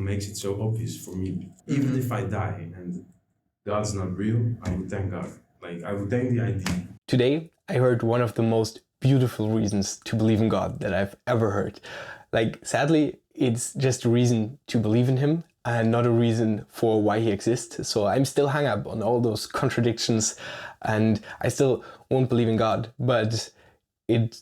makes it so obvious for me. Even if I die and God's not real, I would thank God. Like, I would thank the idea. Today, I heard one of the most beautiful reasons to believe in God that I've ever heard. Like, sadly, it's just a reason to believe in him and not a reason for why he exists. So I'm still hung up on all those contradictions and I still won't believe in God. But it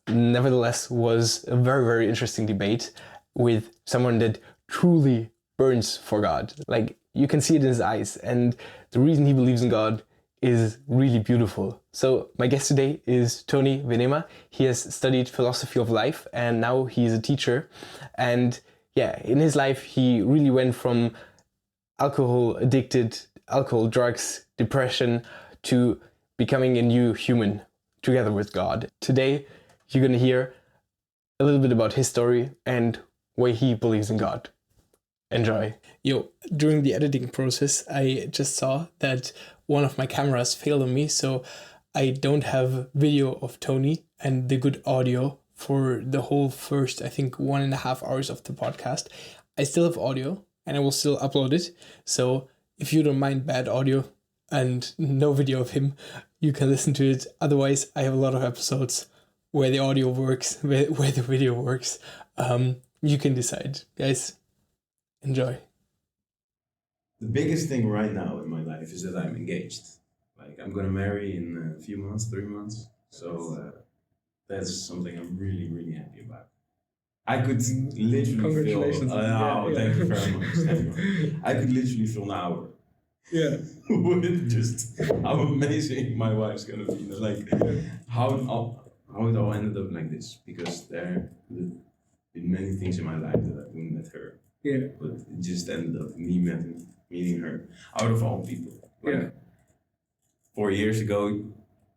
nevertheless was a very, very interesting debate with someone that truly burns for God. Like, you can see it in his eyes, and the reason he believes in God is really beautiful. So my guest today is Toni Venema. He has studied philosophy of life and now he's a teacher. And yeah, in his life, he really went from alcohol addicted, alcohol, drugs, depression, to becoming a new human together with God. Today, you're going to hear a little bit about his story and why he believes in God. Enjoy. During the editing process, I just saw that one of my cameras failed on me, so I don't have video of Toni and the good audio for the whole first, I think, 1.5 hours of the podcast. I still have audio and I will still upload it. So if you don't mind bad audio and no video of him, you can listen to it. Otherwise, I have a lot of episodes where the audio works, where the video works. You can decide. Guys, enjoy. The biggest thing right now in my life is that I'm engaged. Like, I'm gonna marry in a few months, 3 months. So that's something I'm really, really happy about. I could literally feel. Thank you very much. Thank you. I could literally feel an hour. Yeah. With just how amazing my wife's gonna be. Like, how it all ended up like this. Because there have been many things in my life that I wouldn't met her. Yeah. But it just ended up meeting her out of all people. Like, yeah. 4 years ago,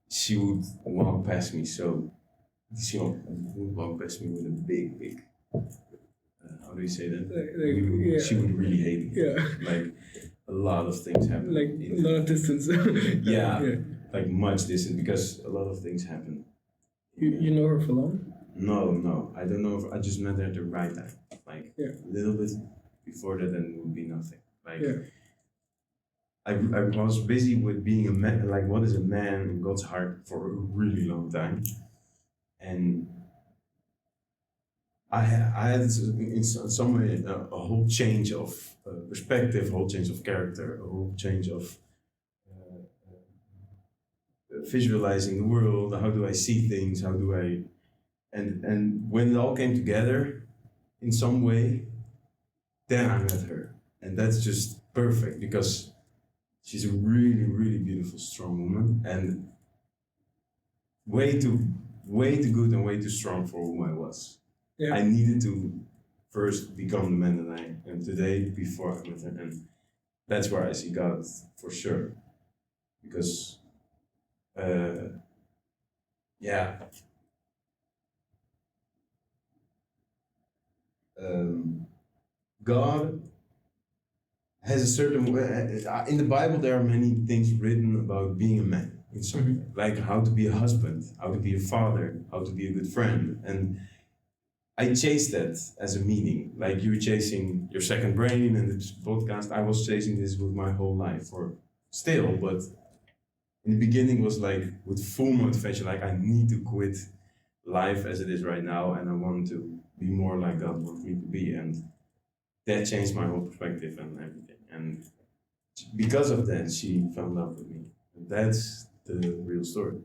she would walk past me. So she would walk past me with a big. How do you say that? She would really hate me. Yeah. Like, a lot of things happen. Like a lot of distance. yeah. Like much distance, because a lot of things happen. You know her for long? No, I don't know if I just met her at the right time. Like, a little bit before that, then it would be nothing. Like, I was busy with being a man, like what is a man in God's heart, for a really long time. And I had in some way a whole change of perspective, a whole change of character, a whole change of visualizing the world. How do I see things? How do I... And when it all came together in some way, then I met her. And that's just perfect, because she's a really, really beautiful, strong woman, and way too good and way too strong for who I was. Yeah. I needed to first become the man that I am today before I met her, and that's where I see God for sure. Because, God has a certain way. In the Bible, there are many things written about being a man in some way, like how to be a husband, how to be a father, how to be a good friend. And I chased that as a meaning, like you're chasing your second brain and this podcast. I was chasing this with my whole life, or still, but in the beginning was like with full motivation, like I need to quit life as it is right now, and I want to be more like God wants me to be. And that changed my whole perspective and everything. And because of that, she fell in love with me. And that's the real story.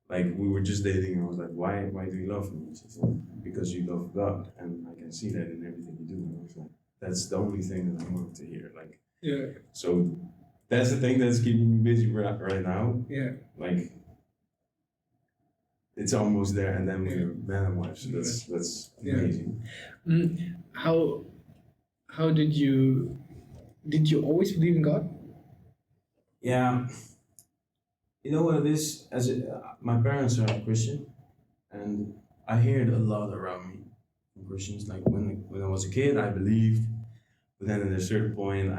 Like, we were just dating, and I was like, why do you love me? She said, because you love God, and I can see that in everything you do. And I was like, that's the only thing that I want to hear. Like, so that's the thing that's keeping me busy right now. Yeah. Like, it's almost there, and then we're man and wife. So that's amazing. How did you always believe in God? Yeah. You know what it is? My parents are Christian, and I hear it a lot around me from Christians. Like, when I was a kid, I believed, but then at a certain point,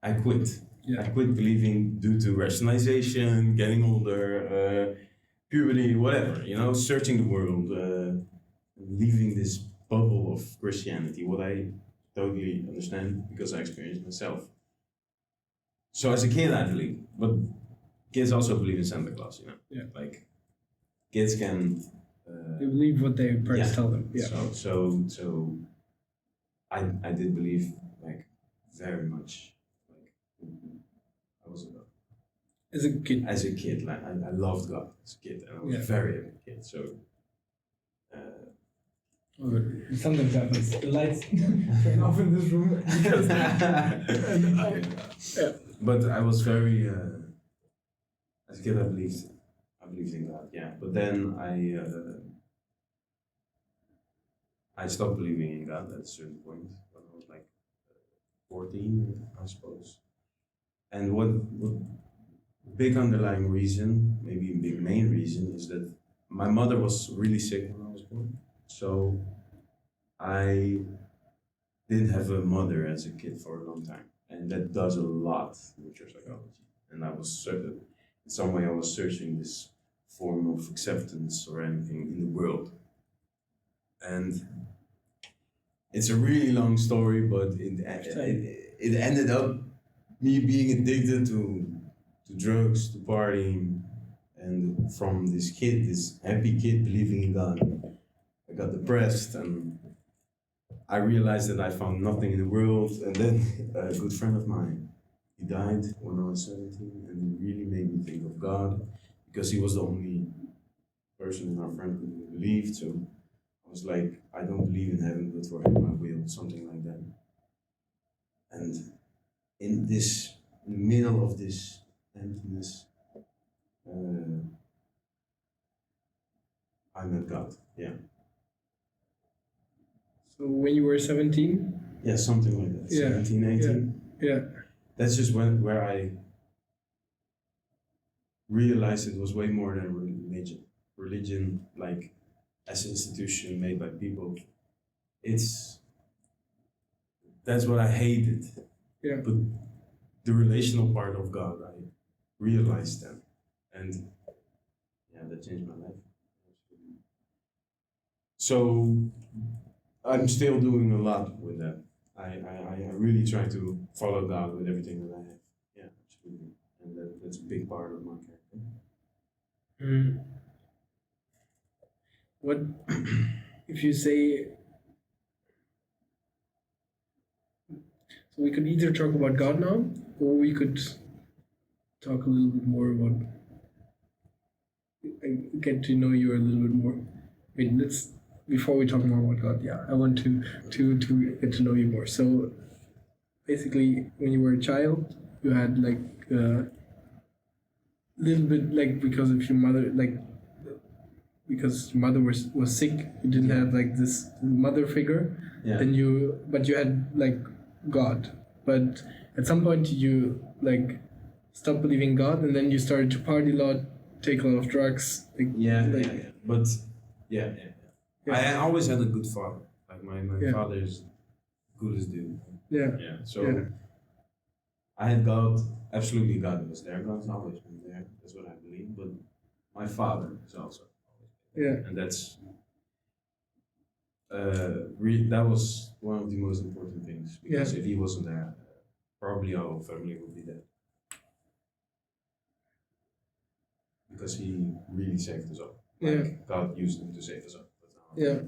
I quit. Yeah. I quit believing due to rationalization, getting older, puberty, whatever. Searching the world, leaving this bubble of Christianity. What I totally understand because I experienced it myself. So as a kid, I believe, but kids also believe in Santa Claus. Yeah. Like kids can. They believe what their parents tell them. Yeah. So I did believe like very much. Like I was As a kid. as a kid, like I loved God as a kid, and I was Yeah. a very happy kid. So. Sometimes happens. The lights turn off in this room. Yeah. But I was very as a kid. I believed in God. Yeah, but then I stopped believing in God at a certain point when I was like 14, I suppose. And what big underlying reason, maybe a big main reason, is that my mother was really sick when I was born. So I didn't have a mother as a kid for a long time. And that does a lot with your psychology. And I was certain, in some way I was searching this form of acceptance or anything in the world. And it's a really long story, but it ended up me being addicted to drugs, to partying, and from this kid, this happy kid believing in God, I got depressed, and I realized that I found nothing in the world. And then a good friend of mine, he died when I was 17, and it really made me think of God, because he was the only person in our friend group who believed. So I was like, I don't believe in heaven, but for him I will, something like that. And in the middle of this emptiness, I met God. Yeah. So when you were 17? Yeah, something like that. Yeah. 17, 18. Yeah. That's just where I realized it was way more than religion. Religion, like as an institution made by people, that's what I hated. Yeah. But the relational part of God, I realized that, and yeah, that changed my life. So I'm still doing a lot with that. I really try to follow God with everything that I have. Yeah, absolutely. And that's a big part of my character. Mm. What if you say? So we could either talk about God now, or we could talk a little bit more about. Get to know you a little bit more. Wait, let's before we talk more about God. Yeah, I want to get to know you more. So basically, when you were a child, you had like a little bit like because of your mother, like because your mother was sick, you didn't have like this mother figure. Yeah. Then you had like God, but at some point you like stopped believing God, and then you started to party a lot, take a lot of drugs. Like, Yeah. But yeah. Yeah. I always had a good father. Like my Yeah. father is good as dude. Yeah. Yeah. So Yeah. I had God. Absolutely, God was there. God's always been there. That's what I believe. But my father is also always been there. Yeah. And that's that was one of the most important things, because if he wasn't there, probably our whole family would be dead. Because he really saved us all. Like God used him to save us all. Yeah.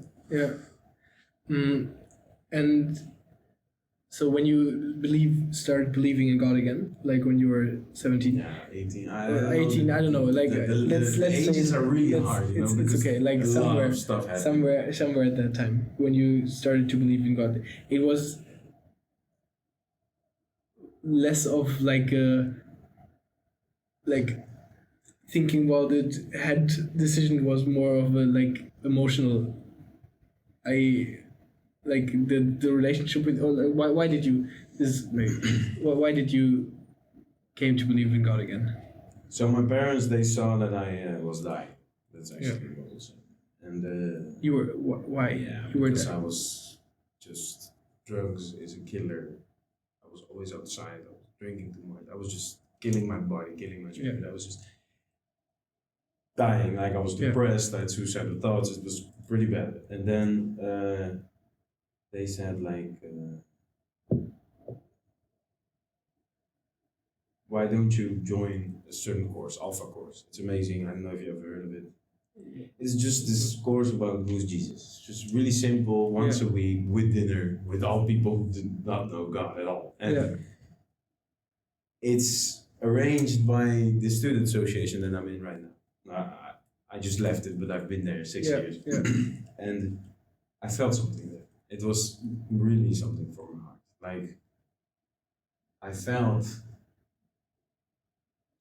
And so when you started believing in God again, like when you were 17? Yeah, 18. 18, I don't know. Like let's ages say, are really hard, you know, it's because okay. Like a lot of stuff happened. somewhere at that time when you started to believe in God, it was less of like thinking about it. Had decision was more of a like emotional. The relationship with why did you why did you came to believe in God again? So my parents, they saw that I was dying. That's actually what was said. And you were why? Yeah, you were because there. I was just, drugs is a killer. I was always outside. I was drinking too much. I was just killing my body, killing my spirit. I was just dying. Like I was depressed. I had suicidal thoughts. It was pretty bad. And then they said like, why don't you join a certain course, Alpha course? It's amazing. I don't know if you ever heard of it. It's just this course about who's Jesus. It's just really simple, once a week with dinner with all people who do not know God at all. And it's arranged by the student association that I'm in right now. I just left it, but I've been there 6 years. Yeah. And I felt something there. It was really something from my heart. Like, I felt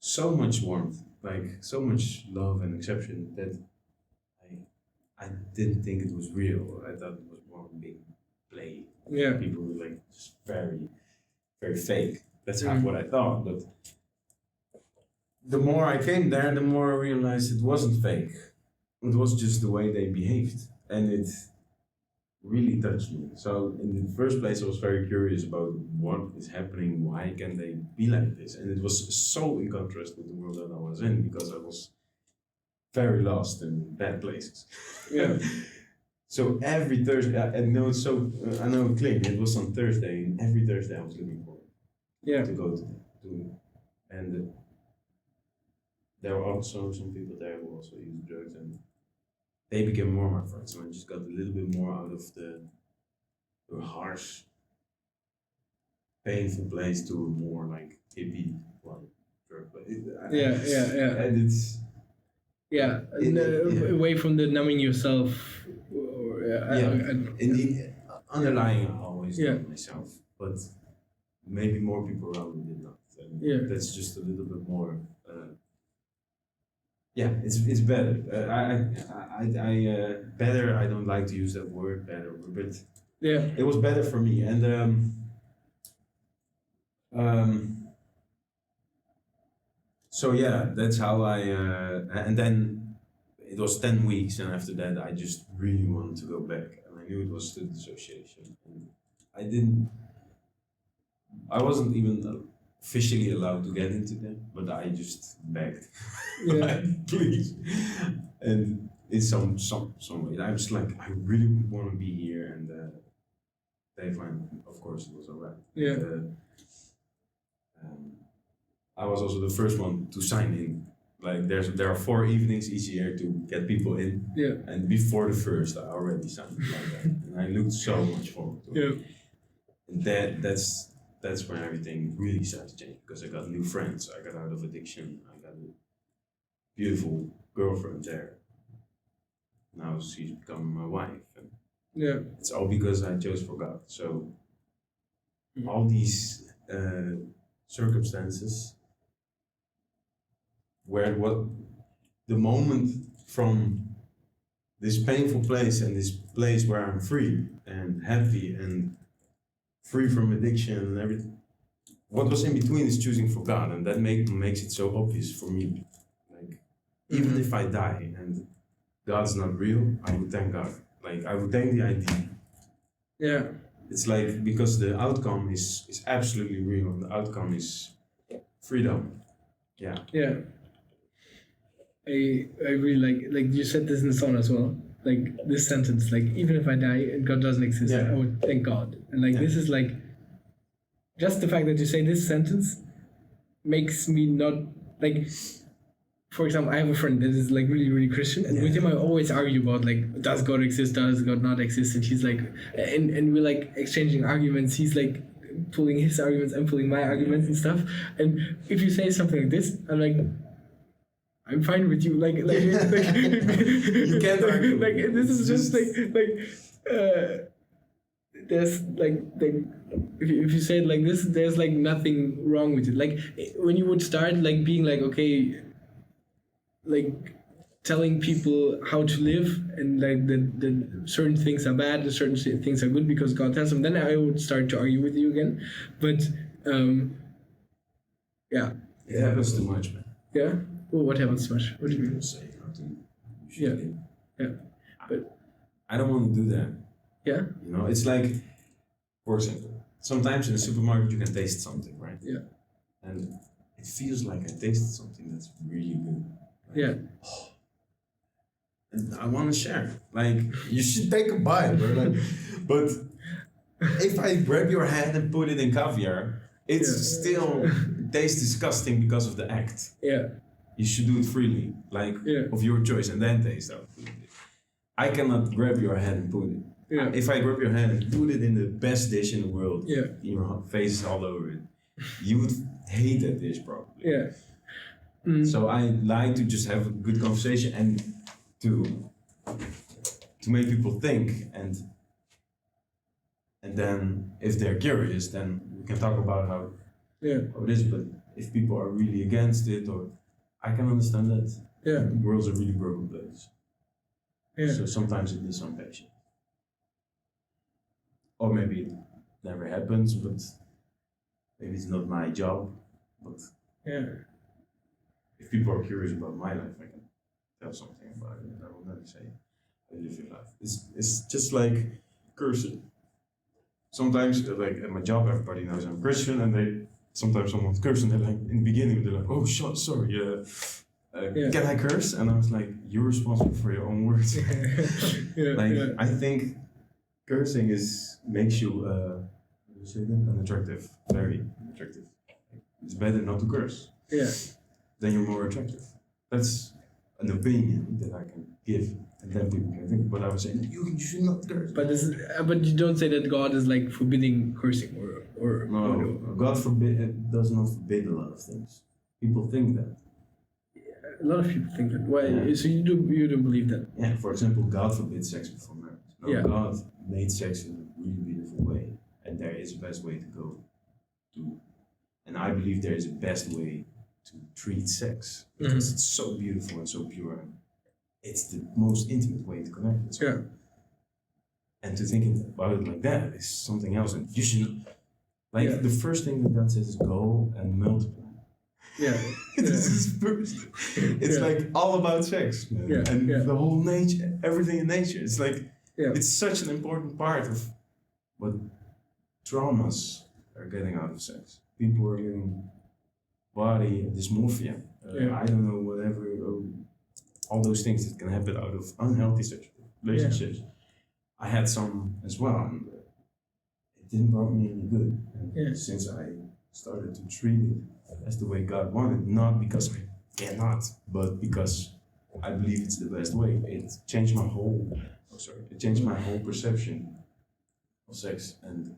so much warmth, like so much love and acceptance that I didn't think it was real. I thought it was more a big play. Yeah. People were like just very, very fake. That's what I thought. But the more I came there, the more I realized it wasn't fake. It was just the way they behaved. And it really touched me. So in the first place, I was very curious about what is happening, why can they be like this? And it was so in contrast with the world that I was in, because I was very lost in bad places. Yeah. So every Thursday, I know it's so, I know it clearly, it was on Thursday, and every Thursday I was looking forward to go to and there were also some people there who also used drugs, and they became more my friends, and I just got a little bit more out of the harsh, painful place to a more like hippie one drug place. And it's away from the numbing yourself. In the underlying, I always know myself, but maybe more people around me did not. And that's just a little bit more. It's better. Better. I don't like to use that word, better, but it was better for me. And so that's how I. And then it was 10 weeks, and after that, I just really wanted to go back, and I knew it was student association. And I wasn't even officially allowed to get into them, but I just begged, like, please. And in some way, I was like, I really want to be here, and they find, of course, it was alright. I was also the first one to sign in. Like, there are 4 evenings each year to get people in, and before the first, I already signed like that, and I looked so much forward to it. And that's when everything really started to change, because I got new friends, I got out of addiction, I got a beautiful girlfriend there. Now she's become my wife, and it's all because I chose for God. So all these circumstances, where the moment from this painful place and this place where I'm free and happy and free from addiction and everything, what was in between is choosing for God, and that makes it so obvious for me. Like, even if I die and God's not real, I would thank God. Like, I would thank the idea. It's like, because the outcome is absolutely real, and the outcome is freedom. I really like you said this in the song as well. Like, this sentence, like, even if I die and God doesn't exist, I would thank God. And like, this is like, just the fact that you say this sentence makes me not, like, for example, I have a friend that is like really, really Christian, and with him I always argue about, like, does God exist, does God not exist? And he's like, and we're like exchanging arguments. He's like pulling his arguments, I'm pulling my arguments and stuff. And if you say something like this, I'm like, I'm fine with you. Like you can't argue. Like, this is just there's like if you say it like this, there's like nothing wrong with it. Like, when you would start like being like, okay, like telling people how to live, and like the certain things are bad, the certain things are good because God tells them, then I would start to argue with you again. But it happens too much, man. Well, what happens too much? What do you mean? Say how to But I don't want to do that. Yeah. You know, it's like, for example, sometimes in the supermarket you can taste something, right? Yeah. And it feels like I tasted something that's really good. Like, and I want to share. Like, you should take a bite, bro. Like, but if I grab your hand and put it in caviar, It's still tastes disgusting because of the act. Yeah. You should do it freely, like of your choice, and then taste out. I cannot grab your hand and put it. Yeah. If I grab your hand and put it in the best dish in the world, Yeah. your face is all over it, you would hate that dish probably. Yeah. So I like to just have a good conversation and to make people think, and then if they're curious, then we can talk about how it is. But if people are really against it, or I can understand that. Yeah. The world's a really broken place. Yeah. So sometimes it is impatient. Or maybe it never happens, but maybe it's not my job. But if people are curious about my life, I can tell something about it. I will never say, I live your life. It's just like cursing. Sometimes, like at my job, everybody knows I'm Christian, and sometimes someone's cursing. They're like, in the beginning, they're like, "Oh, sorry, can I curse?" And I was like, "You're responsible for your own words." I think cursing makes you unattractive, very attractive. It's better not to curse. Yeah. Then you're more attractive. That's an opinion that I can give, and then people can think. But I would say you should not curse. But you don't say that God is like forbidding cursing or no. God does not forbid a lot of things. People think that. A lot of people think that. Why? Yeah. So you don't believe that? Yeah. For example, God forbids sex before marriage. No, God made sex in a really beautiful way, and there is a best way to go to. And I believe there is a best way to treat sex because it's so beautiful and so pure. And it's the most intimate way to connect with someone. And to think about it like that is something else. And you should, the first thing that God says is go and multiply. Yeah. This is first. It's like all about sex, man. And the whole nature, everything in nature. It's like, it's such an important part of what traumas are getting out of sex. People are getting body dysmorphia. I don't know, whatever. All those things that can happen out of unhealthy sexual relationships. I had some as well, and it didn't brought me any good. And since I started to treat it as the way God wanted, not because I cannot, but because I believe it's the best way. It changed my whole perception of sex and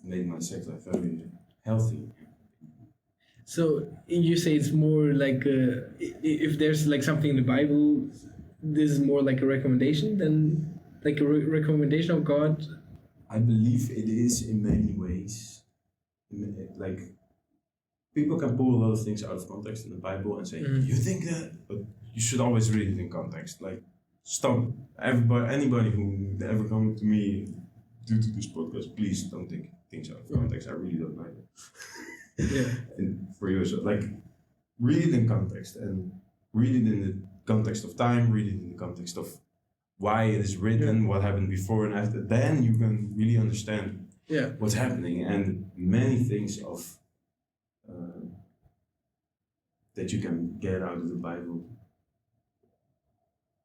made my sex life very healthy. So you say it's more like if there's like something in the Bible, this is more like a recommendation than like a recommendation of God. I believe it is in many ways. Like people can pull a lot of things out of context in the Bible and say, "You think that," but you should always read it in context. Like stop anybody who ever come to me due to this podcast, please don't take things out of context. I really don't like it. And for you, so like read it in context and read it in the context of time, read it in the context of why it is written, what happened before and after. Then you can really understand what's happening, and many things of that you can get out of the Bible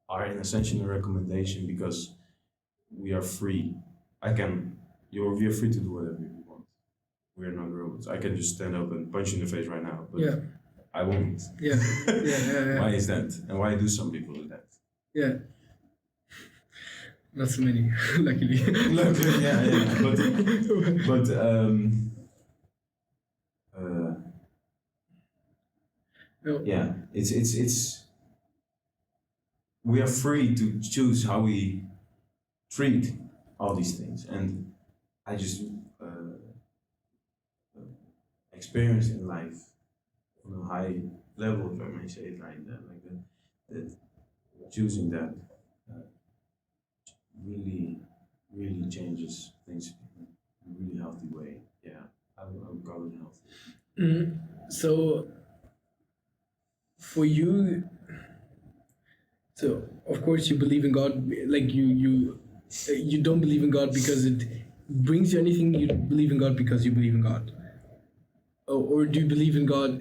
are in a sense a recommendation because we are free. We are free to do whatever we want. We are not robots. I can just stand up and punch you in the face right now, but I won't. Why is that? And why do some people do that? Yeah. Not so many, luckily. Luckily, But it's we are free to choose how we treat all these things, and I just experienced in life on a high level, if I may say it like that, that choosing that really changes things in a really healthy way. Yeah, I would call it healthy. So, for you, so of course you believe in God. Like you don't believe in God because it brings you anything. You believe in God because you believe in God. Or do you believe in God?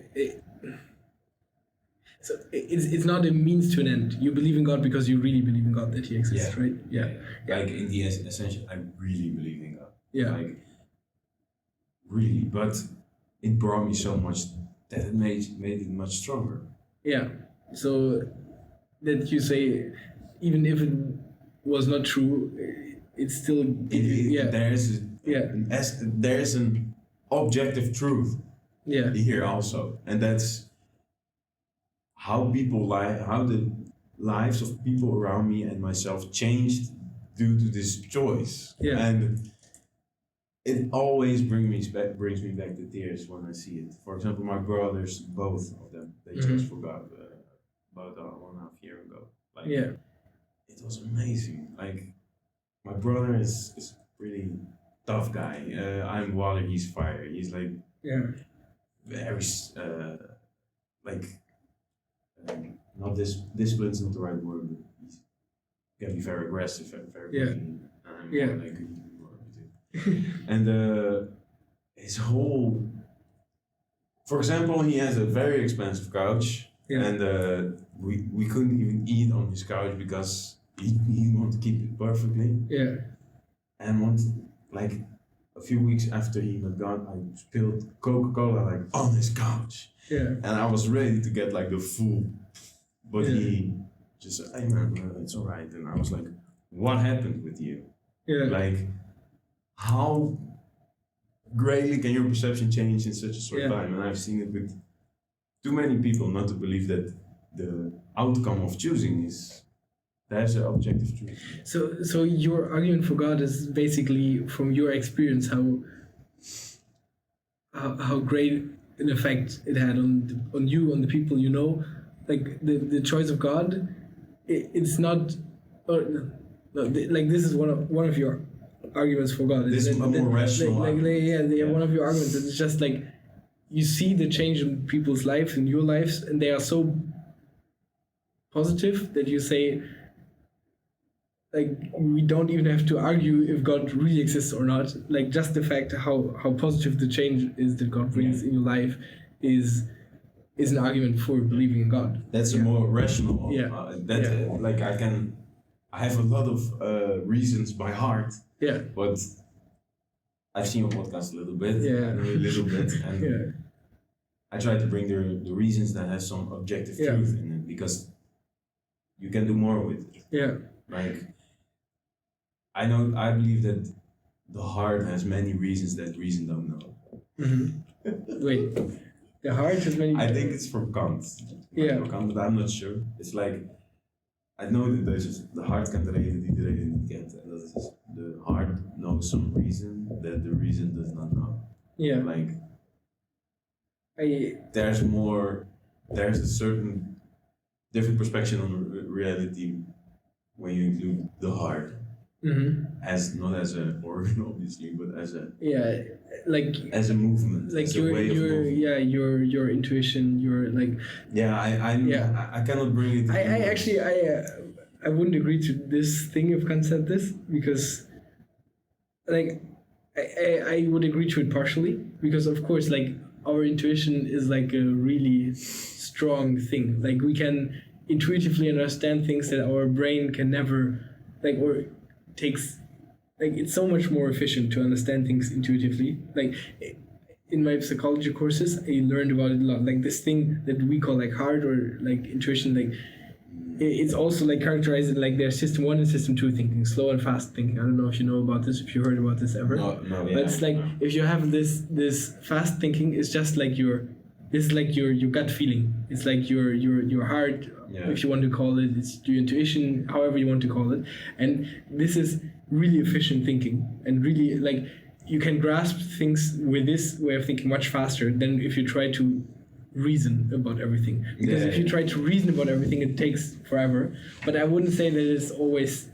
So it's not a means to an end. You believe in God because you really believe in God, that He exists, right? Yeah. Like in the essential, I really believe in God. Yeah. Like really, but it brought me so much that it made it much stronger. Yeah. So that you say, even if it was not true, it's still yeah. There's Yeah. there's an objective truth Yeah. here also, and that's how the lives of people around me and myself changed due to this choice. Yeah. And it always brings me back to tears when I see it. For example, my brothers, both of them, they just forgot about 1.5 year ago. Like, Yeah. it was amazing. Like, my brother is a pretty tough guy. I'm water, he's fire. He's like Yeah. very like not discipline's not the right word, but he can be very aggressive and very Yeah. Yeah. more like and his whole, for example, he has a very expensive couch. Yeah. And we couldn't even eat on his couch because he wanted to keep it perfectly. Yeah. And once, like a few weeks after he was gone, I spilled Coca-Cola like on his couch. Yeah. And I was ready to get like the full, but Yeah. he just said, "Hey man, it's alright." And I was like, "What happened with you? Yeah. Like, how greatly can your perception change in such a short time?" And I've seen it with too many people not to believe that the outcome of choosing is there's an objective truth. So your argument for God is basically from your experience how great an effect it had on you, on the people you know. Like the choice of God, it's not. Like this is one of your arguments for God. This is a more rational argument. One of your arguments. It's just like you see the change in people's lives, in your lives, and they are so positive that you say, like, we don't even have to argue if God really exists or not. Like, just the fact how positive the change is that God brings in your life is an argument for believing in God. That's a more rational. Like I have a lot of reasons by heart. Yeah. But I've seen your podcast a little bit. Yeah. I know a little bit, and I try to bring the reasons that have some objective truth in it, because you can do more with it. Yeah. Like, I believe that the heart has many reasons that reason don't know. Mm-hmm. Wait, the heart has many. I think it's from Kant. Kant, but I'm not sure. It's like, I know that the heart kan reden die de reden niet kent. En dat is the heart knows some reason that the reason does not know. Yeah. Like, there's a certain different perspective on reality when you include the heart. As not as an organ, obviously, but as a as a movement, like as a way of movement. Your intuition, your like. I cannot bring it. I wouldn't agree to this thing if Kant said this, because like I would agree to it partially, because of course like our intuition is like a really strong thing. Like we can intuitively understand things that our brain can never, like, or takes, like, it's so much more efficient to understand things intuitively. Like in my psychology courses I learned about it a lot, like this thing that we call like heart or like intuition, like it's also like characterized in like there's system 1 and system 2 thinking, slow and fast thinking. I don't know if you know about this, if you heard about this ever. No, but it's like if you have this fast thinking, it's just like your gut feeling. It's like your heart, if you want to call it. It's your intuition, however you want to call it. And this is really efficient thinking, and really like you can grasp things with this way of thinking much faster than if you try to reason about everything. Because if you try to reason about everything, it takes forever. But I wouldn't say that it's always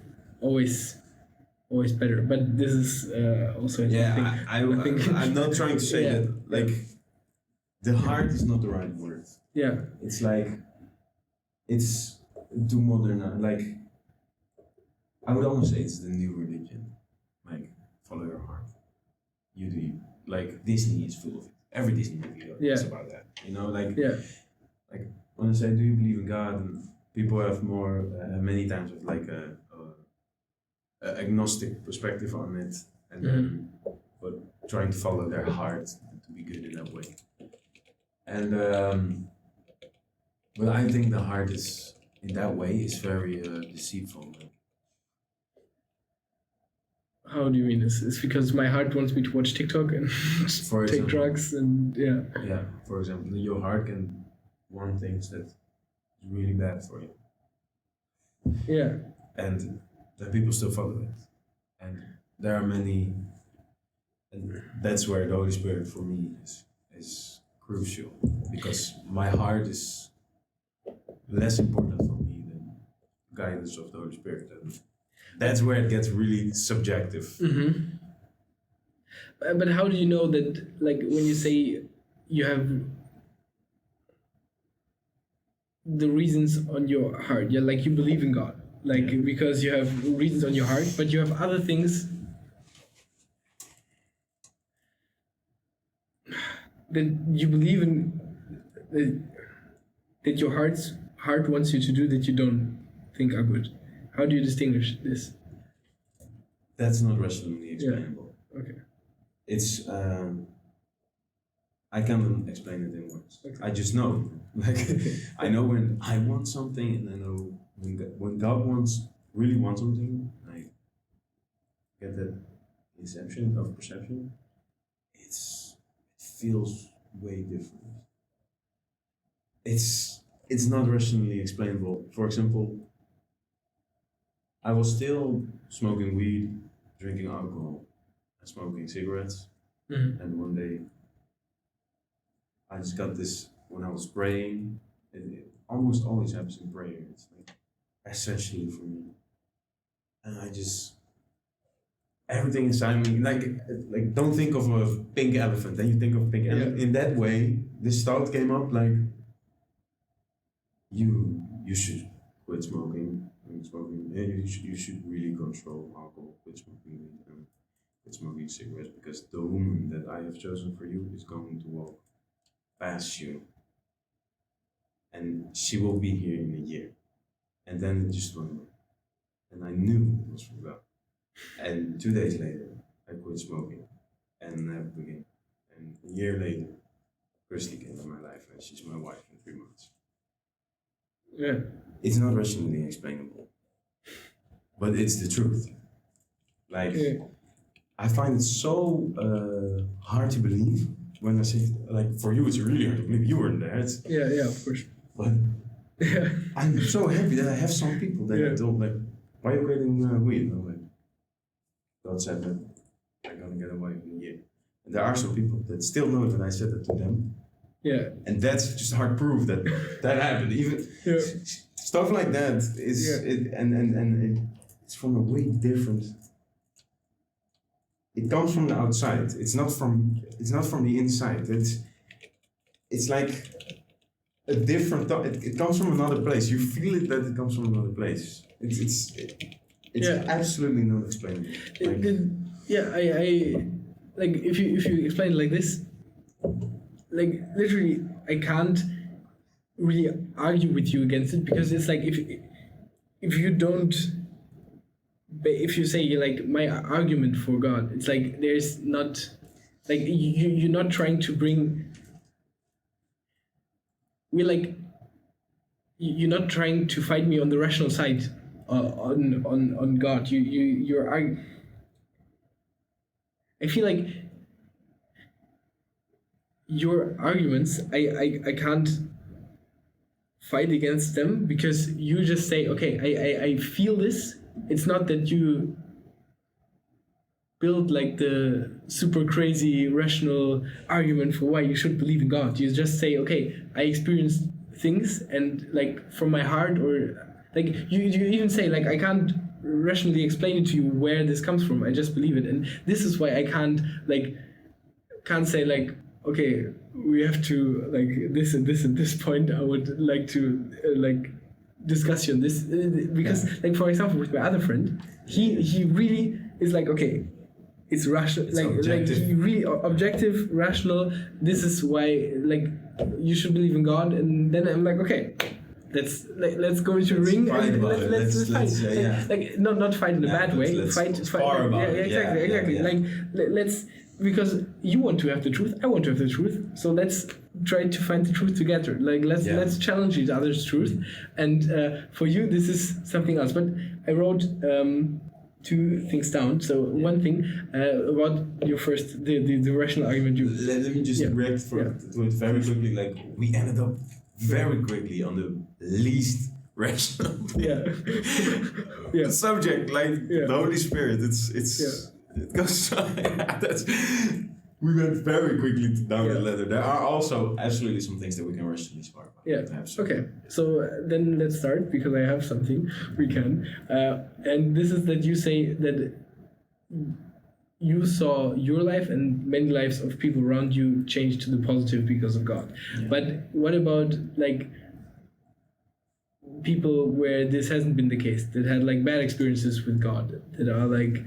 better. But this is also a thing. I'm not trying to say that like the heart is not the right word. Yeah. It's like, it's too modern. Like, I would almost say it's the new religion. Like, follow your heart. You do you. Like, Disney is full of it. Every Disney movie is about that. You know, like, like when I say, do you believe in God? And people have many times with like a agnostic perspective on it, and then but trying to follow their heart to be good in that way. And well, I think the heart is in that way is very deceitful. How do you mean? It's because my heart wants me to watch TikTok and For take example. drugs and yeah. Yeah, for example, your heart can want things that is really bad for you, Yeah. and then people still follow it. And there are many, and that's where the Holy Spirit for me is crucial, because my heart is less important for me than guidance of the Holy Spirit. And that's where it gets really subjective. Mm-hmm. But how do you know that, like, when you say you have the reasons on your heart, yeah, like you believe in God, like because you have reasons on your heart, but you have other things that you believe in, that your heart wants you to do that you don't think are good. How do you distinguish this? That's not rationally explainable. Okay. It's I can't explain it in words. Okay. I just know. Like I know when I want something, and I know when God really wants something. I get that inception of perception. It feels way different. It's not rationally explainable. For example, I was still smoking weed, drinking alcohol, and smoking cigarettes. Mm-hmm. And one day, I just got this when I was praying. It almost always happens in prayer. It's like essentially for me. And I just, everything inside me, like don't think of a pink elephant. Then you think of a pink elephant. In that way, this thought came up like, you should quit smoking. Yeah, you should really control alcohol, quit smoking weed, and quit smoking cigarettes, because the woman that I have chosen for you is going to walk past you, and she will be here in a year. And then it just went away, and I knew it was from God. And 2 days later, I quit smoking and never again. And a year later, Christy came into my life, and she's my wife in 3 months. Yeah. It's not rationally explainable, but it's the truth. Like, I find it so hard to believe when I say, like, for you it's really hard to believe. You weren't there. Yeah, of course. But I'm so happy that I have some people that I told, like, why are you quitting weed? I'm like, God said that I'm gonna get a wife in a year. And there are some people that still know that I said that to them. Yeah. And that's just hard proof that that happened. Even stuff like that is it's from a way different. It comes from the outside. It's not from the inside. It's like a different thought. It comes from another place. You feel it that it comes from another place. It's absolutely not explainable. I like if you explain it like this, like literally I can't really argue with you against it, because it's like if you don't, if you say like my argument for God, it's like there's not, like you're not trying to bring, you're not trying to fight me on the rational side on God. You're I feel like your arguments, I can't fight against them, because you just say, okay, I feel this. It's not that you build like the super crazy rational argument for why you should believe in God. You just say, okay, I experienced things, and like from my heart, or like you even say like I can't rationally explain it to you where this comes from. I just believe it, and this is why I can't say like, okay, we have to like this and this and this point. I would like to like discuss you on this, because like for example with my other friend, he really is like, okay, it's rational, it's like objective. He really objective, rational. This is why like you should believe in God, and then I'm like, okay, let's go into a ring fight and about it. let's fight. Yeah. Like not fight in a bad way. Let's Fight. spar about Yeah, it. exactly. Yeah. Like because you want to have the truth, I want to have the truth. So let's try to find the truth together. Like let's challenge each other's truth. And for you, this is something else. But I wrote two things down. So one thing about your first the rational argument. Let me just react to it very quickly. Like we ended up very quickly on the least rational subject, like the Holy Spirit. It goes that's we went very quickly down the ladder. There are also absolutely some things that we can rationally spark about. Yeah. Absolutely. Okay. So then let's start, because I have something we can. And this is that you say that you saw your life and many lives of people around you change to the positive because of God. Yeah. But what about like people where this hasn't been the case, that had like bad experiences with God, that are like,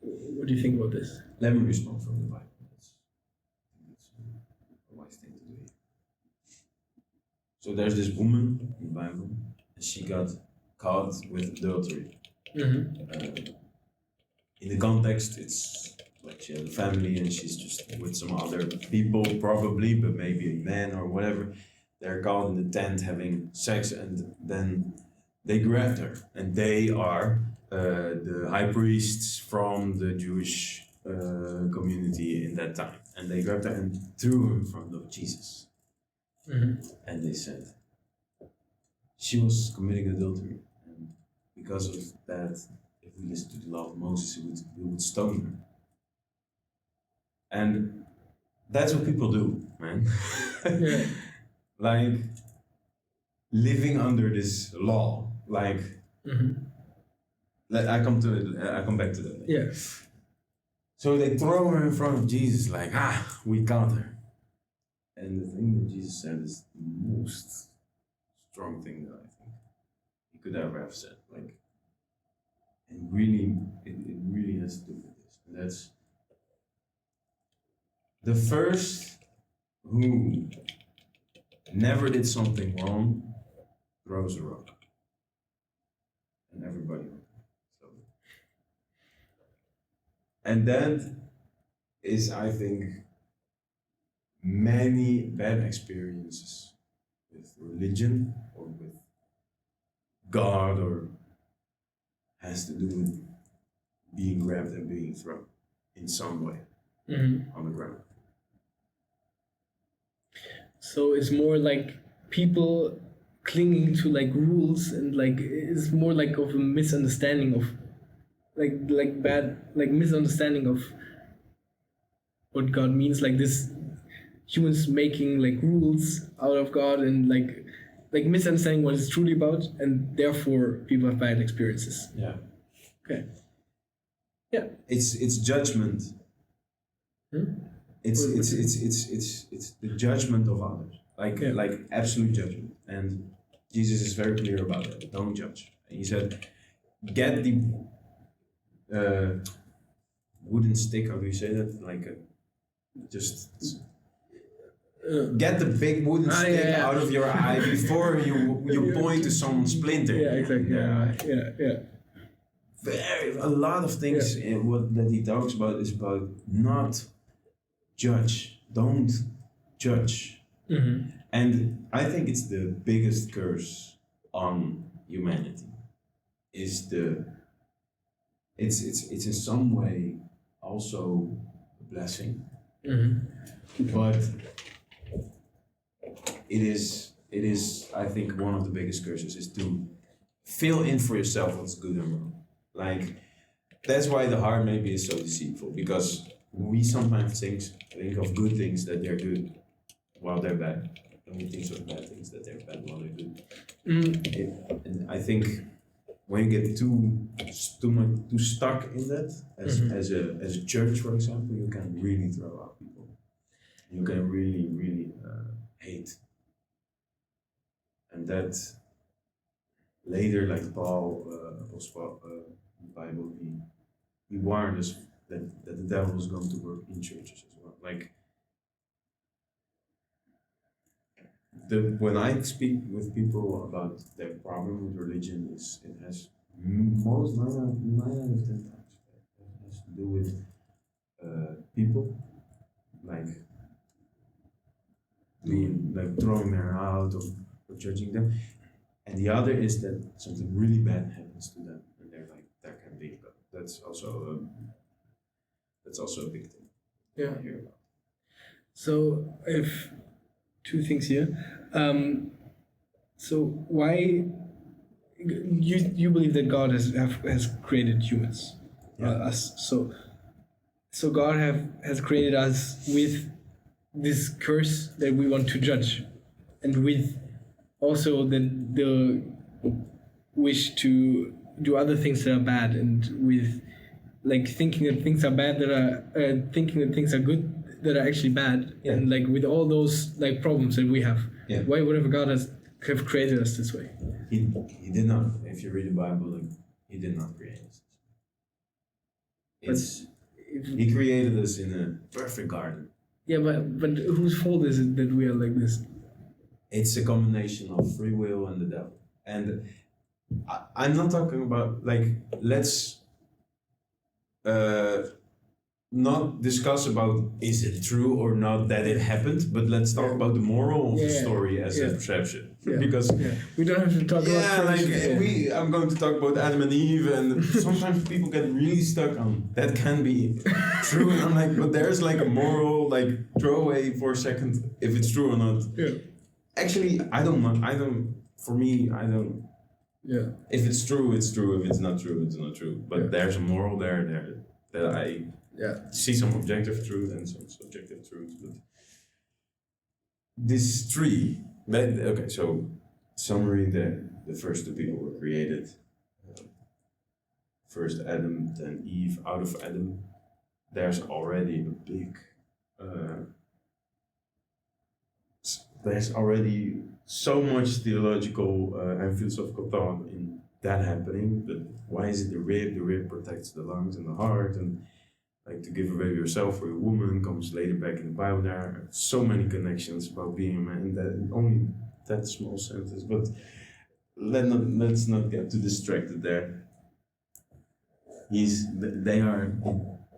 what do you think about this? Let me respond from the Bible. That's a wise thing to do. So there's this woman in the Bible, and she got caught with adultery. Mm-hmm. In the context, it's like she had a family and she's just with some other people, probably, but maybe a man or whatever. They're caught in the tent having sex, and then they grabbed her, and they are the high priests from the Jewish community in that time, and they grabbed her and threw her in front of Jesus. Mm-hmm. And they said she was committing adultery, and because of that, if we listen to the law of Moses, we would stone her. And that's what people do, man. Yeah. Like living under this law, like. Mm-hmm. I come back to that. Yeah. So they throw her in front of Jesus, like, we got her. And the thing that Jesus said is the most strong thing that I think he could ever have said. Like, and really, it really has to do with this. And that's the first who never did something wrong throws a rock. And everybody. And that is, I think, many bad experiences with religion or with God, or has to do with being grabbed and being thrown in some way on the ground. So it's more like people clinging to like rules, and like it's more like of a misunderstanding of like bad, like misunderstanding of what God means, like this humans making like rules out of God, and like misunderstanding what it's truly about, and therefore people have bad experiences. Yeah. Okay. Yeah. It's judgment. It's the judgment of others. Like absolute judgment. And Jesus is very clear about that. Don't judge. And he said, get the wooden stick, how do you say that? Like get the big wooden stick out of your eye before you point to someone's splinter. Yeah, exactly. Yeah. A lot of things that he talks about is about not judge. Don't judge. Mm-hmm. And I think it's the biggest curse on humanity. It's in some way also a blessing, but it is I think one of the biggest curses is to fill in for yourself what's good and wrong. Like that's why the heart maybe is so deceitful, because we sometimes think of good things that they're good while they're bad, and we think of bad things that they're bad while they're good. And I think when you get too stuck in that, as a church, for example, you can really throw out people. You can really hate, and that later, like Paul, Apostle Paul, in the Bible, he warned us that the devil was going to work in churches as well. Like when I speak with people about their problem with religion, it has most 9 out of 10 times it has to do with people, like throwing them out or judging them, and the other is that something really bad happens to them, and they're like, that can be God. That's also a big thing. Yeah. I hear about. So if two things here. So why you believe that God has created humans, us? So God has created us with this curse that we want to judge, and with also the wish to do other things that are bad, and with like thinking that things are bad that are thinking that things are good that are actually bad, and like with all those like problems that we have. Why would God have created us this way? He did not. If you read the Bible, like, he did not create us. He created us in a perfect garden. Yeah, but whose fault is it that we are like this? It's a combination of free will and the devil. And I'm not talking about, like, let's not discuss about is it true or not that it happened, but let's talk about the moral of the story as a perception. Because we don't have to talk about I'm going to talk about Adam and Eve, and sometimes people get really stuck on that can be true, and I'm like, but there's like a moral, like, throw away for a second if it's true or not. Actually, I don't know. For me, I don't. If it's true, it's true. If it's not true, it's not true. But there's a moral there that I see some objective truth and some subjective truth. But this tree, okay, so summary, the first two people were created. First Adam, then Eve. Out of Adam, there's already a big there's already so much theological and philosophical thought in that happening. But why is it the rib? The rib protects the lungs and the heart, and like to give away yourself for a woman comes later back in the Bible. There are so many connections about being a man, that only that small sentence. But let's not get too distracted there. They are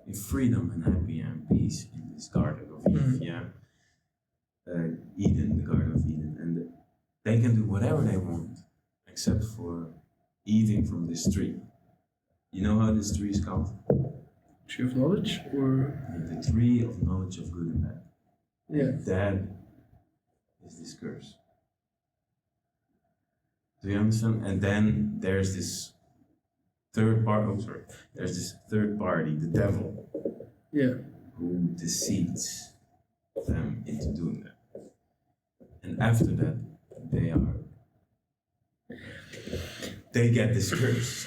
in freedom and happy and peace in this garden of Eve. Eden, the Garden of Eden, and they can do whatever they want except for eating from this tree. You know how this tree is called? Tree of knowledge, or the tree of knowledge of good and bad. That is this curse. Do you understand? And then there's this third part. There's this third party, the devil. Who deceives them into doing that. And after that, they get this curse.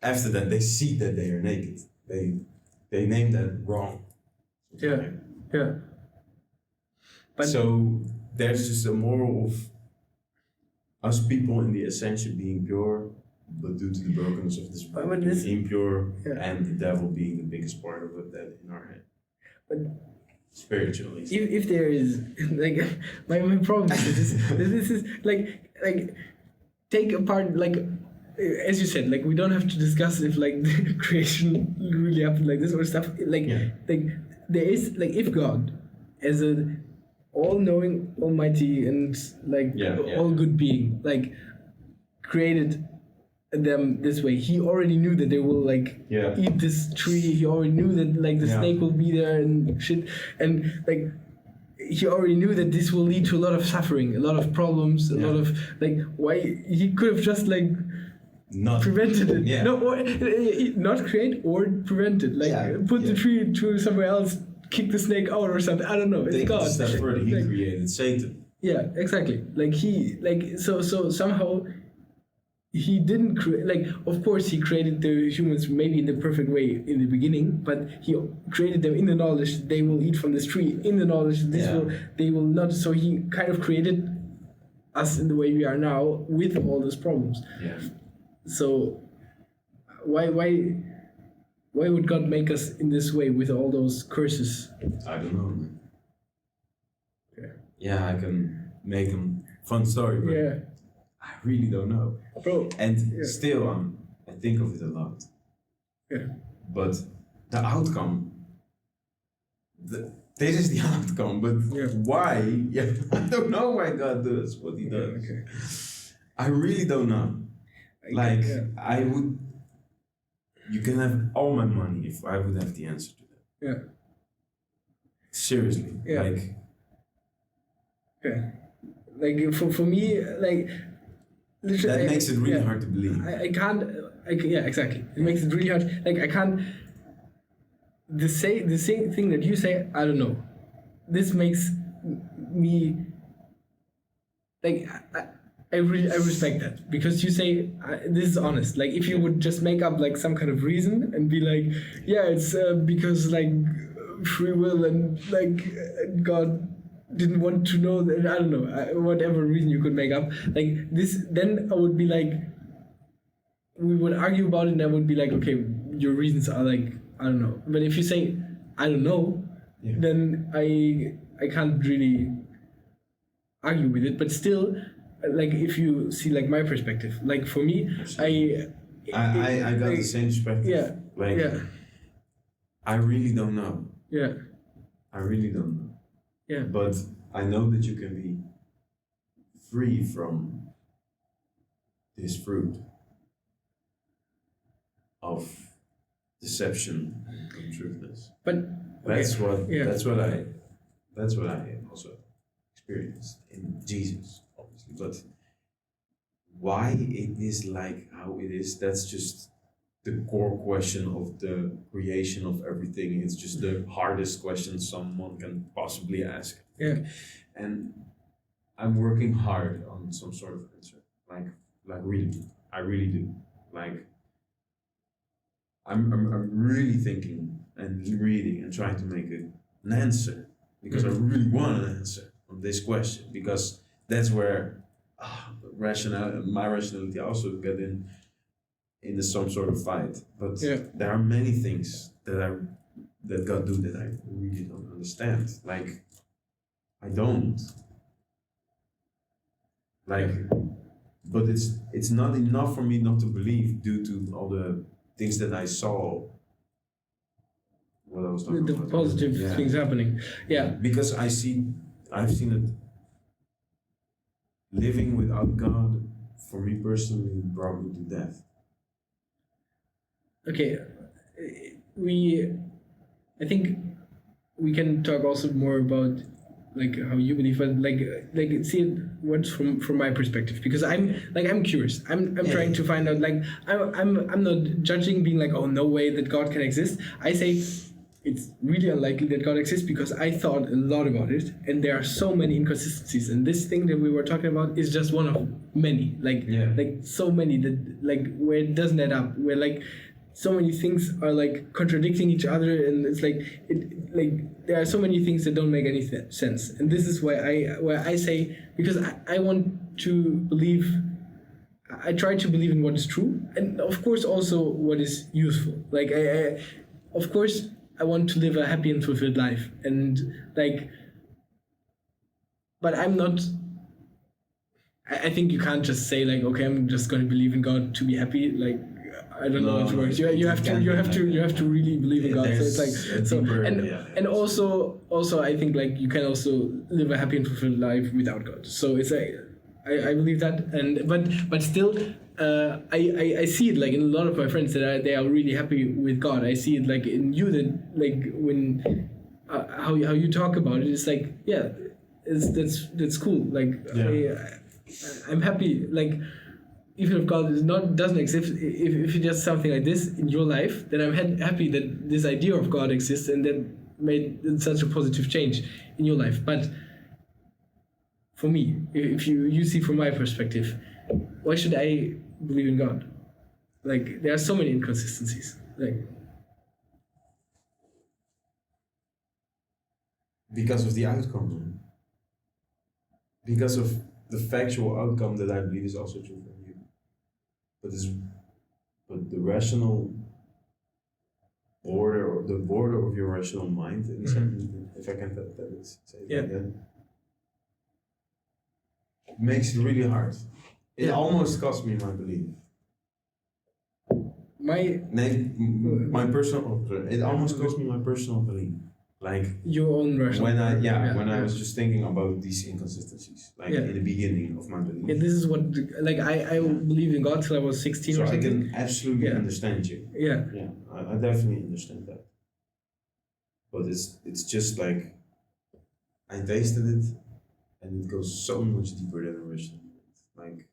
After that, they see that they are naked. They name that wrong. But so there's just a moral of us people in the essential being pure, but due to the brokenness of this world, being impure, and the devil being the biggest part of it, that in our head. But spiritually. If there is like my problem is this is like take apart, like as you said, like we don't have to discuss if like the creation really happened like this or stuff, like there is, like, if God as a all-knowing, almighty, and like all good being, like created them this way, he already knew that they will like eat this tree. He already knew that like the snake will be there and shit, and like he already knew that this will lead to a lot of suffering, a lot of problems, a lot of like, why he could have just like not prevented it, or not create or prevent it, like put the tree to somewhere else, kick the snake out or something. I don't know. It's God. Step further, he created Satan. Yeah, exactly. Like he, like so somehow he didn't create, like, of course he created the humans maybe in the perfect way in the beginning, but he created them in the knowledge that they will eat from this tree, in the knowledge that they will not. So he kind of created us in the way we are now with all those problems. So why would God make us in this way with all those curses? I don't know. I can make a fun story, but I really don't know. Bro. And still, I think of it a lot. But the outcome. This is the outcome, but Yeah. why? Yeah, I don't know why God does what He does. Okay. I really don't know. Like, yeah. I would. You can have all my money if I would have the answer to that. Yeah. Seriously, Yeah. like. Yeah. Like for me, like literally, That makes it really yeah, hard to believe. I can't. Yeah, exactly. It makes it really hard. Like I can't. The same thing that you say. I don't know. This makes me like I respect that because you say this is honest. Like if you would just make up like some kind of reason and be like, yeah, it's because like free will and like God didn't want to know that, I don't know, whatever reason you could make up like this, then I would be like, we would argue about it and I would be like, okay, your reasons are like, I don't know. But if you say I don't know, Yeah. then I can't really argue with it. But still, like if you see like my perspective, like for me, I got like, the same perspective. yeah, Like, yeah, I really don't know. yeah, I really don't know. yeah, But I know that you can be free from this fruit of deception and untruthness. but That's what yeah. that's what I also experienced in Jesus, obviously. But why it is like how it is, that's just the core question of the creation of everything. It's just the hardest question someone can possibly ask. Yeah. And I'm working hard on some sort of answer. Like really, I really do. Like I'm really thinking and reading and trying to make an answer because I really want an answer on this question, because that's where my rationality also get in some sort of fight. But Yeah. there are many things that God do that I really don't understand. Like I don't. Like, but it's not enough for me not to believe due to all the things that I saw. What I was talking The about. positive Yeah. things happening. Yeah. Because I've seen it. Living without God, for me personally, brought me to death. Okay. I think we can talk also more about like how you believe, but like see it once from my perspective, because I'm curious. I'm trying to find out. Like I'm not judging, being like, oh, no way that God can exist. I say it's really unlikely that God exists because I thought a lot about it, and there are so many inconsistencies. And this thing that we were talking about is just one of many. Like so many that like where it doesn't add up. Where like so many things are like contradicting each other, and it's like there are so many things that don't make any sense. And this is why I say, because I want to believe. I try to believe in what is true, and of course also what is useful. Like I of course I want to live a happy and fulfilled life, and like, but I'm not. I think you can't just say like, okay, I'm just going to believe in God to be happy. Like, I don't know how it works. You have to really believe in God. So it's like deeper, and also I think like you can also live a happy and fulfilled life without God. So it's like I believe that, and but still. I see it like in a lot of my friends that they are really happy with God. I see it like in you, that like when how you talk about it, it's like that's cool. Like I'm happy. Like even if God doesn't exist, if it's just something like this in your life, then I'm happy that this idea of God exists and that made such a positive change in your life. But for me, if you see from my perspective, why should I believe in God? Like there are so many inconsistencies. Like because of the outcome, because of the factual outcome that I believe is also true for you. But the rational border, or the border of your rational mind, if I can say that, makes it really hard. It almost cost me my belief. my personal, it almost cost me my personal belief. Like your own rational. When I was just thinking about these inconsistencies, like in the beginning of my belief. Yeah, this is what I believed in God till I was 16 so or something. I can absolutely understand you. Yeah. Yeah, I definitely understand that. But it's just like I tasted it, and it goes so much deeper than original. Like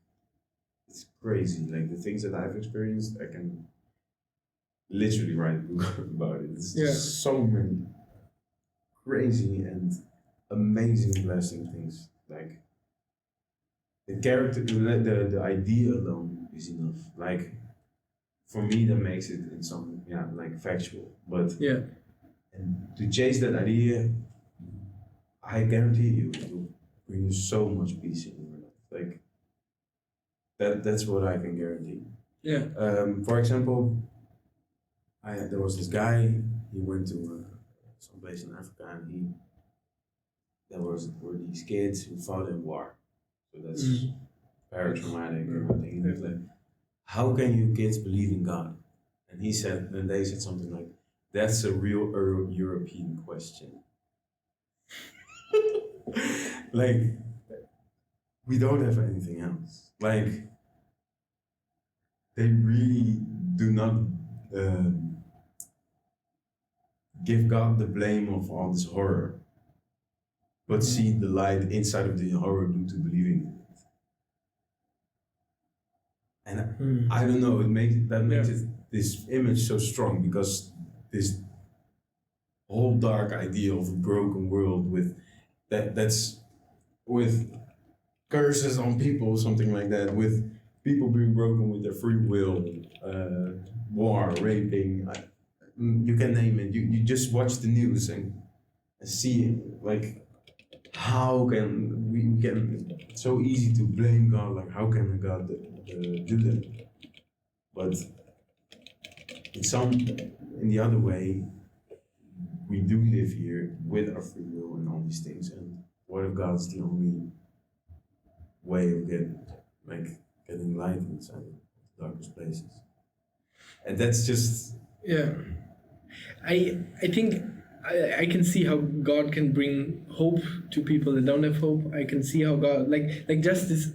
it's crazy. Like the things that I've experienced, I can literally write a book about it. It's just so many crazy and amazing blessing things. Like the character, the idea alone is enough. Like for me, that makes it in some like factual. But and to chase that idea, I guarantee you, it will bring you so much peace in your life. Like that's what I can guarantee. Yeah. For example, there was this guy. He went to someplace in Africa, and were these kids who fought in war. So that's very traumatic and everything. And he was like, "How can you kids believe in God?" And they said something like, "That's a real European question." Like, we don't have anything else. Like, they really do not give God the blame of all this horror, but see the light inside of the horror due to believing in it. And I don't know, it makes it this image so strong, because this whole dark idea of a broken world that's with curses on people, something like that, with people being broken with their free will, war, raping, you can name it. You just watch the news and see like how can we can, it's so easy to blame God, like how can God do that? But in the other way, we do live here with our free will and all these things, and what if God's the only way of getting light inside the darkest places? And that's just I think I can see how God can bring hope to people that don't have hope. I can see how God like just this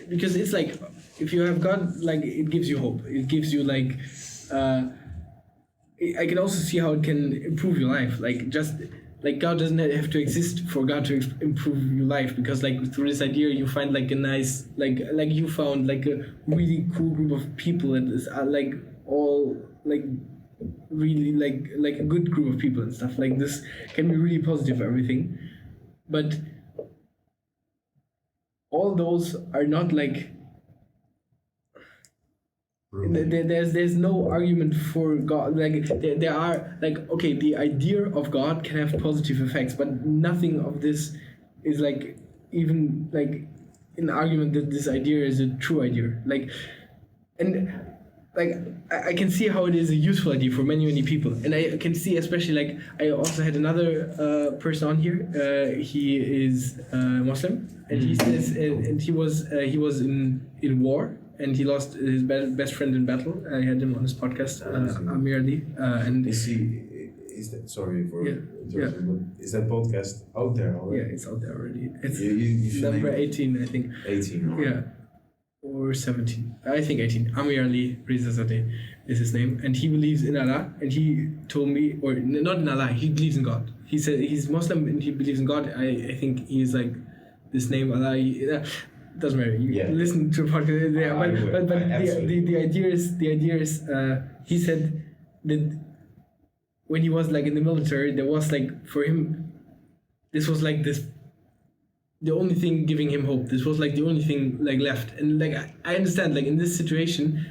because it's like if you have God, like it gives you hope. It gives you like I can also see how it can improve your life. Like just like God doesn't have to exist for God to improve your life, because like through this idea you find like a nice like you found like a really cool group of people that is like all like really like a good group of people and stuff. Like this can be really positive, everything, but all those are not like there's no argument for God. Like there are like, okay, the idea of God can have positive effects, but nothing of this is like even like an argument that this idea is a true idea. Like, and like I can see how it is a useful idea for many people, and I can see especially like I also had another person on here. He is Muslim, and he says and he was in war. And he lost his best friend in battle. I had him on his podcast, Amir Ali. And is that, sorry for interrupting, but is that podcast out there already? Yeah, it's out there already. It's you number 18, I think. 18, or? Yeah, or 17. I think 18. Amir Ali Rizazadeh is his name, and he believes in Allah. And he told me, or not in Allah, he believes in God. He said he's Muslim and he believes in God. I think he's like this name Allah. Doesn't matter. You listen to a podcast. But the idea is he said that when he was like in the military, there was like for him, this was like this, the only thing giving him hope. This was like the only thing like left. And like I understand, like in this situation,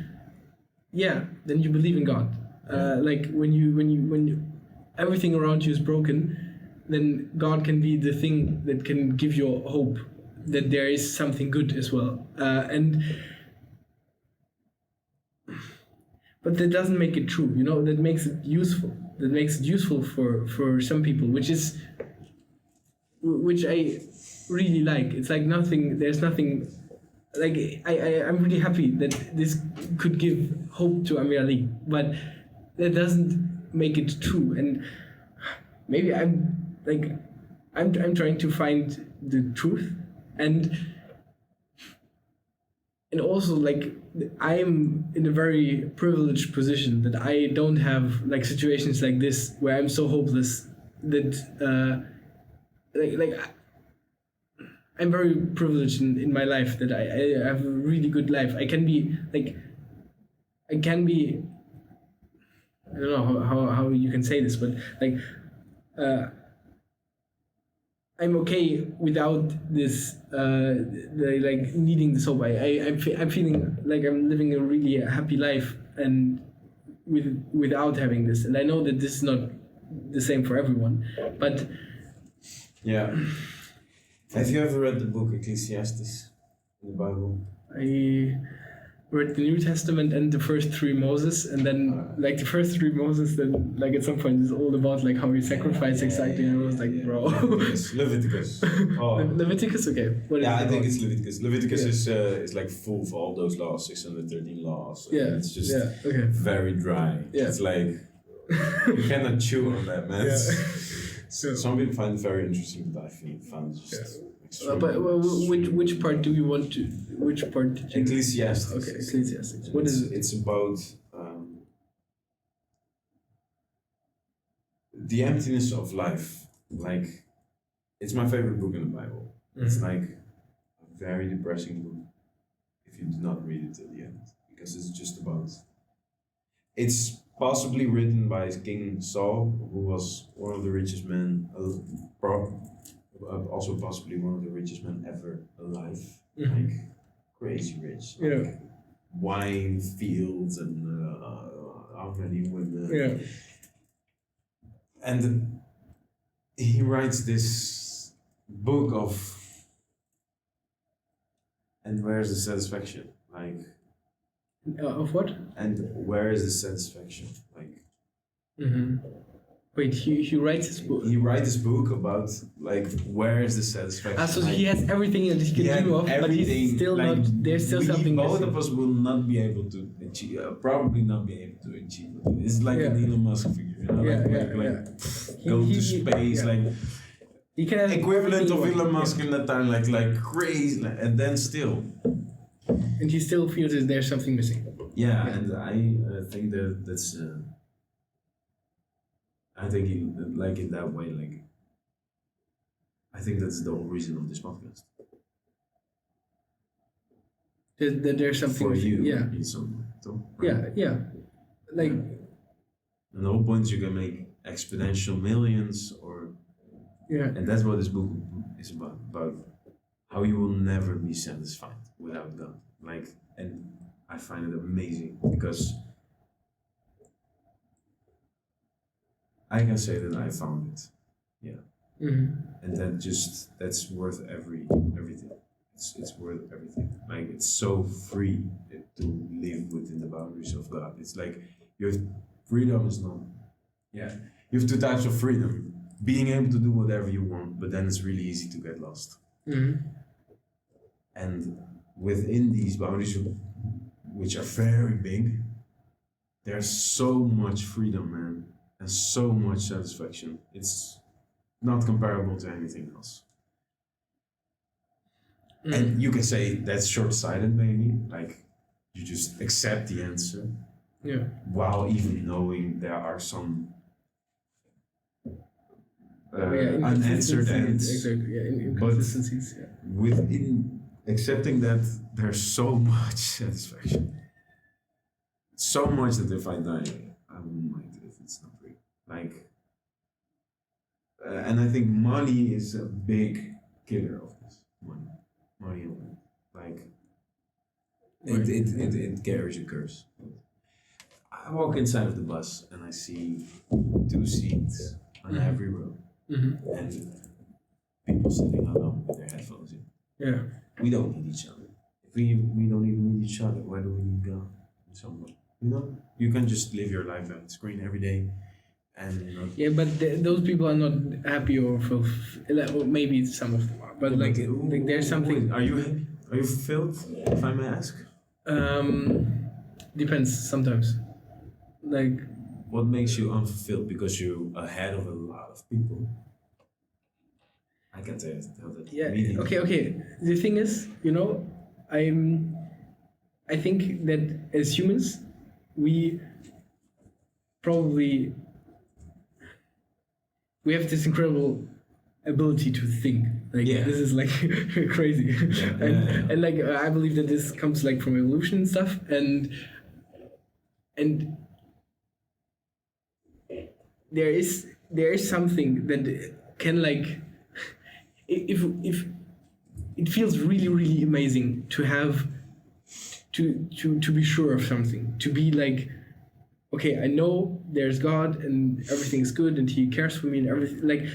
then you believe in God. Like when you everything around you is broken, then God can be the thing that can give you hope that there is something good as well. But that doesn't make it true, you know. That makes it useful. That makes it useful for some people, which I really like. It's like nothing. There's nothing like I'm really happy that this could give hope to Amir Ali, but that doesn't make it true. And maybe I'm trying to find the truth, and also like I'm in a very privileged position that I don't have like situations like this where I'm so hopeless that I'm very privileged in my life that I have a really good life. I can be I don't know how you can say this, but like I'm okay without this like needing this hope. I'm feeling like I'm living a really happy life and without having this. And I know that this is not the same for everyone, but Yeah. Have you ever read the book Ecclesiastes in the Bible? I read the New Testament and the first three Moses, and then like the first three Moses, then like at some point it's all about like how you sacrifice exactly. And I was like, bro. Leviticus. Oh. Leviticus, okay. What is Yeah, it I think about? it's Leviticus. Leviticus is like full of all those laws, 613 laws. And Yeah. it's just okay. very dry. Yeah. It's like you cannot chew on that, man. Yeah. Some people find it very interesting, but I found it just extremely But which part do you want to? Which part did you? Ecclesiastes. Okay, Ecclesiastes. What is it? It's about the emptiness of life. Like, it's my favorite book in the Bible. It's like a very depressing book if you do not read it till the end, because it's just about. It's possibly written by King Saul, who was one of the richest men, also possibly one of the richest men ever alive. Like crazy rich. Like, Yeah. wine fields and how many women. Yeah. And he writes this book of, and where's the satisfaction? Like, Of what? and where is the satisfaction? Like, Wait, he writes his book. he writes this book about like where is the satisfaction? So like, he has everything that he can he had dream of, but he's everything, still like, not. There's still something both missing. of us will not be able to achieve, probably not be able to achieve it. It's like an Elon Musk figure, you know, go to space, like He can have equivalent of everything he Elon wants. Musk in that time, like crazy, and then still, And he still feels that there's something missing. yeah. And I think that's. I think like in that way, like I think that's the whole reason of this podcast. That there's something For missing. you, Yeah. in some too, right? Yeah. Like And the whole point is you can make exponential millions, or and that's what this book is about how you will never be satisfied without God. Like, and I find it amazing because I can say that I found it, and that's worth everything. It's worth everything. Like, it's so free to live within the boundaries of God. It's like you have freedom is not. Yeah, you have two types of freedom: being able to do whatever you want, but then it's really easy to get lost. And within these boundaries, which are very big, there's so much freedom, man, and so much satisfaction. It's not comparable to anything else. And you can say that's short-sighted, maybe. Like, you just accept the answer, while even knowing there are some unanswered ends. Exactly. Yeah, inconsistencies. Yeah. Within accepting that, there's so much satisfaction. So much that if I die, I wouldn't mind if it's not real. Like, and I think money is a big killer of this. Money only. Like, it carries a curse. I walk inside of the bus and I see 2 seats on every row, and people sitting alone with their headphones in. Yeah. We don't need each other. If we don't even need each other, why do we need God in some way? You know, you can just live your life on the screen every day, and Yeah, but those people are not happy or fulfilled. Or maybe some of them are, but like there's something. Are you happy? Are you fulfilled, if I may ask? Depends sometimes. Like, What makes you unfulfilled? Because you're ahead of a lot of people. I can tell that. yeah, immediately. okay. The thing is, I think that as humans, we probably we have this incredible ability to think. Like, Yeah. this is like crazy. And like, I believe that this comes like from evolution and stuff, and there is something that can, like, if it feels really amazing to have to be sure of something, to be like, okay, I know there's God and everything's good and He cares for me and everything. Like,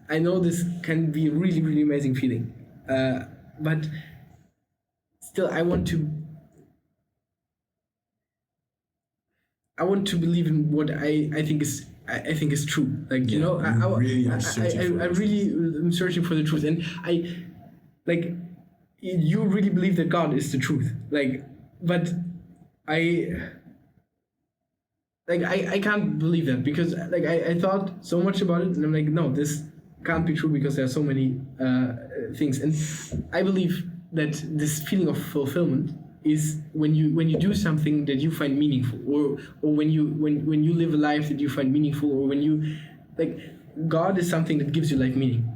I know this can be a really amazing feeling, but still, I want to believe in what I think is true. Like, Yeah, you really are searching for I the really am searching for the truth, and I like, you really believe that God is the truth. Like, but I can't believe that, because like I thought so much about it, and I'm like, no, this can't be true, because there are so many things. And I believe that this feeling of fulfillment is when you do something that you find meaningful, or when you live a life that you find meaningful, or when you, like, God is something that gives you life meaning.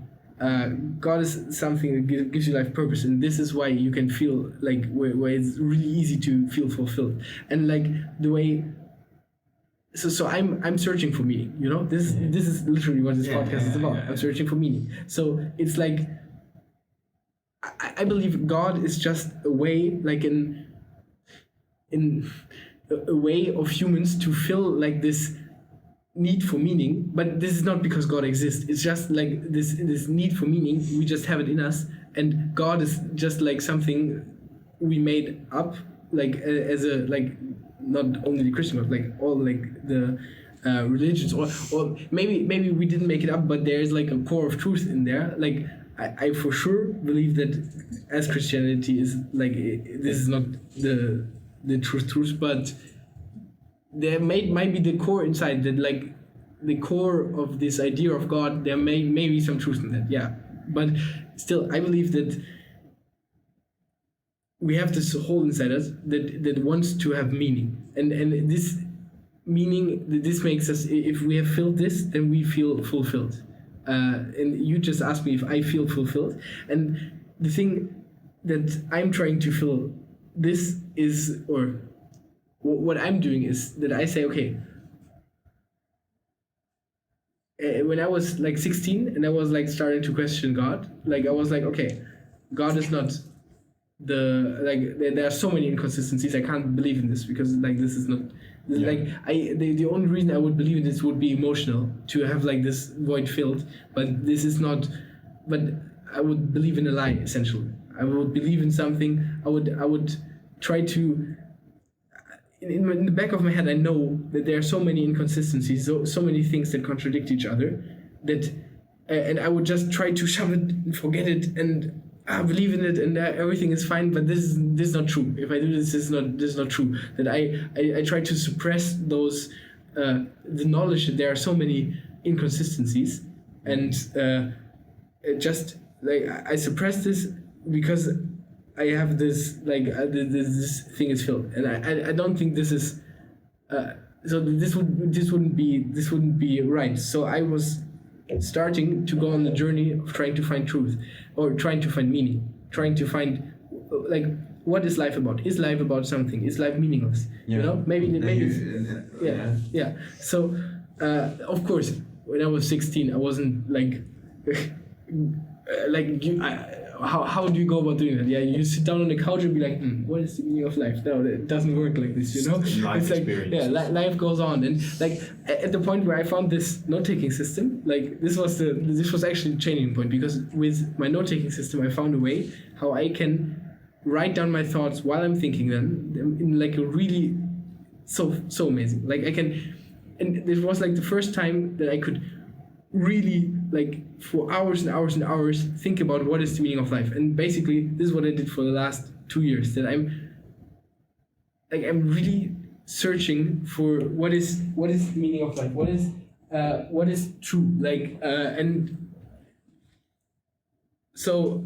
God is something that gives you life purpose, and this is why you can feel like where it's really easy to feel fulfilled. And like the way, so I'm searching for meaning. This is literally what this podcast is about. I'm searching for meaning. So it's like, I believe God is just a way, like in a way of humans to fill like this need for meaning. But this is not because God exists. It's just like this need for meaning. We just have it in us, and God is just like something we made up, like as a, like, not only the Christian, but like all like the religions, or maybe we didn't make it up, but there's like a core of truth in there. Like, I for sure believe that as Christianity is like, this is not the truth, but there might be the core inside that, like, the core of this idea of God, there may be some truth in that, yeah. But still, I believe that we have this hole inside us that wants to have meaning, and this meaning, this makes us, if we have filled this, then we feel fulfilled. And you just asked me if I feel fulfilled, and the thing that I'm trying to fill this is, or what I'm doing is that I say, okay, when I was like 16 and I was like starting to question God, like I was like, okay, God is not there are so many inconsistencies. I can't believe in this, because like this is not like the only reason I would believe in this would be emotional, to have like this void filled, but this is not. But I would believe in a lie, essentially. I would believe in something. I would try to. In the back of my head, I know that there are so many inconsistencies, so many things that contradict each other, that, and I would just try to shove it and forget it and believe in it, and everything is fine. But this is not true. If I do this, this is not true. That I try to suppress those the knowledge that there are so many inconsistencies, and just like I suppress this because I have this, like, this thing is filled, and I don't think this is so this wouldn't be right. So I was starting to go on the journey of trying to find truth, or trying to find meaning, trying to find, like, what is life about? Is life about something? Is life meaningless? Maybe yeah. So of course, when I was 16, I wasn't like like you. How do you go about doing that? Yeah, you sit down on the couch and be like, what is the meaning of life? No, it doesn't work like this, It's like, yeah, life goes on. And like at the point where I found this note-taking system, like this was actually a changing point, because with my note-taking system, I found a way how I can write down my thoughts while I'm thinking them in like a really so amazing. Like I can, and this was like the first time that I could really like for hours and hours and hours think about what is the meaning of life. And basically this is what I did for the last 2 years, that I'm really searching for what is the meaning of life, what is true, and so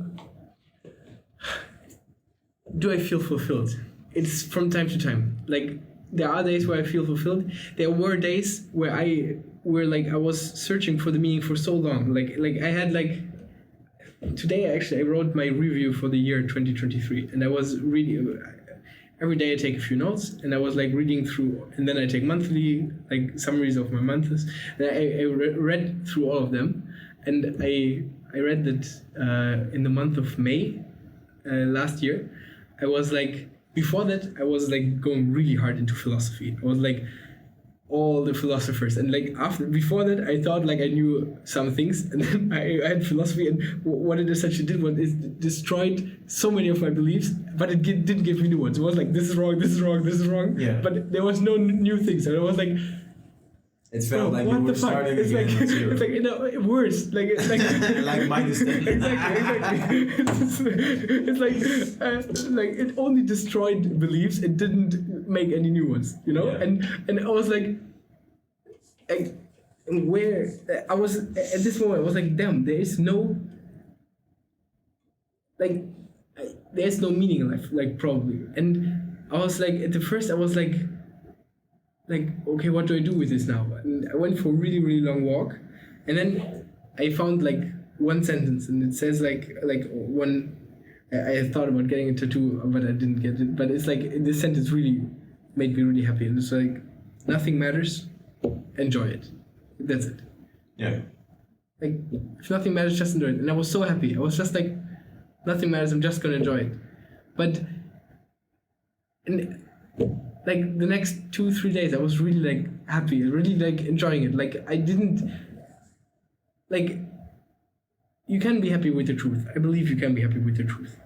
do I feel fulfilled? It's from time to time. Like there are days where I feel fulfilled. There were days where I was searching for the meaning for so long. Like I had today I wrote my review for the year 2023, and I was reading every day. I take a few notes, and I was reading through, and then I take monthly summaries of my months. And I read through all of them, and I read that in the month of May last year, I was before that I was going really hard into philosophy. I was all the philosophers, and before that I thought I knew some things, and then I had philosophy, and what it essentially did was it destroyed so many of my beliefs, but it didn't give me new ones. It was this is wrong, this is wrong, this is wrong. Yeah. But there was no new things, and I was it felt like you were starting again at zero. It's worse. Like minus 10. Exactly. It's it only destroyed beliefs. It didn't make any new ones. Yeah. And I was where I was at this moment, I was damn, there is no there's no meaning in life, probably. And I was at the first I was okay, what do I do with this now? And I went for a really, really long walk, and then I found one sentence, and it says one. I thought about getting a tattoo, but I didn't get it. But it's this sentence really made me really happy, and it's nothing matters, enjoy it. That's it. Yeah. If nothing matters, just enjoy it. And I was so happy. I was just nothing matters. I'm just gonna enjoy it. But the next 2-3 days, I was really happy, really enjoying it. I didn't you can be happy with the truth. I believe you can be happy with the truth.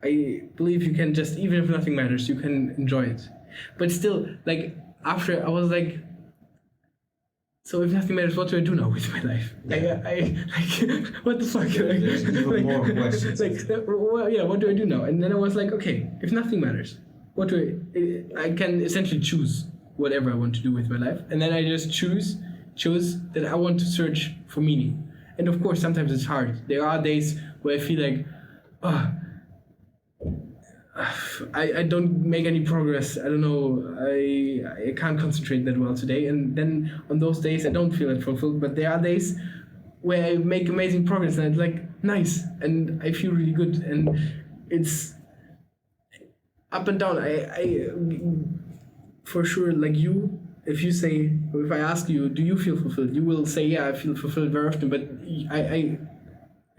I believe you can just, even if nothing matters, you can enjoy it. But still, after I was so if nothing matters, what do I do now with my life? What the fuck? There's even more questions. What do I do now? And then I was okay, if nothing matters, what do I can essentially choose whatever I want to do with my life, and then I just chose that I want to search for meaning. And of course, sometimes it's hard. There are days where I feel I don't make any progress. I don't know. I can't concentrate that well today. And then on those days, I don't feel it fulfilled. But there are days where I make amazing progress, and it's nice, and I feel really good, and it's up and down. I for sure, if I ask you, do you feel fulfilled? You will say, yeah, I feel fulfilled very often. But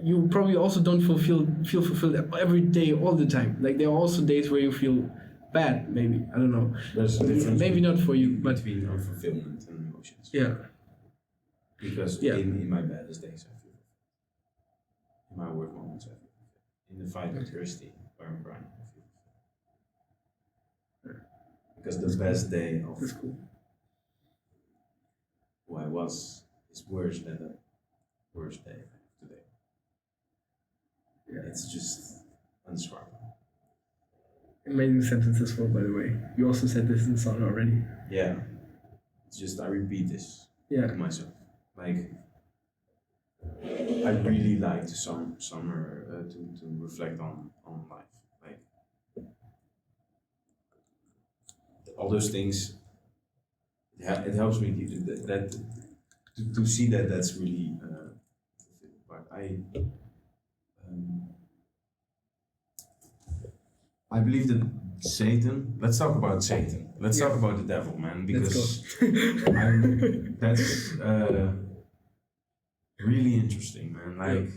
you probably also don't feel fulfilled every day, all the time. There are also days where you feel bad. Maybe, I don't know. There's a difference. Maybe not for you, but between unfulfillment and emotions. Yeah. Because in my baddest days, I feel fulfilled. In my worst moments, I feel fulfilled. In the fight with Kirsty, where I'm crying, I feel fulfilled. Because the best day of That's cool. who I was is worse than the worst day today. Yeah. It's just undescribable. Amazing sentence as well, by the way. You also said this in the song already. Yeah. It's just I repeat this Yeah. to myself. I really like to summer to reflect on life. All those things. It helps me to see that that's really but I believe that Satan. Let's talk about Satan. Let's talk about the devil, man, because that's really interesting, man.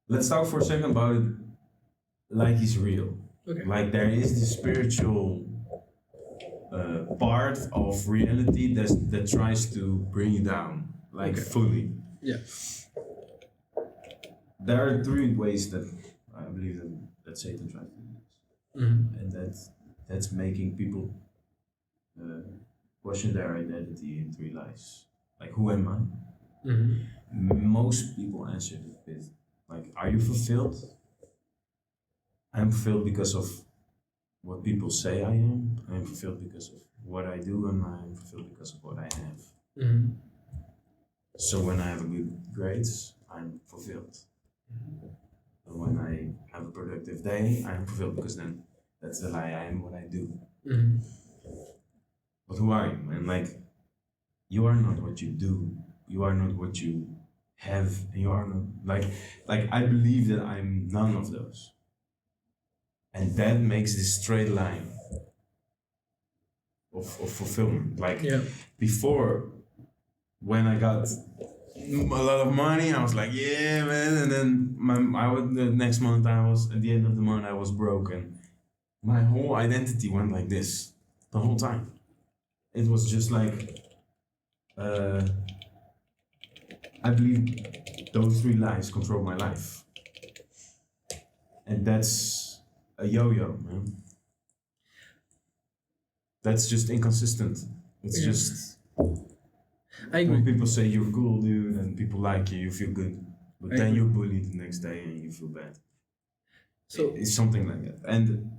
Let's talk for a second about it. He's real. Okay. There is this spiritual part of reality that tries to bring you down, fully. Yeah. There are 3 ways that I believe that Satan tries to do this, and that's making people question their identity in 3 lies. Who am I? most people answer it with, like, are you fulfilled? I'm fulfilled because of what people say I am. I'm fulfilled because of what I do, and I'm fulfilled because of what I have. Mm-hmm. So when I have a good grades, I'm fulfilled. And when I have a productive day, I'm fulfilled because then that's the lie. I am what I do. Mm-hmm. But who are you? And like, you are not what you do. You are not what you have. And you are not like I believe that I'm none of those. And that makes this straight line of fulfillment. Like before, when I got a lot of money, I was like, yeah, man. And then the next month, at the end of the month, I was broke. And my whole identity went like this the whole time. It was just like, I believe those three lies control my life. And that's a yo-yo, man. That's just inconsistent. It's just, I agree. when people say you're cool, dude, and people like you feel good. But then you're bullied the next day and you feel bad. So it's something like that. And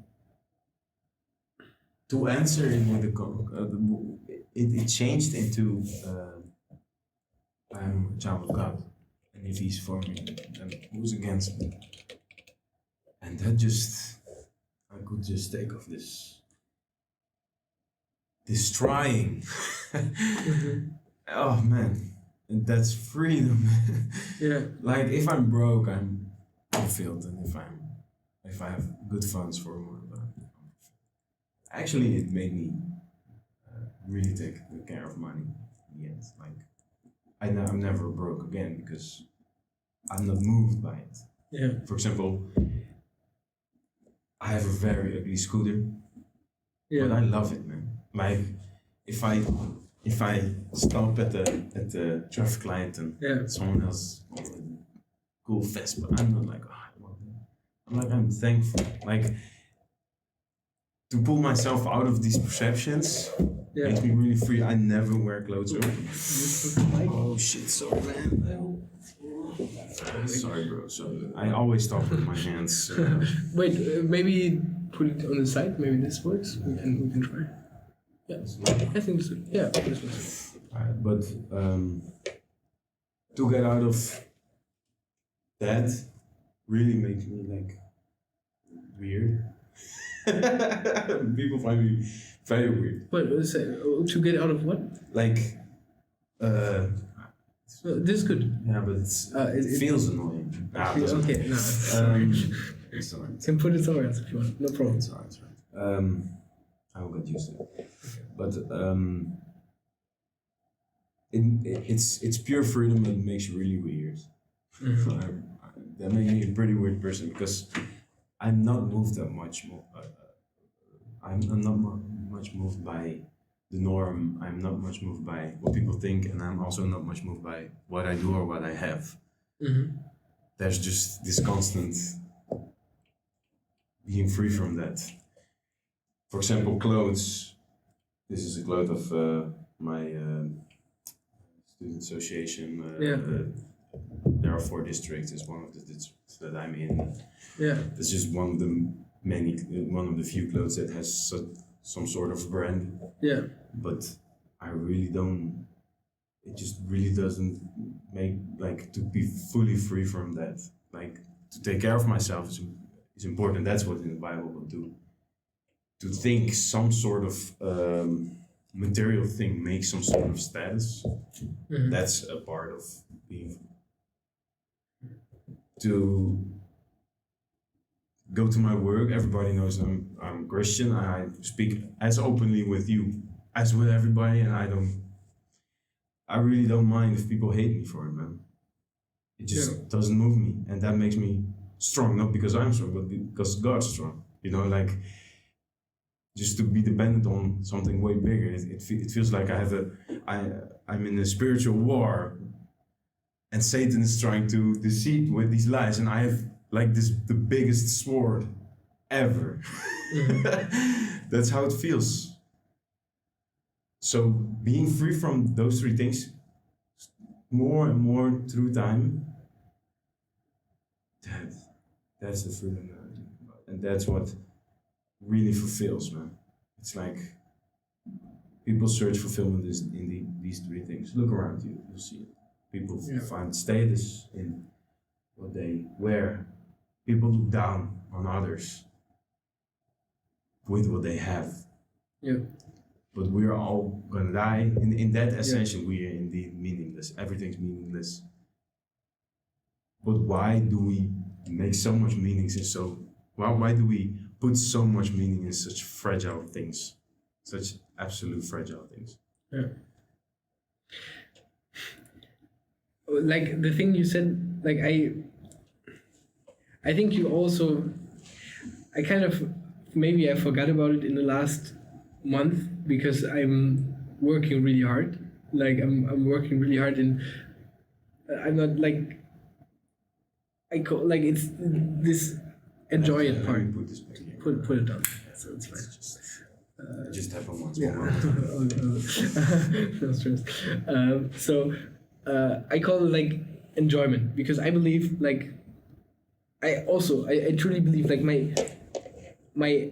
to answer it with it changed into I'm a child of God, and if He's for me, then who's against me? And that just, I could just take off this trying. Oh man, and that's freedom. Yeah. Like if I'm broke, I'm fulfilled, and if I have good funds for a month, actually it made me really take good care of money in the end. Like I'm never broke again because I'm not moved by it. Yeah. For example, I have a very ugly scooter, but I love it, man. Like if I stop at the traffic light and someone else on a cool Vespa, I'm not like, oh, I want that. I'm thankful. Like to pull myself out of these perceptions makes me really free. I never wear clothes over. Oh shit, sorry man. Sorry bro, sorry. I always talk with my hands. Wait, maybe put it on the side, maybe this works. We can try. Yes, I think this would, this works. But to get out of that really makes me like weird. People find me very weird. But to get out of what? Like, this is good. Yeah, but it feels annoying. Okay, no. It's alright. You can put it somewhere else if you want. No problem. It's alright. I will get used to it. But it's pure freedom that makes you really weird. Mm-hmm. That makes me a pretty weird person because I'm not moved that much more. I'm not much moved by the norm. I'm not much moved by what people think, and I'm also not much moved by what I do or what I have. Mm-hmm. There's just this constant being free from that. For example, clothes. This is a cloth of my student association. There are 4 districts. It's one of the districts that I'm in. Yeah. It's just one of the few clothes that has some sort of brand. Yeah. But I really don't. It just really doesn't make like to be fully free from that. Like to take care of myself is important. That's what in the Bible will do. To think some sort of material thing makes some sort of status. Mm-hmm. That's a part of being. To go to my work, everybody knows I'm Christian. I speak as openly with you as with everybody, and I really don't mind if people hate me for it, man. It just doesn't move me, and that makes me strong, not because I'm strong, but because God's strong. You know, like just to be dependent on something way bigger. It feels like I'm in a spiritual war, and Satan is trying to deceive with these lies, and I have like the biggest sword ever. Mm-hmm. That's how it feels. So being free from those 3 things more and more through time, that's the fruit I'm talking about. And that's what really fulfills, man. It's like people search fulfillment in these three things. Look around you, you'll see it. People find status in what they wear. People look down on others with what they have. Yeah. But we're all gonna die. In that ascension, we are indeed meaningless. Everything's meaningless. But why do we make so much meanings in why do we put so much meaning in such fragile things? Such absolute fragile things. Yeah. Like the thing you said, like I think you also, I kind of, maybe I forgot about it in the last month because I'm working really hard. Like I'm working really hard and I'm not like, like it's this enjoy it part. Put this back here. Put it down. So it's fine. Just happen once. Yeah. No stress. So I call it like enjoyment because I believe like I truly believe like my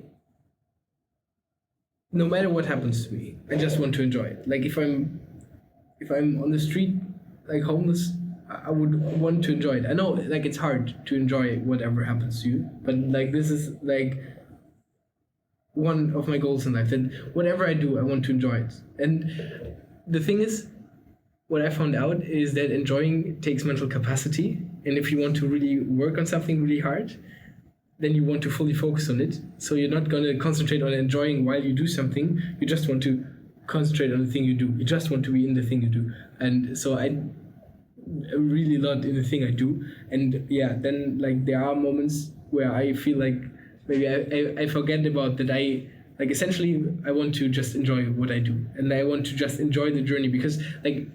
no matter what happens to me, I just want to enjoy it. Like if I'm on the street like homeless, I would want to enjoy it. I know like it's hard to enjoy whatever happens to you, but like this is like one of my goals in life, that whatever I do, I want to enjoy it. And the thing is, what I found out is that enjoying takes mental capacity. And if you want to really work on something really hard, then you want to fully focus on it. So you're not going to concentrate on enjoying while you do something. You just want to concentrate on the thing you do. You just want to be in the thing you do. And so I'm really not in the thing I do. And yeah, then like there are moments where I feel like maybe I forget about that. Like essentially I want to just enjoy what I do, and I want to just enjoy the journey, because like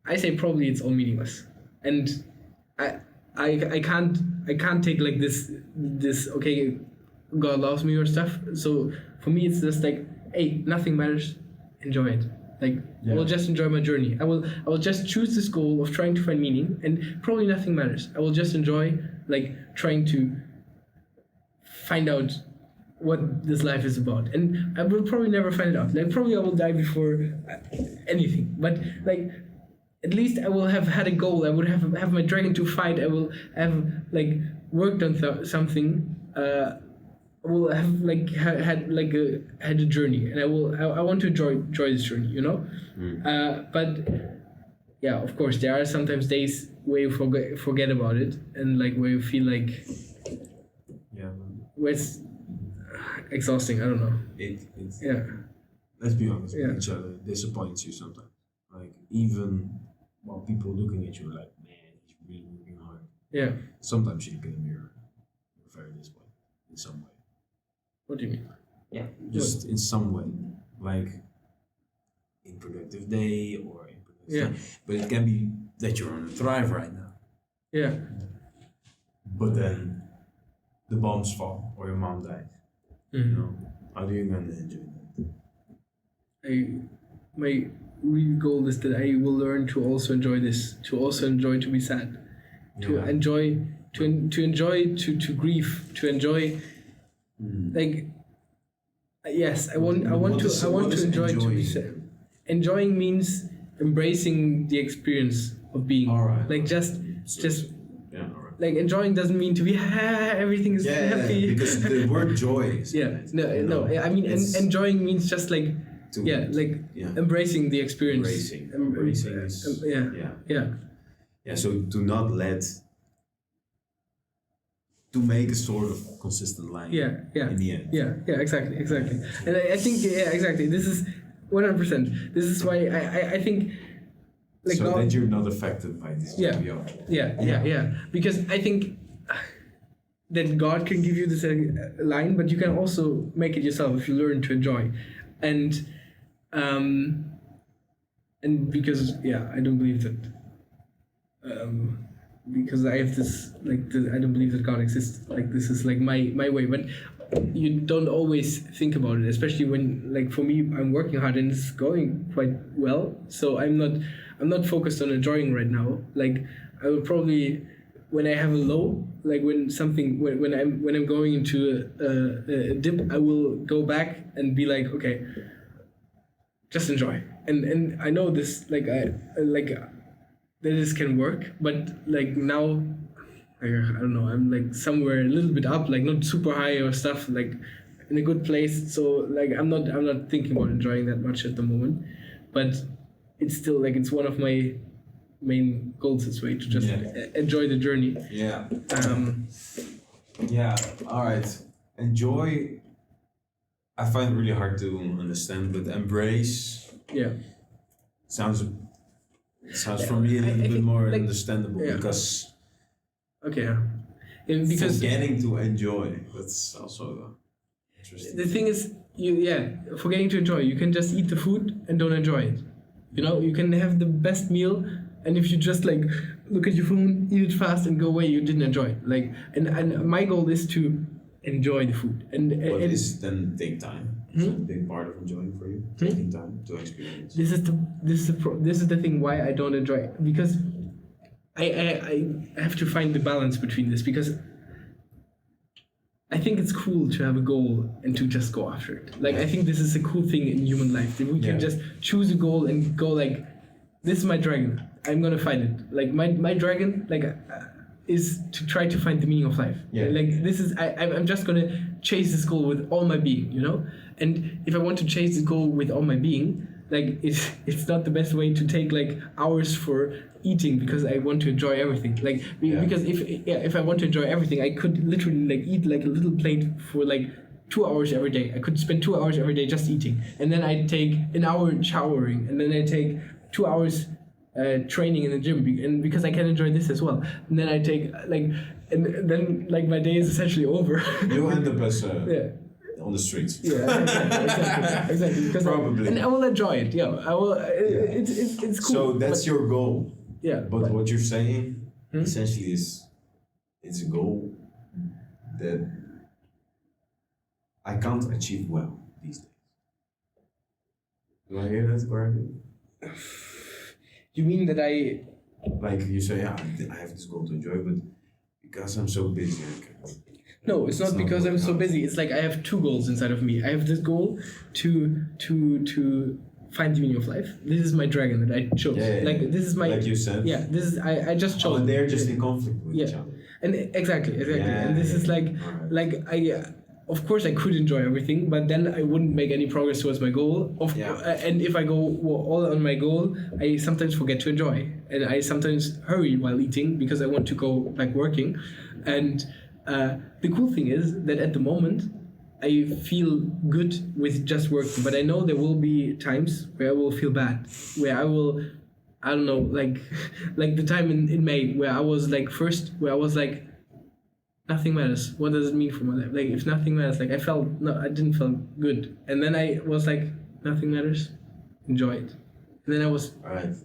I say probably it's all meaningless, and I can't take like this okay, God loves me or stuff. So for me it's just like, hey, nothing matters, enjoy it. Like I will just enjoy my journey. I will just choose this goal of trying to find meaning, and probably nothing matters. I will just enjoy like trying to find out what this life is about, and I will probably never find it out. Like probably I will die before anything, but like at least I will have had a goal. I would have my dragon to fight. I will have like worked on something. I will have like had a journey, and I want to enjoy this journey, you know. But yeah, of course there are sometimes days where you forget about it, and like where you feel like where it's exhausting. I don't know. It's Let's be honest. Each other disappoints you sometimes. Like even while people looking at you like, man, he's really working hard. Yeah. Sometimes you look in the mirror, you're very disappointed in some way. What do you mean? Yeah. Just in some way, like in productive day or in productive day. But it can be that you're on a thrive right now. Yeah. But then the bombs fall or your mom died. You know, how do you gonna enjoy that? My real goal is that I will learn to also enjoy this, to also enjoy to be sad, to enjoy to grieve, to enjoy like yes, I want to enjoy to be sad. Enjoying means embracing the experience of being. Like just like enjoying doesn't mean to be everything is happy. Because the word joy is no. I mean enjoying means just like embracing the experience. Embracing is so to not let to make a sort of consistent line in the end. Exactly. And I think exactly, this is 100%. This is why I think like so that you're not affected by this. Because I think that God can give you this line, but you can also make it yourself if you learn to enjoy, and because I don't believe that because I have this like I don't believe that God exists. Like this is like my way, but you don't always think about it, especially when like for me I'm working hard and it's going quite well, so I'm I'm not focused on enjoying right now. Like I will probably, when I have a low, like when I'm going into a dip, I will go back and be like, okay, just enjoy. And I know this, like that this can work, but like now, I don't know, I'm like somewhere a little bit up, like not super high or stuff, like in a good place. So like I'm not thinking about enjoying that much at the moment, but it's still like it's one of my main goals this way to just enjoy the journey. Yeah. Yeah. All right. Enjoy. I find it really hard to understand, but embrace. Yeah. Sounds for me a little bit more like, understandable because. Okay. Yeah, because forgetting to enjoy. That's also interesting. The thing is, forgetting to enjoy. You can just eat the food and don't enjoy it. You know, you can have the best meal, and if you just like look at your phone, eat it fast, and go away, you didn't enjoy it. Like, and my goal is to enjoy the food. And is then take time. It's a big part of enjoying for you. Taking time to experience. This is the thing why I don't enjoy it, because I have to find the balance between this, because I think it's cool to have a goal and to just go after it. Like, I think this is a cool thing in human life, that we can just choose a goal and go like, this is my dragon, I'm gonna find it. Like my dragon, like is to try to find the meaning of life. Like this is I'm just gonna chase this goal with all my being, you know. And if I want to chase this goal with all my being, like it's not the best way to take like hours for eating, because I want to enjoy everything. Like because if I want to enjoy everything, I could literally like eat like a little plate for like 2 hours every day. I could spend 2 hours every day just eating, and then I take an hour showering, and then I take 2 hours training in the gym, and because I can enjoy this as well. And then I take and then like my day is essentially over. You end up as on the streets. Exactly. Because probably. And I will enjoy it. Yeah, I will. It's cool. So that's your goal. Yeah. But what you're saying essentially is, it's a goal that I can't achieve well these days. Do I hear that correctly? You mean that I... Like you say, I have this goal to enjoy, but because I'm so busy, I can't. No, it's not because I'm so busy. It's like I have two goals inside of me. I have this goal to find the meaning of life. This is my dragon that I chose. This is my... Like you said. Yeah, this is... I just chose... And they're just in conflict with each other. And exactly. And this is like I... Of course, I could enjoy everything, but then I wouldn't make any progress towards my goal. And if I go all on my goal, I sometimes forget to enjoy, and I sometimes hurry while eating because I want to go like working. And the cool thing is that at the moment, I feel good with just working, but I know there will be times where I will feel bad, where I will, I don't know, like the time in May where I was like nothing matters. What does it mean for my life? Like, if nothing matters, like I didn't feel good. And then I was like, nothing matters, enjoy it. And then I was, and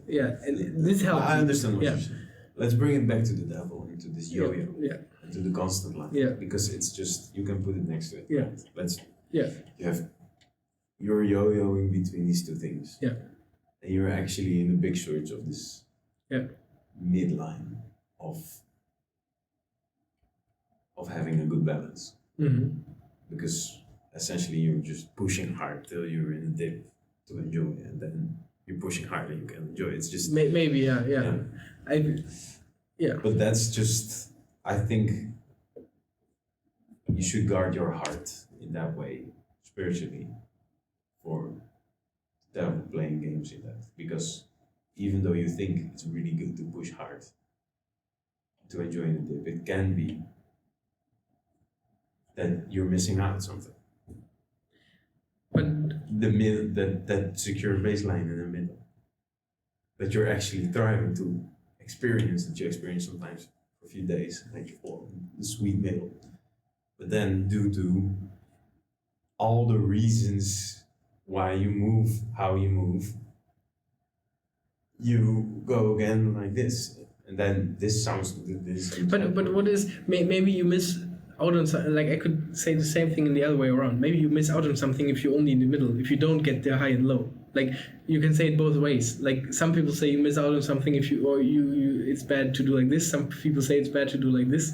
this helped. I understand what you're saying. Let's bring it back to the devil, into this yo-yo, and to the constant life. Because it's just, you can put it next to it. You're yo-yoing between these two things. And you're actually in a big search of this midline of having a good balance. Because essentially you're just pushing hard till you're in a dip to enjoy, and then you're pushing hard and you can enjoy. It's just maybe but that's just, I think you should guard your heart in that way spiritually for the devil playing games in that, because even though you think it's really good to push hard to enjoy the dip, it can be that you're missing out on something. But that secure baseline in the middle, that you're actually thriving to experience, that you experience sometimes for a few days, like the sweet middle. But then due to all the reasons why you move, how you move, you go again like this. And then this sounds this. But what is, maybe you miss out on something. Like, I could say the same thing in the other way around. Maybe you miss out on something if you're only in the middle, if you don't get the high and low. Like you can say it both ways. Like some people say you miss out on something if you it's bad to do like this. Some people say it's bad to do like this.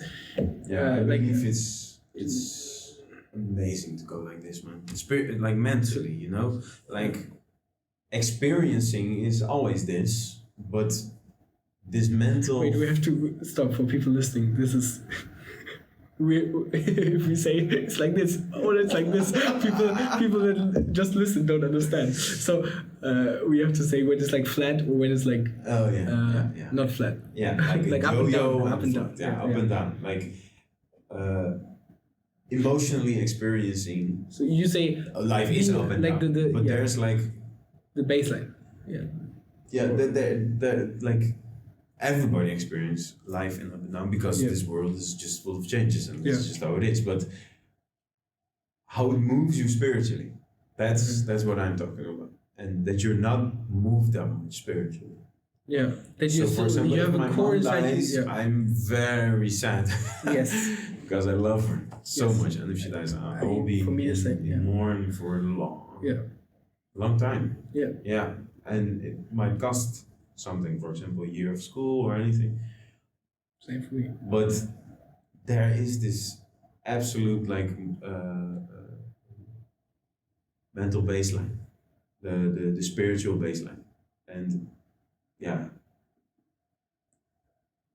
Yeah, I believe it's amazing to go like this, man. Spirit, like mentally, you know, like experiencing is always this, but this mental. Wait, we have to stop for people listening. This is. If we say it's like this, it's like this, people that just listen don't understand. So we have to say when it's like flat or when it's like not flat. Yeah, like, like up and down, up and down. Yeah, up and down. Like emotionally experiencing. So you say life is up and like down, but there's like the baseline. Yeah. Yeah, the like. Everybody experience life in up and down because this world is just full of changes and it's just how it is. But how it moves you spiritually, that's what I'm talking about, and that you're not moved that much spiritually. Yeah, that you for example, you have my a core mom inside dies, you. I'm very sad. Yes, because I love her so much, and if she dies, I will be for me the same. mourn for a long time. Yeah, and it might cost something, for example, a year of school or anything. Same for me. But there is this absolute like mental baseline, the spiritual baseline, and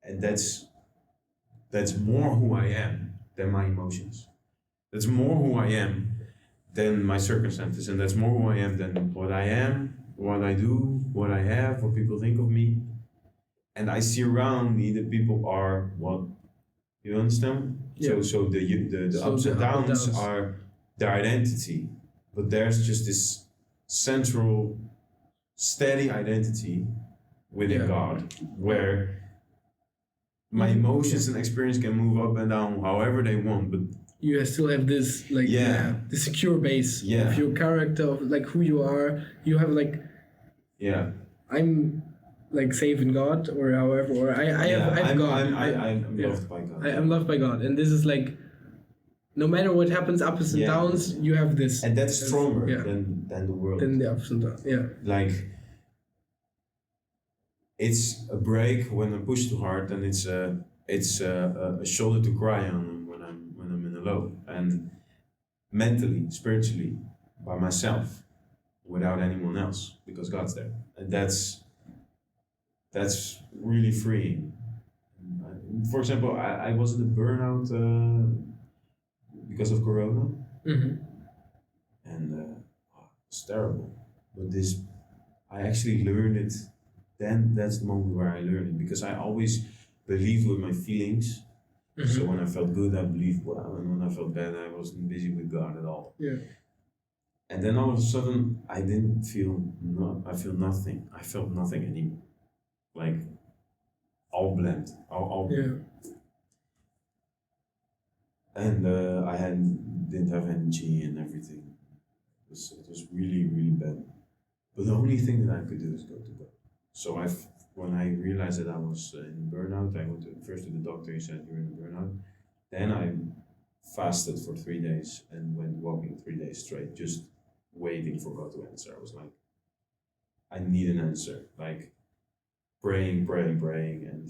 and that's more who I am than my emotions. That's more who I am than my circumstances, and that's more who I am than what I am, what I do, what I have, what people think of me. And I see around me that people are what, you understand? Yeah. So the ups and downs are their identity, but there's just this central, steady identity within God, where my emotions and experience can move up and down however they want, but you still have this the secure base of your character, of like who you are. You have like I'm like safe in God, or however, or I'm God. I'm loved by God. I'm loved by God, and this is like no matter what happens, ups and downs, you have this, and that's stronger than the world. Than the ups and downs. Yeah, like it's a break when I push too hard, and it's a shoulder to cry on when I'm in a low, and mentally, spiritually, by myself, without anyone else, because God's there, and that's really freeing. For example, I was in a burnout because of Corona, and it's terrible. But I actually learned it. Then that's the moment where I learned it, because I always believed with my feelings. So when I felt good, I believed well, and when I felt bad, I wasn't busy with God at all. Yeah. And then all of a sudden, I feel nothing. I felt nothing anymore. Like all blend, all. And I didn't have energy and everything. It was really, really bad. But the only thing that I could do is go to God. So when I realized that I was in burnout, I went first to the doctor. He said, "You're in a burnout." Then I fasted for 3 days and went walking 3 days straight, just waiting for God to answer. I was like, I need an answer. Like praying, and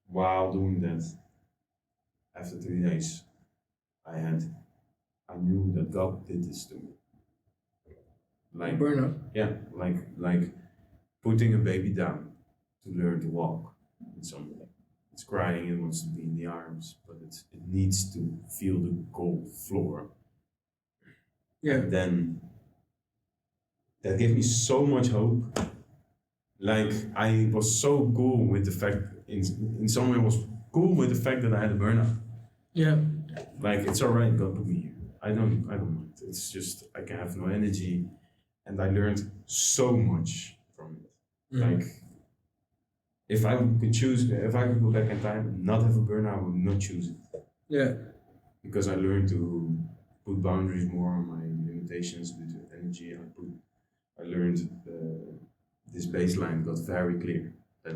while doing that, after 3 days, I knew that God did this to me. Like burnout. Yeah, like putting a baby down to learn to walk in some way. It's crying, it wants to be in the arms, but it needs to feel the cold floor. Yeah. And then that gave me so much hope. Like I was so cool with the fact, in some way I was cool with the fact that I had a burnout. Yeah. Like it's alright, God put me here. I don't mind. It's just I can have no energy, and I learned so much from it. Like if I could go back in time and not have a burnout, I would not choose it. Yeah. Because I learned to put boundaries more on my limitations due to energy. I learned this baseline got very clear that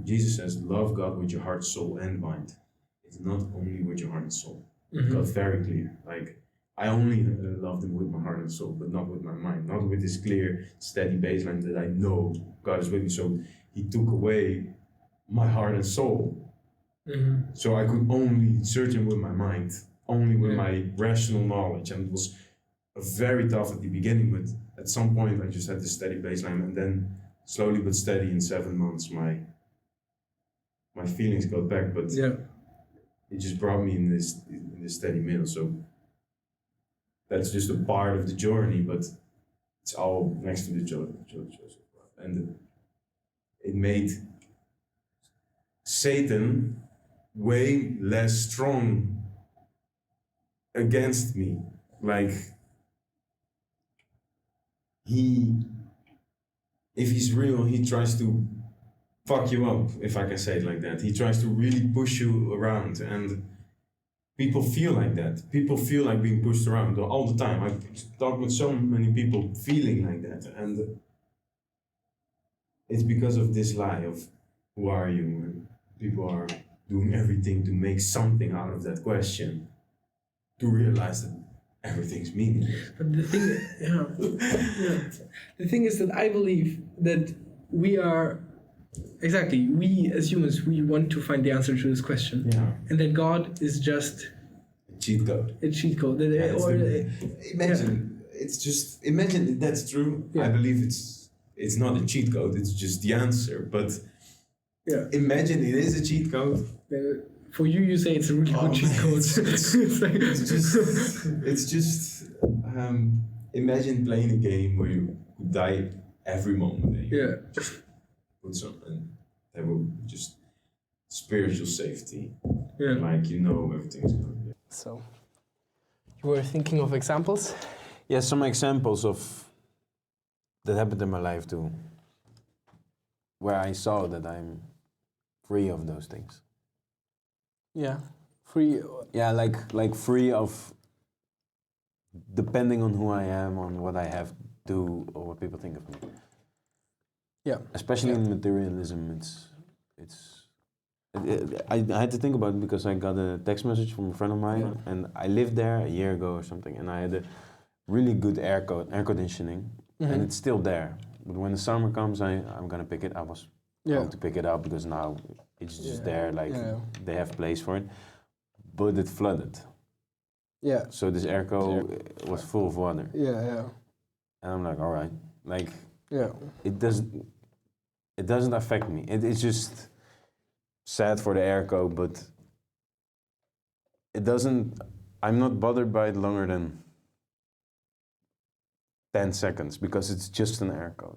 Jesus says, love God with your heart, soul, and mind. It's not only with your heart and soul. It got very clear. Like I only loved him with my heart and soul, but not with my mind, not with this clear, steady baseline that I know God is with me. So he took away my heart and soul. So I could only search him with my mind, only with my rational knowledge. And it was very tough at the beginning, but at some point I just had this steady baseline, and then slowly but steady in 7 months my feelings got back, but it just brought me in this steady middle. So that's just a part of the journey, but it's all next to the joy. And it made Satan way less strong against me. Like, if he's real, he tries to fuck you up, if I can say it like that. He tries to really push you around, and people feel like that. People feel like being pushed around all the time. I've talked with so many people feeling like that, and it's because of this lie of who are you? And people are doing everything to make something out of that question, to realize that everything's meaningless. But the thing, the thing is that I believe that we as humans, we want to find the answer to this question, and that God is just a cheat code. Imagine that's true. I believe it's not a cheat code. It's just the answer. But imagine it is a cheat code. For you say it's a really good cheat code. It's just imagine playing a game where you could die every moment. And you just put something that will just spiritual safety. Like everything's good. So you were thinking of examples? Yeah, some examples that happened in my life too, where I saw that I'm free of those things. Yeah, free. Yeah, like free of depending on who I am, on what I have to do, or what people think of me. Yeah. Especially in materialism, I had to think about it because I got a text message from a friend of mine, and I lived there a year ago or something, and I had a really good air conditioning, and it's still there. But when the summer comes, I'm gonna pick it. I was going to pick it up because now it's just there, like they have place for it. But it flooded. Yeah. So this airco was full of water. Yeah. And I'm like, all right, like it doesn't affect me. It's just sad for the airco, but it doesn't. I'm not bothered by it longer than 10 seconds because it's just an airco,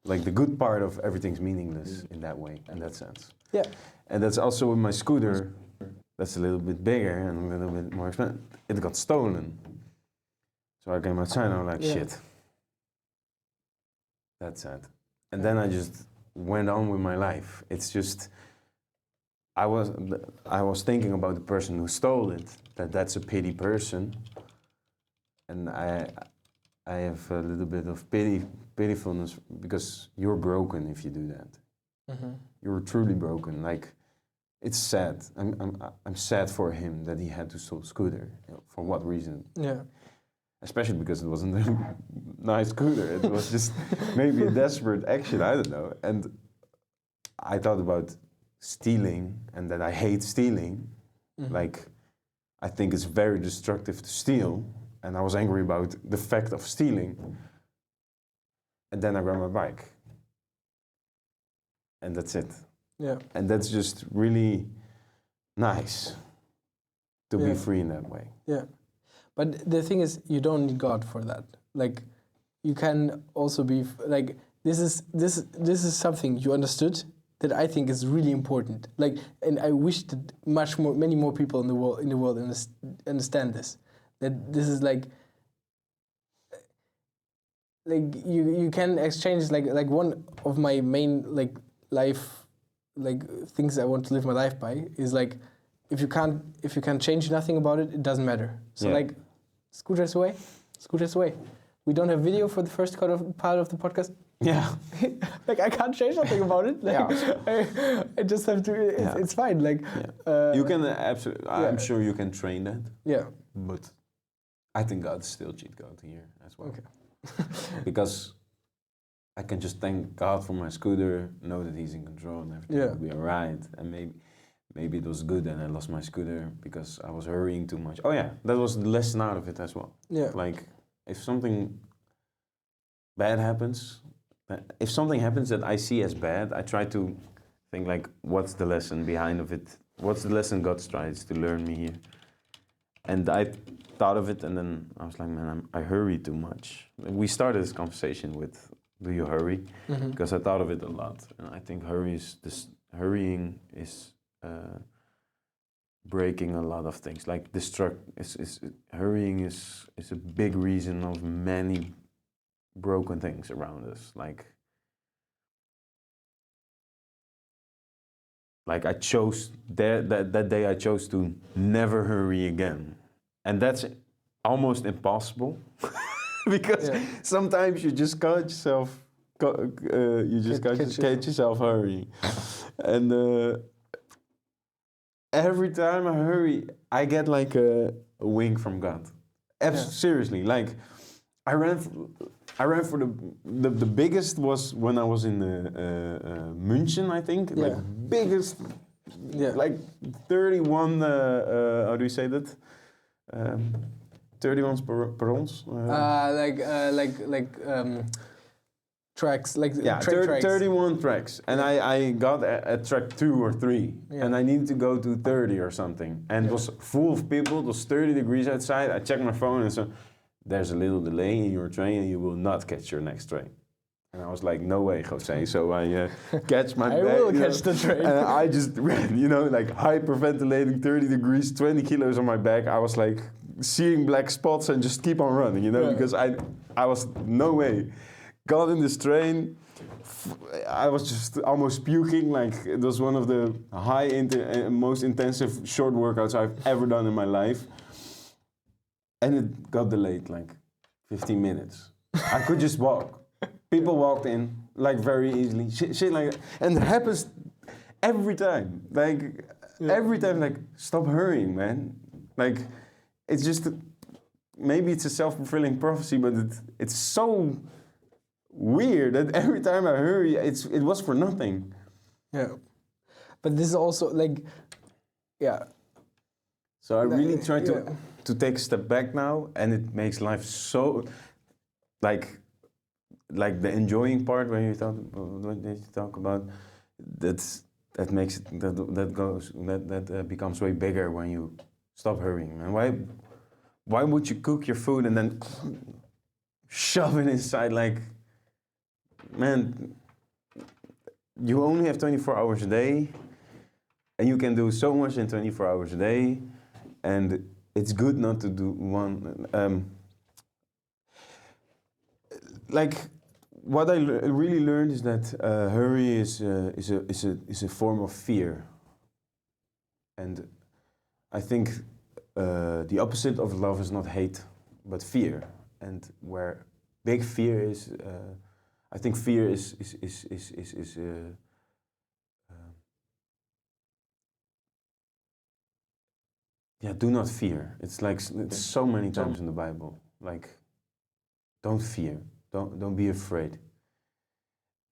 Like the good part of everything's meaningless in that way, in that sense. Yeah. And that's also with my scooter. That's a little bit bigger and a little bit more expensive. It got stolen. So I came outside and I was like, shit. That's sad. And then I just went on with my life. It's just, I was thinking about the person who stole it, that's a pity person. And I have a little bit of pitifulness because you're broken if you do that. You're truly broken. Like, it's sad. I'm sad for him that he had to steal a scooter. For what reason? Yeah. Especially because it wasn't a nice scooter. It was just maybe a desperate action. I don't know. And I thought about stealing and that I hate stealing. Like, I think it's very destructive to steal. And I was angry about the fact of stealing. And then I grabbed my bike. And that's it. Yeah. And that's just really nice to be free in that way. Yeah. But the thing is, you don't need God for that. Like, you can also be like, this is something you understood that I think is really important. Like, and I wish that many more people in the world understand this. That this is like you can exchange like one of my main life things I want to live my life by is like if you can change nothing about it, it doesn't matter. So scooters away. We don't have video for the first part of the podcast. Yeah. Like, I can't change nothing about it. Like, I just have to. It's fine. Like, you can absolutely. I'm sure you can train that. Yeah. But I think God's still cheat code here as well. Okay. Because I can just thank God for my scooter, know that He's in control and everything will be alright. And maybe it was good and I lost my scooter because I was hurrying too much. Oh yeah, that was the lesson out of it as well. Yeah. Like if something bad happens, if something happens that I see as bad, I try to think like, what's the lesson behind of it? What's the lesson God tries to learn me here? And I thought of it, and then I was like, man, I hurry too much. And we started this conversation with, do you hurry? Because I thought of it a lot, and I think hurrying is breaking a lot of things. Like hurrying is a big reason of many broken things around us. Like I chose that day I chose to never hurry again. And that's almost impossible because sometimes you just catch yourself catch yourself hurrying. And every time I hurry, I get like a wink from God. Seriously, like I ran for the biggest was when I was in München, I think. Yeah. Like biggest, like 31. How do you say that? 31 perrons. Tracks, like tracks. 31 tracks, and I got at track 2 or 3, and I needed to go to 30 or something, and it was full of people. It was 30 degrees outside. I checked my phone and so. There's a little delay in your train and you will not catch your next train. And I was like, no way, Jose. So I catch my bag. I will catch the train. And I just ran, like hyperventilating, 30 degrees, 20 kilos on my back. I was like seeing black spots and just keep on running, because I was, no way. Got in this train, I was just almost puking. Like it was one of the most intensive short workouts I've ever done in my life. And it got delayed like 15 minutes. I could just walk. People walked in like very easily. Shit like that. And it happens every time. Every time, like, stop hurrying, man. Like, it's just, maybe it's a self-fulfilling prophecy, but it's so weird that every time I hurry, it was for nothing. Yeah. But this is also like, So I really try to take a step back now, and it makes life so, like the enjoying part when you talk about that makes it that becomes way bigger when you stop hurrying. And why would you cook your food and then shove it inside? Like, man, you only have 24 hours a day, and you can do so much in 24 hours a day, and it's good not to do one. Like, what I really learned is that hurry is a form of fear, and I think the opposite of love is not hate, but fear. And where big fear is, I think fear is do not fear. It's like it's so many times in the Bible. Like, don't fear. Don't be afraid.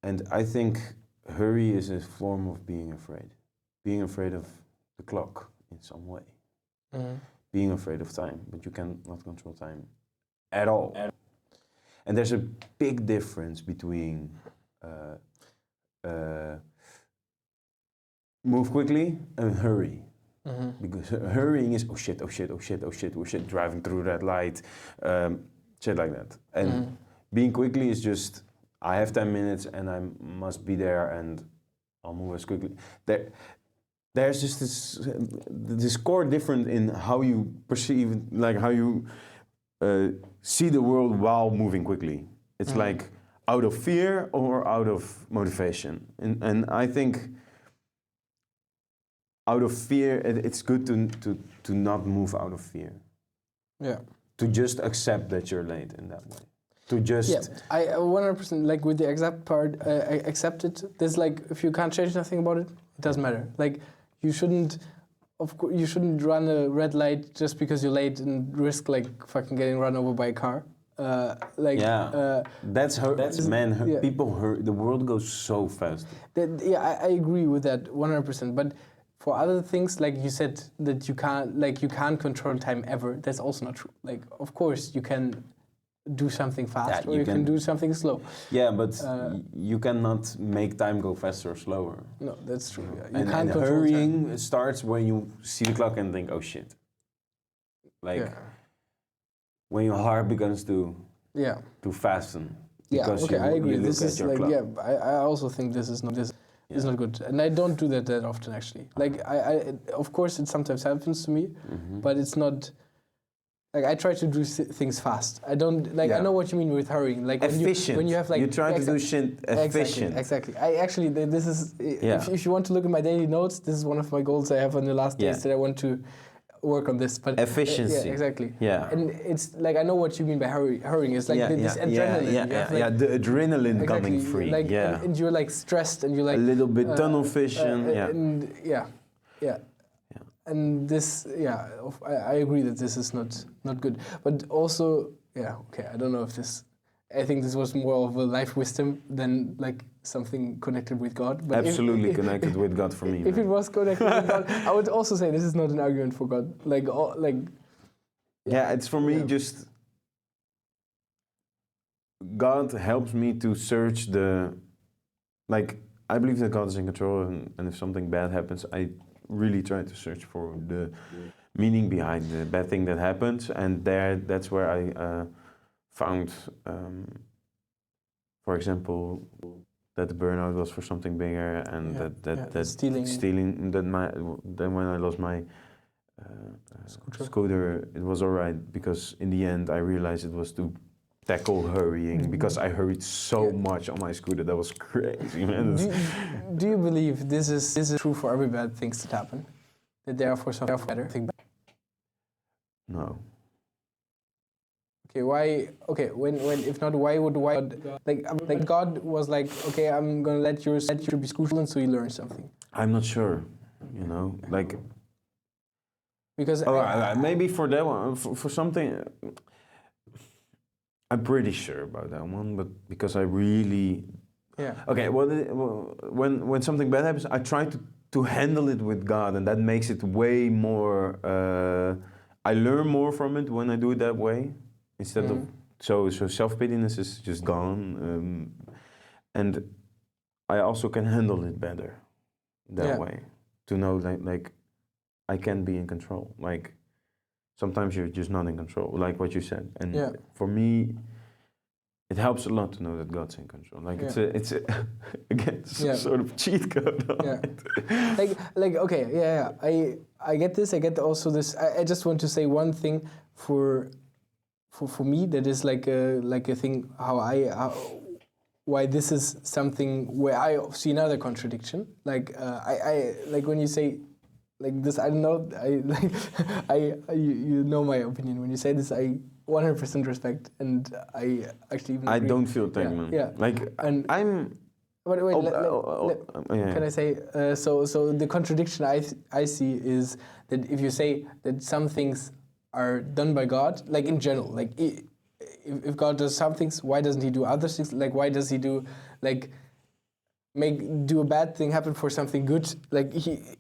And I think hurry is a form of being afraid. Being afraid of the clock in some way. Mm-hmm. Being afraid of time, but you cannot control time at all. And there's a big difference between move quickly and hurry. Mm-hmm. Because hurrying is oh shit, driving through red light, shit like that. And being quickly is just, I have 10 minutes and I must be there and I'll move as quickly. There's just this core difference in how you perceive, like how you see the world while moving quickly. It's like out of fear or out of motivation. And I think out of fear, it's good to not move out of fear. Yeah. To just accept that you're late in that way. To just... Yeah, I 100%, like with the accept part, I accept it. There's like, if you can't change nothing about it, it doesn't matter. Like, you shouldn't of course, you shouldn't run a red light just because you're late and risk like fucking getting run over by a car. That's yeah. people hurt. The world goes so fast. I agree with that 100%. But for other things, like you said, that you can't control time ever. That's also not true. Like, of course, you can do something fast, or you can do something slow. Yeah, but you cannot make time go faster or slower. No, that's true. Yeah. You can't control hurrying time. Starts when you see the clock and think, oh shit. Like when your heart begins to fasten. Yeah, okay, I agree. This is like clock. I also think this is not good, and I don't do that often actually. Like I of course it sometimes happens to me, but it's not. Like I try to do things fast. I don't like. I know what you mean with hurrying. Like when you have like you try to do shit efficient. Exactly. I actually this is if you want to look at my daily notes, this is one of my goals I have on the last days that I want to work on this. But efficiency. Exactly. Yeah. And it's like I know what you mean by hurrying. It's like this adrenaline. The adrenaline coming free. Like, and you're like stressed and you're like a little bit tunnel vision. And And this, I agree that this is not good. But also, I don't know if this. I think this was more of a life wisdom than like something connected with God. But absolutely connected with God for me. If it was connected with God, I would also say this is not an argument for God. It's for me just. God helps me to search I believe that God is in control, and if something bad happens, I really try to search for the meaning behind the bad thing that happens, and that's where I found, for example, that the burnout was for something bigger, and that stealing. Then when I lost my scooter, it was alright, because in the end I realized it was to tackle hurrying, because I hurried so much on my scooter. That was crazy, man. Do you believe this is true for every bad things that happen? That there are for something better? No. Okay, why? Okay, when if not, why would God was like, okay, I'm gonna let you be schooled, so you learn something. I'm not sure, because maybe for that one, for something. I'm pretty sure about that one, but because I really. Yeah. Okay. Well, when something bad happens, I try to handle it with God, and that makes it way more. I learn more from it when I do it that way, instead of so self-pityness is just gone, and I also can handle it better that way, to know like I can be in control. Like sometimes you're just not in control, like what you said, and for me, it helps a lot to know that God's in control. Like it's again sort of cheat code. I get this. I get also this. I just want to say one thing for me that is like a thing why this is something where I see another contradiction. Like I like when you say. Like this, I don't know. You know my opinion. When you say this, I 100% respect, and I actually even. I agree. Don't feel taken, man. Yeah. Like and I'm. Wait. Can I say? So the contradiction I see is that if you say that some things are done by God, like in general, like if God does some things, why doesn't He do other things? Like why does He do like? Do a bad thing happen for something good? Like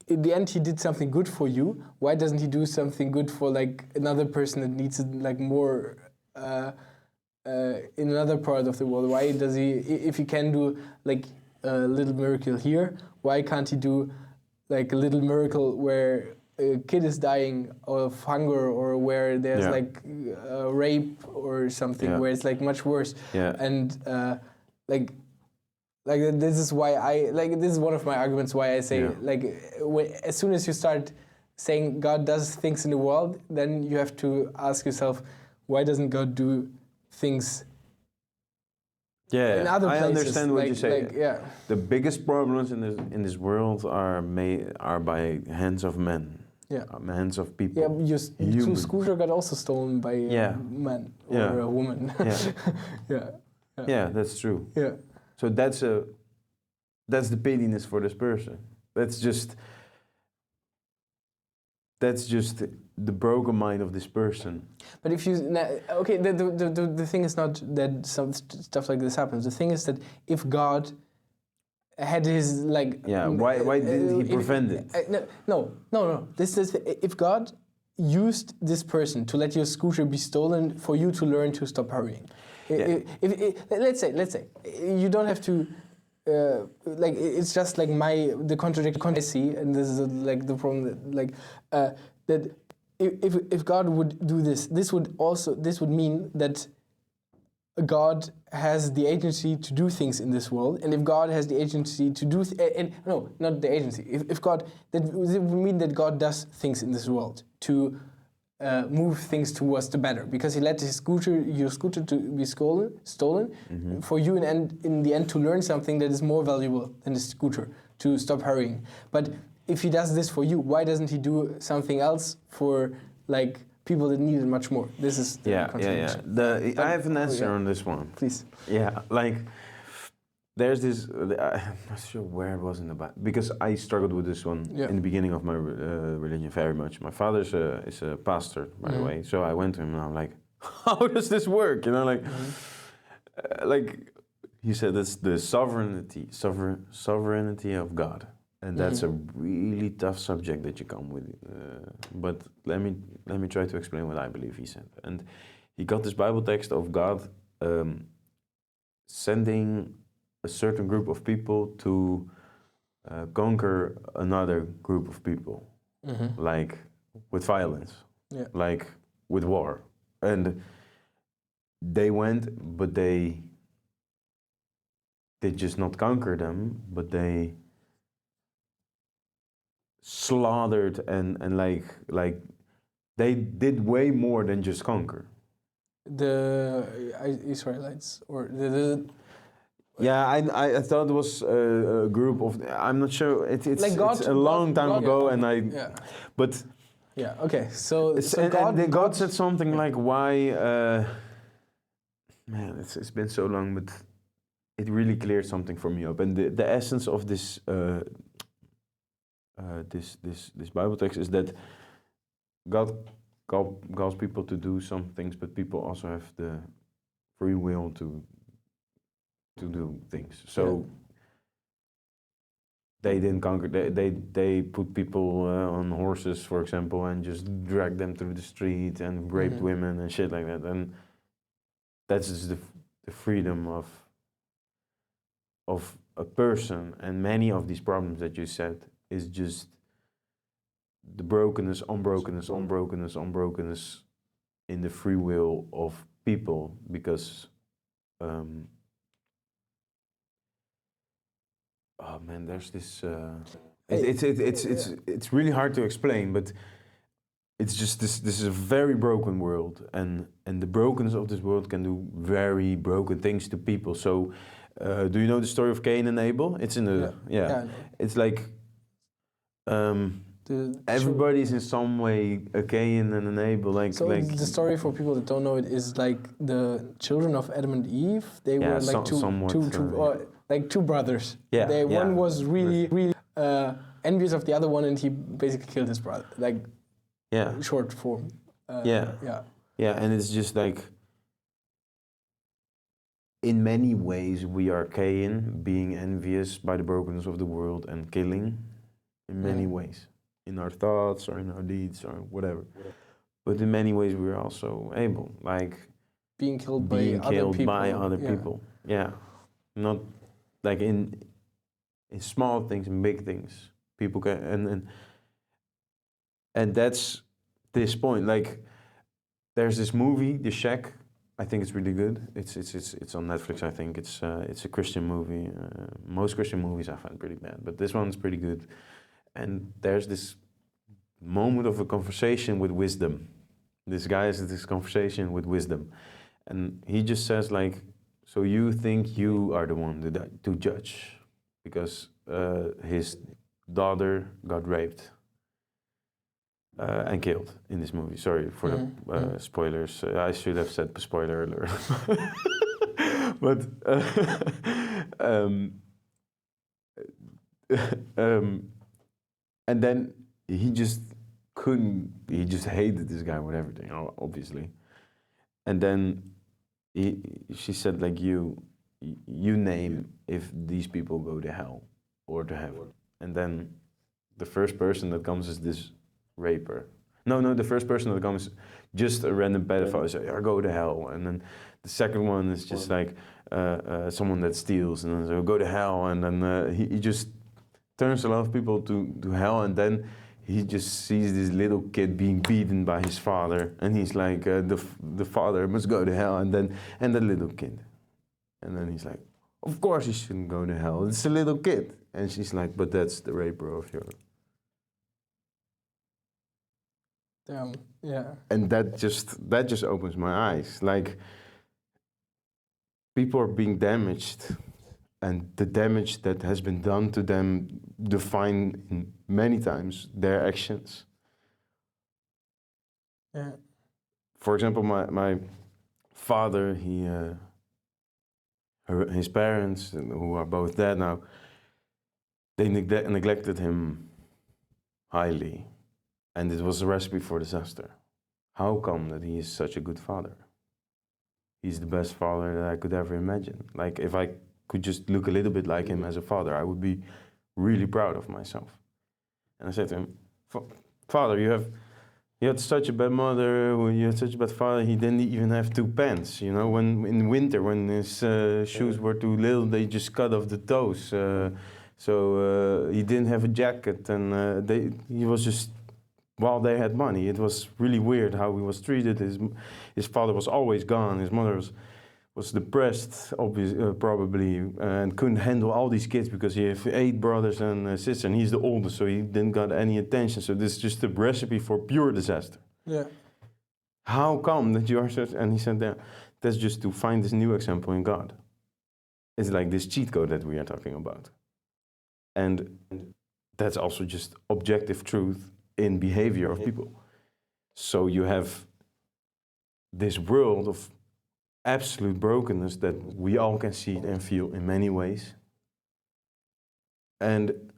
in the end, He did something good for you. Why doesn't He do something good for like another person that needs it like more in another part of the world? Why does He, if He can do like a little miracle here, why can't He do like a little miracle where a kid is dying of hunger, or where there's like rape or something where it's like much worse? And like this is why this is one of my arguments why I say as soon as you start saying God does things in the world, then you have to ask yourself, why doesn't God do things in other places? I understand what you say. The biggest problems in this world are by hands of men. Hands of people. Your scooter got also stolen by a man or a woman. That's true. So that's the pettiness for this person. That's just that's just the broken mind of this person. But if you okay, the thing is not that some stuff like this happens. The thing is that if God had his like why didn't he prevent it? No. This is if God used this person to let your scooter be stolen for you to learn to stop hurrying. If let's say you don't have to. Like it's just like the contradiction I see, and this is like the problem that if God would do this would mean that God has the agency to do things in this world, and if God has the agency to do no, not the agency. If God, that would mean that God does things in this world to move things towards the better, because he let your scooter to be stolen for you, and in the end to learn something that is more valuable than the scooter, to stop hurrying. But if he does this for you, why doesn't he do something else for like people that need it much more? This is the contradiction. I have an answer on this one. Please. Yeah, like there's this. I'm not sure where it was in the Bible, because I struggled with this one in the beginning of my religion very much. My father is a pastor, by the way, so I went to him and I'm like, "How does this work?" You know, like, like he said, that's the sovereignty of God, and that's a really tough subject that you come with. But let me try to explain what I believe he said. And he got this Bible text of God sending a certain group of people to conquer another group of people, like with violence, like with war. And they went, but they just not conquer them, but they slaughtered and like they did way more than just conquer. The Israelites or the Yeah, I thought it was a group of. I'm not sure. It's like God, it's a long time ago, and but okay. So God said something like, "Why?" Man, it's been so long, but it really cleared something for me up. And the essence of this this Bible text is that God calls people to do some things, but people also have the free will to do things. So they didn't conquer. They put people on horses, for example, and just dragged them through the street and raped women and shit like that. And that's just the freedom of a person. And many of these problems that you said is just the brokenness in the free will of people, because oh man, there's this. It's really hard to explain, but it's just this is a very broken world, and the brokenness of this world can do very broken things to people. So, do you know the story of Cain and Abel? It's in the It's like everybody's in some way a Cain and an Abel. Like the story, for people that don't know it, is like the children of Adam and Eve. They were like two brothers. Yeah, one was really envious of the other one, and he basically killed his brother. Like short form. And it's just like, in many ways we are Cain, being envious by the brokenness of the world and killing in many ways, in our thoughts or in our deeds or whatever. But in many ways we're also Abel, like being killed by other people. Yeah, not like in small things and big things. People can and that's this point. Like, there's this movie, The Shack. I think it's really good. It's on Netflix. I think it's a Christian movie. Most Christian movies I find pretty bad, but this one's pretty good. And there's this moment of a conversation with wisdom. This guy has this conversation with wisdom, and he just says like, "So you think you are the one to judge, because his daughter got raped and killed in this movie." Sorry for the spoilers. I should have said spoiler alert. But and then he just he just hated this guy with everything, obviously. And then she said, like, you name if these people go to hell or to heaven. And then the first person that comes is this raper. No, the first person that comes, just a random pedophile, say, I go to hell. And then the second one is just like someone that steals, and then so go to hell. And then he just turns a lot of people to hell, and then he just sees this little kid being beaten by his father, and he's like, the father must go to hell, and the little kid. And then he's like, of course he shouldn't go to hell, it's a little kid. And she's like, but that's the raper of your... Damn, yeah. And that just opens my eyes. Like, people are being damaged, and the damage that has been done to them define many times their actions. Yeah. For example, my father, his parents, who are both dead now, they neglected him highly, and it was a recipe for disaster. How come that he is such a good father? He's the best father that I could ever imagine. Like, if I could just look a little bit like him as a father, I would be really proud of myself. And I said to him, Father, you had such a bad mother, you had such a bad father, he didn't even have 2 pants. You know, when in winter, when his shoes were too little, they just cut off the toes. So he didn't have a jacket, and he was just, while they had money, it was really weird how he was treated. His father was always gone, his mother was depressed, probably, and couldn't handle all these kids because he had 8 brothers and a sister, and he's the oldest, so he didn't got any attention. So this is just a recipe for pure disaster. Yeah. How come that you are such? And he said that's just to find this new example in God. It's like this cheat code that we are talking about. And that's also just objective truth in behavior of people. So you have this world of absolute brokenness that we all can see and feel in many ways. And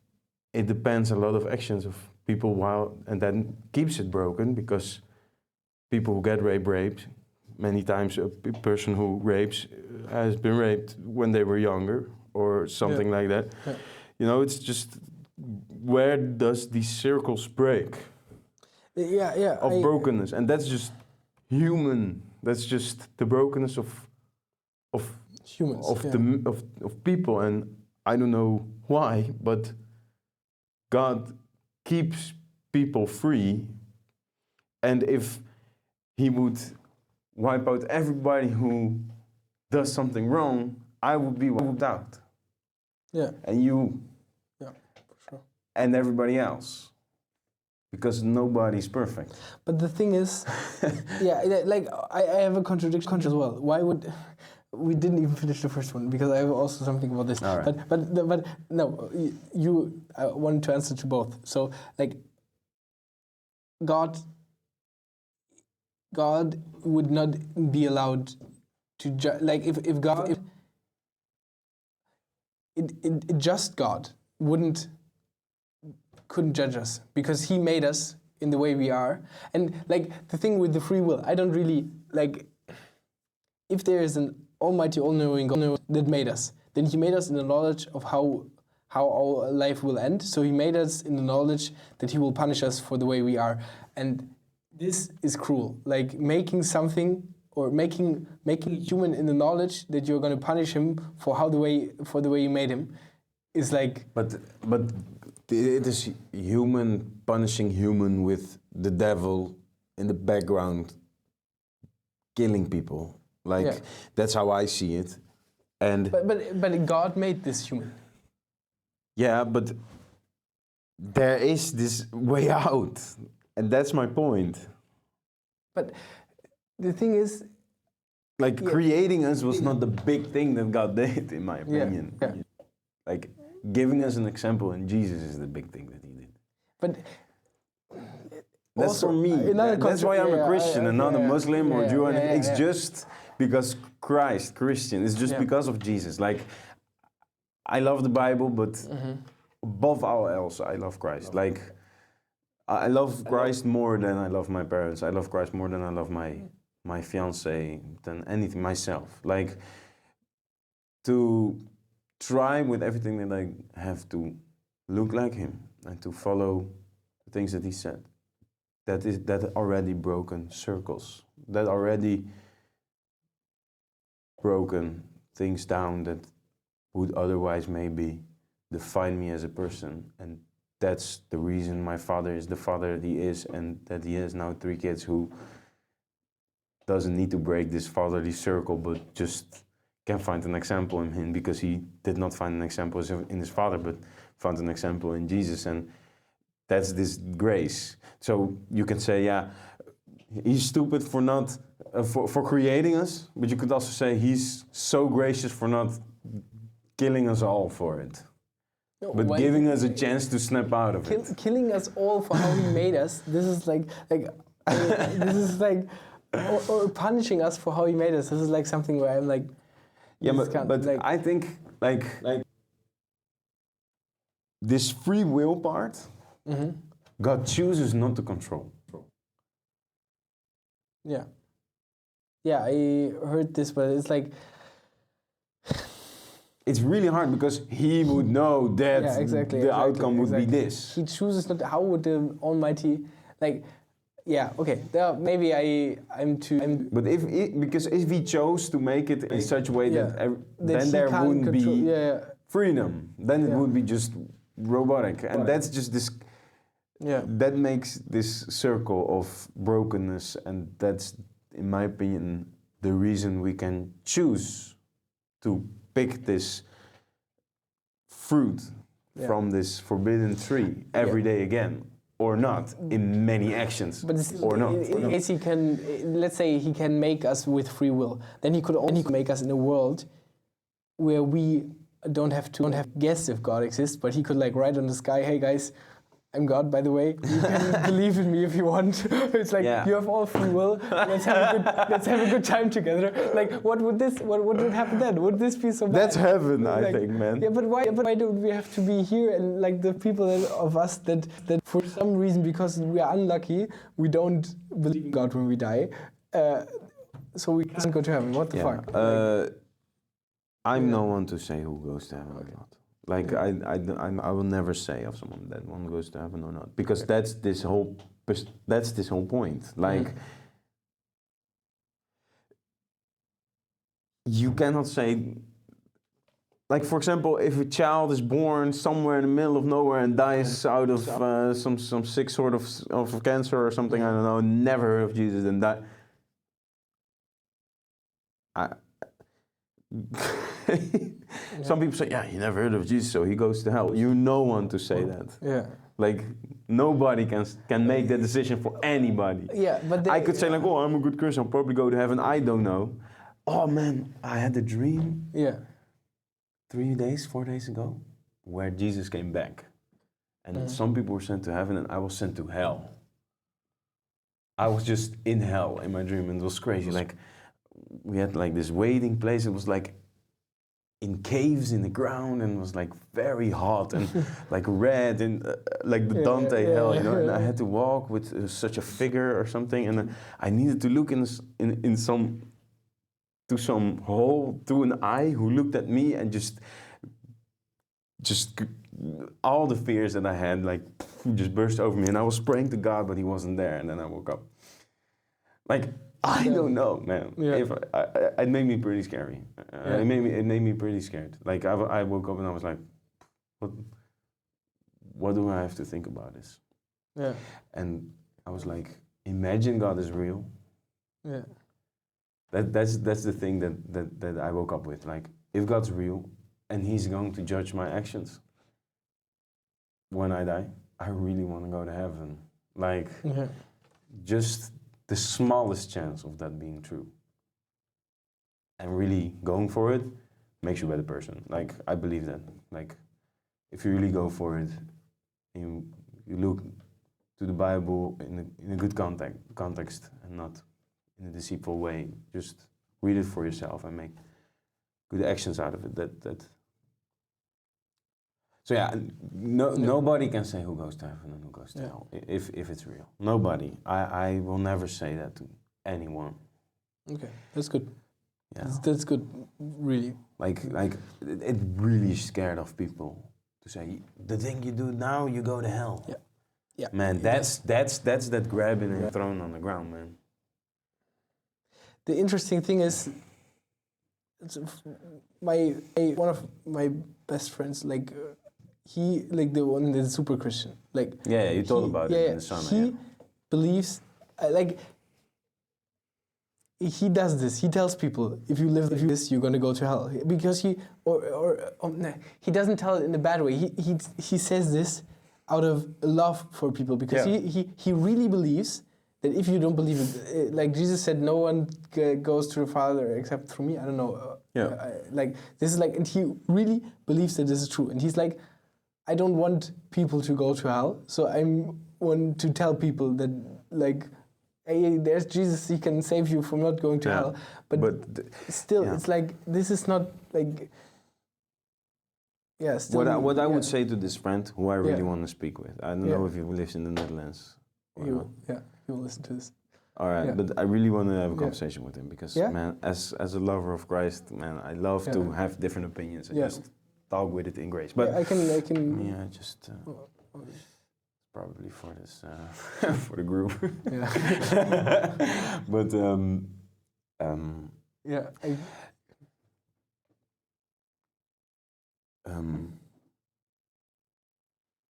it depends a lot of actions of people and that keeps it broken, because people who get raped, many times a person who rapes has been raped when they were younger or something like that. Yeah. You know, it's just, where does these circles break? Of brokenness, and that's just human. That's just the brokenness of humans, of people, and I don't know why, but God keeps people free, and if He would wipe out everybody who does something wrong, I would be wiped out. Yeah. And you. Yeah, for sure. And everybody else. Because nobody's perfect. But the thing is, like, I have a contradiction as well. Why would... We didn't even finish the first one, because I have also something about this. All right. But no, I wanted to answer to both. So, like, God would not be allowed to judge. Like, if God... just God couldn't judge us, because He made us in the way we are. And like, the thing with the free will, I don't really, like, if there is an almighty, all-knowing God that made us, then He made us in the knowledge of how our life will end. So He made us in the knowledge that He will punish us for the way we are. And this is cruel. Like, making something, or making human in the knowledge that you're going to punish him for the way you made him, is like... But it is human punishing human, with the devil in the background killing people. Like, that's how I see it. And but God made this human. Yeah, but there is this way out, and that's my point. But the thing is, like, creating us was not the big thing that God did, in my opinion. Yeah. Like, giving us an example in Jesus is the big thing that He did. But that's also, for me. That's why I'm a Christian and not a Muslim or Jew. It's just because Christian. It's just because of Jesus. Like, I love the Bible, but above all else, I love Christ. Like, I love Christ more than I love my parents. I love Christ more than I love my fiance, than anything, myself. Like, to try with everything that I have to look like him and to follow the things that he said. That already broken circles. That already broken things down that would otherwise maybe define me as a person. And that's the reason my father is the father that he is, and that he has now 3 kids who doesn't need to break this fatherly circle, but just can find an example in him, because he did not find an example in his father, but found an example in Jesus. And that's this grace. So you can say, yeah, he's stupid for not for creating us, but you could also say he's so gracious for not killing us all for it, but giving us a chance to snap out of it. Killing us all for how he made us. This is like this is like, or punishing us for how he made us. This is like something where I'm like, yeah, but like, I think like this free will part, God chooses not to control. Yeah. Yeah, I heard this, but it's like, it's really hard, because he would know that the outcome would be this. He chooses not. How would the Almighty, like, yeah, okay. Maybe I'm too. But because if he chose to make it in such a way that then there wouldn't control, be freedom. Then it would be just robotic, and that's just this. Yeah. That makes this circle of brokenness, and that's, in my opinion, the reason we can choose to pick this fruit from this forbidden tree every day again, or not, in many actions, but or not. In case he can, let's say he can make us with free will, then he could also make us in a world where we don't have guess if God exists, but he could like write on the sky, hey guys, I'm God, by the way. You can believe in me if you want. It's like, you have all free will. Let's have a good time together. Like, what would happen then? Would this be so bad? That's heaven, I think, man. Yeah, but why do we have to be here? And like the people of us that for some reason, because we are unlucky, we don't believe in God when we die, so we can't go to heaven. What the fuck? I'm no one to say who goes to heaven or not. Like, I will never say of someone that one goes to heaven or not, because that's this whole point. Like, you cannot say, like, for example, if a child is born somewhere in the middle of nowhere and dies out of some sick sort of cancer or something, I don't know, never heard of Jesus and that. Some people say, yeah, you never heard of Jesus, so he goes to hell. You're no one to say that. Yeah. Like, nobody can make that decision for anybody. Yeah, but I could say like, oh, I'm a good Christian, I'll probably go to heaven. I don't know. Oh man, I had a dream. Yeah. 4 days ago, where Jesus came back, and some people were sent to heaven, and I was sent to hell. I was just in hell in my dream, and it was crazy. Like, we had like this waiting place. It was like in caves in the ground, and it was like very hot and like red and like the Dante hell, you know. And I had to walk with such a figure or something, and I needed to look in some hole through an eye who looked at me, and just all the fears that I had like just burst over me, and I was praying to God, but he wasn't there, and then I woke up. Like, I don't know, man. If it made me pretty scary. It made me pretty scared. Like, I woke up and I was like, what do I have to think about this? Yeah. And I was like, imagine God is real. Yeah. That's the thing that I woke up with. Like, if God's real and he's going to judge my actions when I die, I really want to go to heaven. Like, just the smallest chance of that being true. And really going for it makes you a better person. Like, I believe that. Like, if you really go for it, you look to the Bible in a good context and not in a deceitful way. Just read it for yourself and make good actions out of it. So yeah, nobody can say who goes to heaven and who goes to hell if it's real. Nobody. I will never say that to anyone. Okay, that's good. Yeah. That's good, really. Like it really scared of people to say the thing you do now, you go to hell. Yeah. Yeah. Man, that's that grabbing and throwing on the ground, man. The interesting thing is, one of my best friends, like he, like the one that's super Christian, like You told about it in the summer. He believes, like he does this. He tells people, if you live this, you're gonna go to hell, because he doesn't tell it in a bad way. He says this out of love for people, because he really believes that if you don't believe it, like Jesus said, no one goes to the Father except through me. I don't know. Like this is like, and he really believes that this is true. And he's like, I don't want people to go to hell, so I want to tell people that, like, hey, there's Jesus. He can save you from not going to hell. But still, it's like, this is not like. Yeah. Still, what I would say to this friend who I really want to speak with. I don't know if he lives in the Netherlands. He will listen to this. All right, but I really want to have a conversation with him, because man, as a lover of Christ, man, I love to have different opinions and just talk with it in grace. But I can. Yeah, just probably for this for the group. But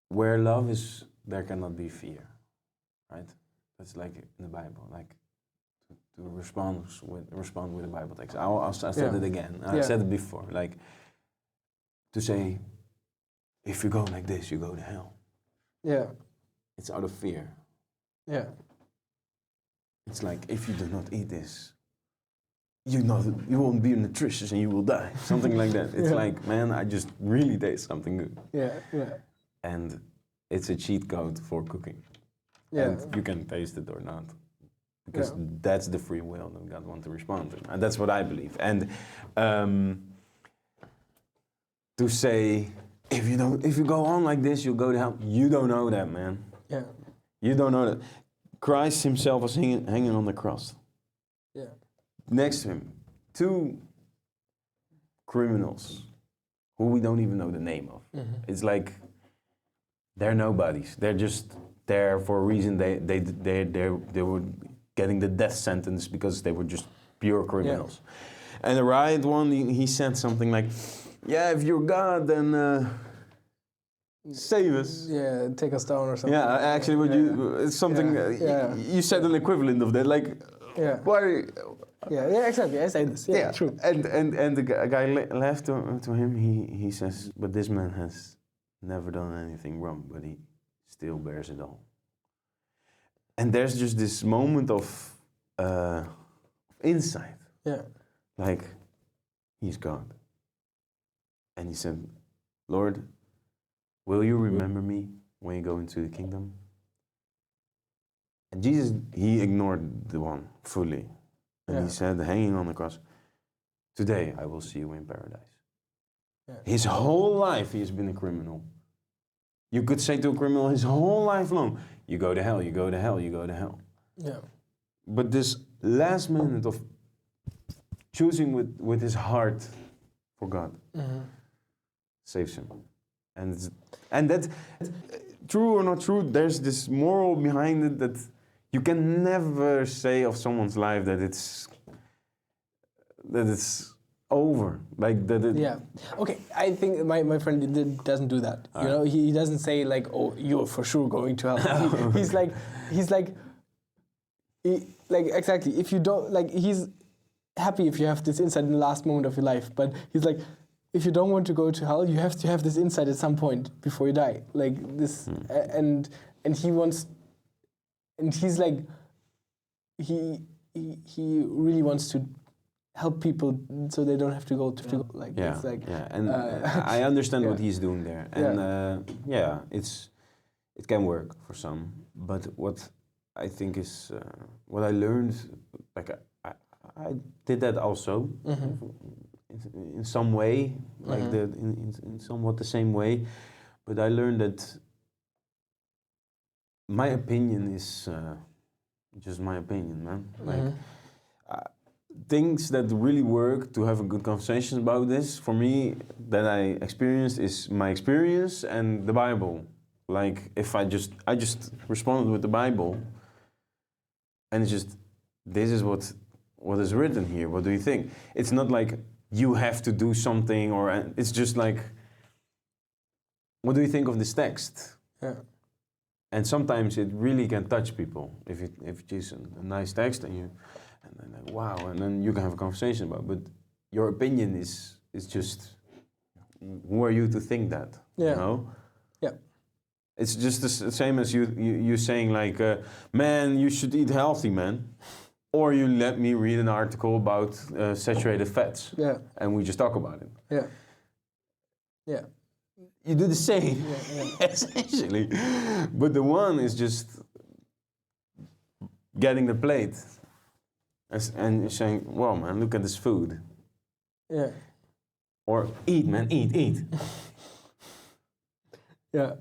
where love is, there cannot be fear, right? That's like in the Bible, like to respond with the Bible text. I said it again. I said it before, like to say, if you go like this, you go to hell. Yeah. It's out of fear. Yeah. It's like, if you do not eat this, you won't be nutritious and you will die. Something like that. It's like, man, I just really taste something good. Yeah. And it's a cheat code for cooking. Yeah. And you can taste it or not. Because that's the free will that God wants to respond to. And that's what I believe. And to say, if you go on like this, you'll go to hell. You don't know that, man. Yeah. You don't know that. Christ himself was hanging on the cross. Yeah. Next to him, 2 criminals who we don't even know the name of. Mm-hmm. It's like, they're nobodies. They're just there for a reason. They were getting the death sentence because they were just pure criminals. Yeah. And the right one, he said something like, yeah, if you're God, then save us. Yeah, take us down or something. Yeah, actually, it's something, you said an equivalent of that, like, why? Yeah, exactly, I say this, true. And the guy laughed to him, he says, but this man has never done anything wrong, but he still bears it all. And there's just this moment of insight. Yeah. Like, he's God. And he said, Lord, will you remember me when you go into the kingdom? And Jesus, he ignored the one fully. And he said, hanging on the cross, today I will see you in paradise. Yeah. His whole life he has been a criminal. You could say to a criminal his whole life long, you go to hell, you go to hell, you go to hell. Yeah. But this last minute of choosing with his heart for God saves him. And that, true or not true, there's this moral behind it that you can never say of someone's life that it's over, like that. Okay. I think my friend doesn't do that. You know, he doesn't say like, "Oh, you're for sure going to hell." he's like, exactly. If you don't like, he's happy if you have this insight in the last moment of your life. But he's like, if you don't want to go to hell, you have to have this insight at some point before you die. Like this, and he wants, and he's like, he really wants to help people so they don't have to go to like it's like and I understand what he's doing there, and it can work for some, but what I think is what I learned, like I did that also in some way, like in somewhat the same way, But I learned that my opinion is just my opinion, man. Like things that really work to have a good conversation about this for me that I experienced is my experience and the Bible. Like if I just responded with the Bible, and it's just this is what is written here. What do you think? It's not like you have to do something, or it's just like, what do you think of this text? Yeah. And sometimes it really can touch people if it's a nice text and then like wow, and then you can have a conversation about it. But your opinion is just, who are you to think that? Yeah. You know? Yeah. It's just the same as you saying like, man, you should eat healthy, man. Or you let me read an article about saturated fats. Yeah. And we just talk about it. Yeah. Yeah. You do the same, Yeah. essentially. But the one is just getting the plate and saying, "Wow, man, look at this food." Yeah. Or eat, man, eat. Yeah.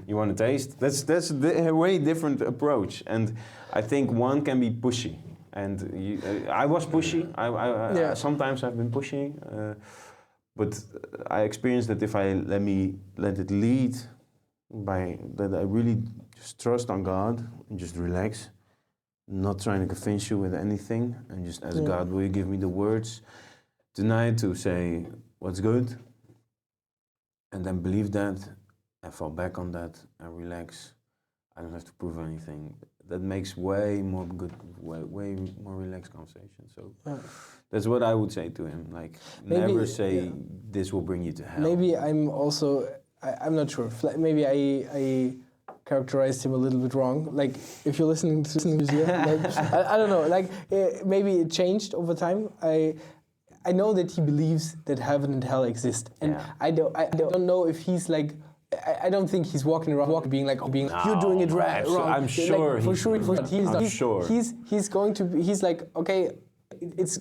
You want to taste? That's a way different approach, and I think one can be pushy. And I was pushy. I sometimes I've been pushy. But I experienced that if I let it lead, that I really just trust on God and just relax, not trying to convince you with anything, and just ask God, will you give me the words tonight to say what's good, and then believe that, and fall back on that, and relax. I don't have to prove anything. That makes way more relaxed conversation. So that's what I would say to him. Like, Maybe, never say this will bring you to hell. Maybe I'm also, I'm not sure. Maybe I characterized him a little bit wrong. Like, if you're listening to this here, like, I don't know. Like, maybe it changed over time. I know that he believes that heaven and hell exist, and I don't know if he's like. I don't think he's walking around being like, you're doing it wrong. I'm sure. Like, for sure, he's going to be, he's like, okay, it's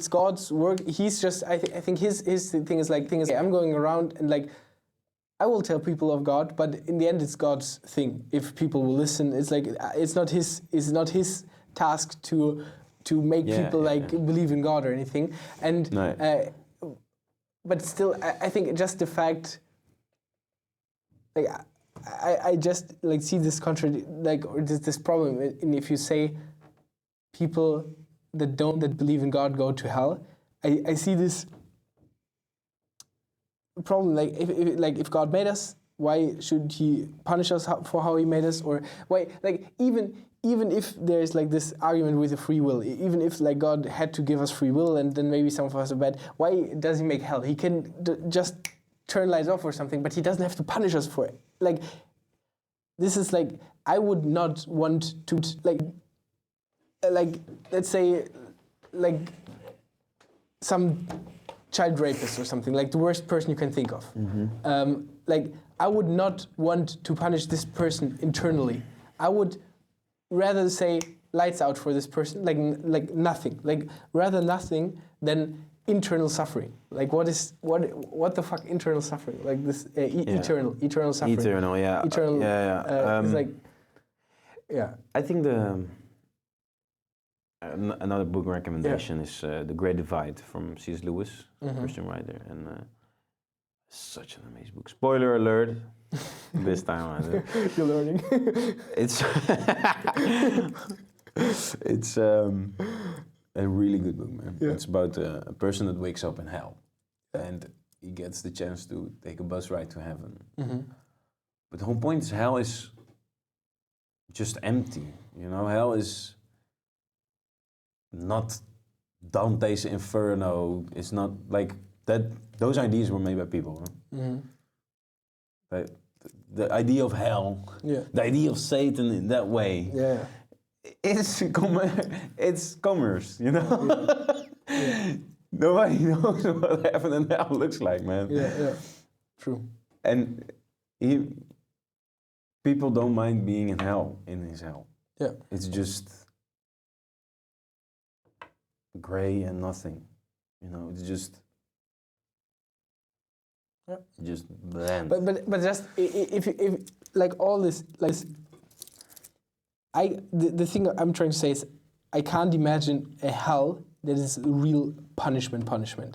God's work. He's just, I think his thing is like, I'm going around and like, I will tell people of God, but in the end it's God's thing. If people will listen, it's like, it's not his task to make people believe in God or anything. And, but still, I think just the fact, like I just like see this or this problem, and if you say people that believe in God go to hell, I see this problem. Like if God made us, why should He punish us for how He made us, or why even if there's like this argument with the free will, even if like God had to give us free will and then maybe some of us are bad, why does He make hell? He can just turn lights off or something, but He doesn't have to punish us for it. Like, this is like, I would not want to, like let's say, like, some child rapist or something, like the worst person you can think of. Mm-hmm. Like, I would not want to punish this person internally. I would rather say, lights out for this person, like nothing. Like, rather nothing than internal suffering. Like, what the fuck internal suffering? Like this eternal suffering. Eternal, yeah. Eternal. It's like, yeah. I think another book recommendation is The Great Divide from C.S. Lewis, Christian writer, and such an amazing book. Spoiler alert. This time you're learning. It's a really good book, man. Yeah. It's about a person that wakes up in hell, and he gets the chance to take a bus ride to heaven. Mm-hmm. But the whole point is, hell is just empty. You know, hell is not Dante's Inferno. It's not like that. Those ideas were made by people. Huh? Mm-hmm. But the idea of hell, the idea of Satan in that way. Yeah. It's commerce, you know? Yeah. Nobody knows what heaven and hell looks like, man. Yeah, true. And people don't mind being in his hell. Yeah. It's just gray and nothing, you know? It's just Just blend. But just if like all this like the thing I'm trying to say is I can't imagine a hell that is real punishment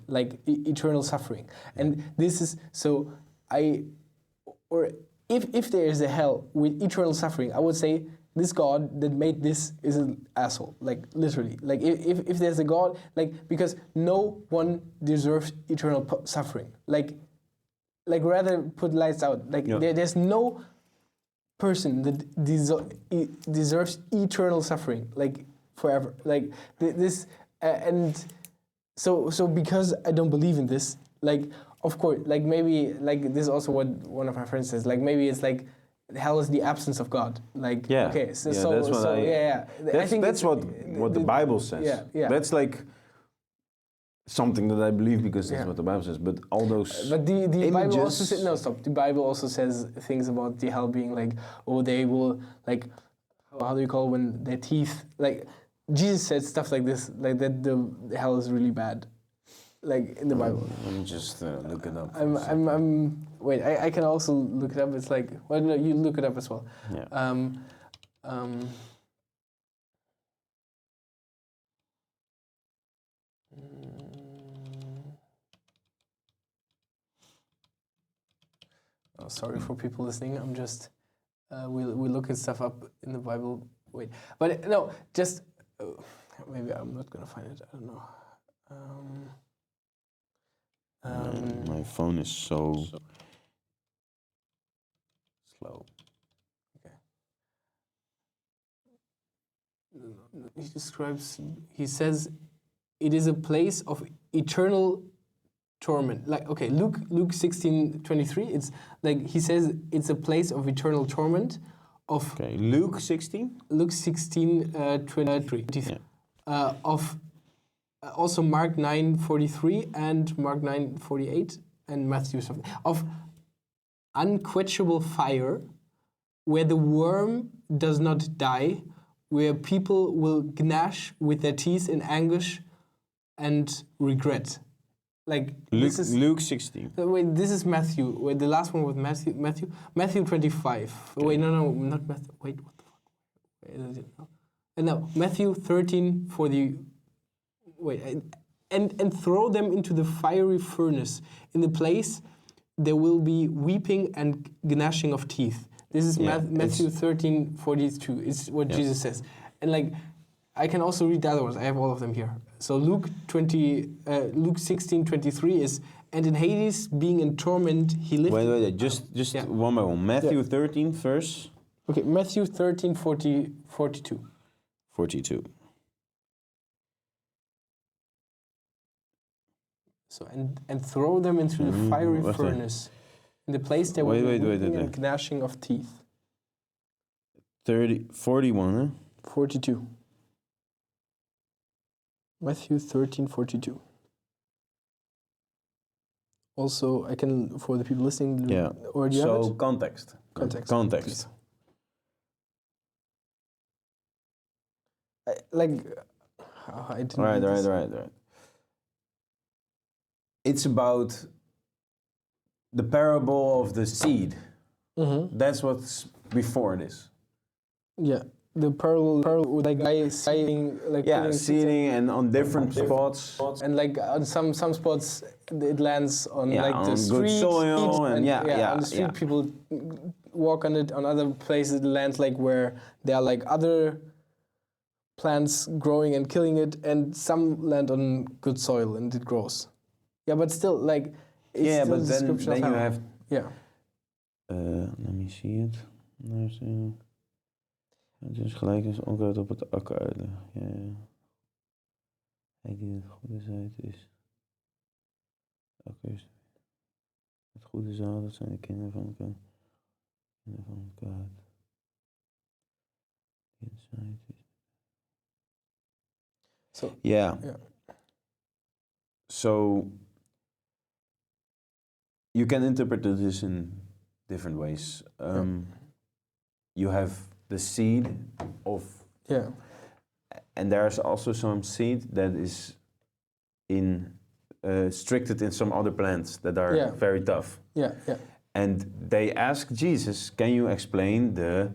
like eternal suffering, and this is so or if there is a hell with eternal suffering, I would say this God that made this is an asshole, like literally. Like if there's a God, like because no one deserves eternal suffering. Like rather put lights out. Like there's no person that deserves eternal suffering, like forever. Like this and so because I don't believe in this, like of course, like maybe like this is also what one of my friends says. Like maybe it's like hell is the absence of God. Like okay, that's what I think that's what the Bible says. Yeah. That's like something that I believe because that's what the Bible says. But all those but the images, Bible also says no stop. The Bible also says things about the hell being like they will like how do you call when their teeth like Jesus said stuff like this like that the hell is really bad. Like in the Bible. Let me just look it up. Wait, I can also look it up. It's like, well, no, you look it up as well. Yeah. Oh, sorry for people listening. I'm just, we look at stuff up in the Bible. Wait, but no, just maybe I'm not gonna find it. I don't know. My phone is so slow. Okay. He says, it is a place of eternal torment. Like, okay, Luke 16:23, it's like, he says it's a place of eternal torment of... Okay, Luke 16? Luke 16:23. Of... also Mark 9:43 and Mark 9:48 and Matthew of unquenchable fire, where the worm does not die, where people will gnash with their teeth in anguish and regret. Like Luke 16. Wait, this is Matthew. Wait, the last one was Matthew 25. Okay. Wait, no, not Matthew. Wait, what the fuck? Where is it now? No, Matthew 13 for the. Wait, and throw them into the fiery furnace. In the place there will be weeping and gnashing of teeth. This is Matthew 13:42. It's what Jesus says. And like, I can also read the other ones. I have all of them here. So Luke 16:23 is, and in Hades, being in torment, he lived. Wait, just one by one. Matthew 13, verse. Okay, Matthew 13:42. 42. So and throw them into the fiery furnace. In the place there will be weeping and gnashing of teeth. 41, huh? 42. Matthew 13:42. Also, I can, for the people listening, or do you have it? Context. Please. I didn't. Right. It's about the parable of the seed. Mm-hmm. That's what's before this. Yeah, the parable with like guy seeding, like seeding and on different spots. And like on some spots it lands on like on the street, good soil, and on the street people walk on it. On other places it lands like where there are like other plants growing and killing it, and some land on good soil and it grows. Yeah, but still, like, it's still but then you have... Yeah. Let me see it. Het is gelijk als onkruid op het akker uitleggen. Ja. Hij die het goede zaait is. Akkers. Het goede zaad, dat zijn de kinderen van het kwaad. Kinderen van het kwaad. Die het zaait is. Yeah. So you can interpret this in different ways. You have the seed of, and there's also some seed that is in stricted in some other plants that are Yeah. very tough. Yeah, yeah. And they asked Jesus, "Can you explain that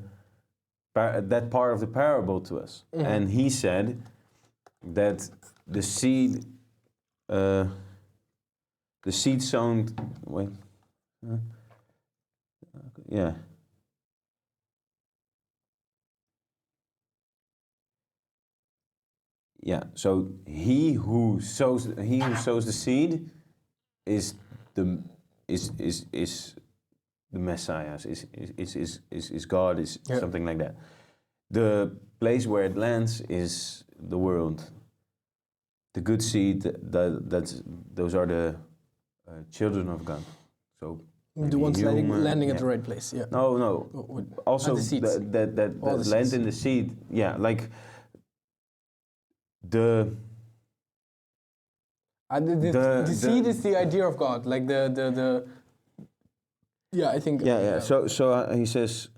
part of the parable to us?" And he said that the seed sown. Wait. Yeah. Yeah. So he who sows the seed is the Messiah, is God, is Yeah. something like that. The place where it lands is the world. The good seed, those are the children of God. So The ones human, landing at yeah. the right place. Yeah. No. Also, the seeds. that All the land seeds. in the seed. Yeah, like the The seed is the idea of God, like the. Yeah, I think. yeah. So he says,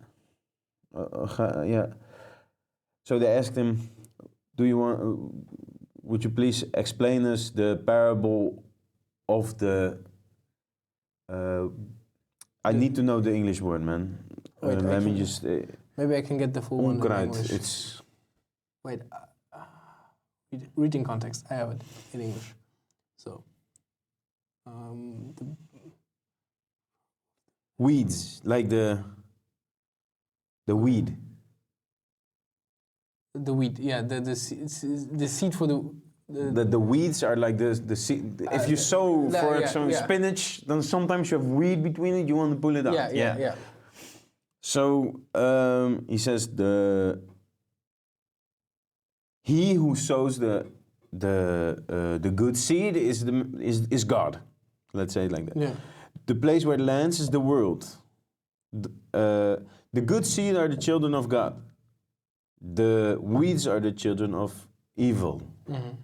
yeah. So they asked him, "Do you want? Would you please explain us the parable of the?" I need to know the English word, man. Wait, I Let me can- just. Maybe I can get the full one in Onkruid. English. It's Wait, reading context. I have it in English. So, the weeds, like the weed. wheat. Yeah, the seed for The weeds are like the seed. If you sow, for example, spinach, then sometimes you have weed between it. You want to pull it out. yeah. So he says he who sows the good seed is God. Let's say it like that. Yeah. The place where it lands is the world. The good seed are the children of God. The weeds are the children of evil. Mm-hmm.